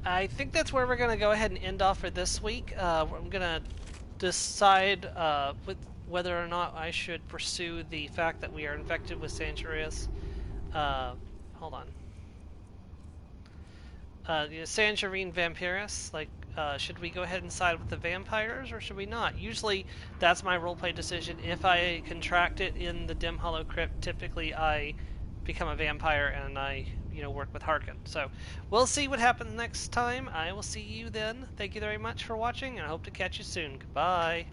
I think that's where we're going to go ahead and end off for this week. I'm going to decide whether or not I should pursue the fact that we are infected with Sancharius. Hold on. Sancharine Vampirus, should we go ahead and side with the vampires, or should we not? Usually, that's my roleplay decision. If I contract it in the Dim Hollow Crypt, typically I become a vampire and I, work with Harkin. So, we'll see what happens next time. I will see you then. Thank you very much for watching, and I hope to catch you soon. Goodbye.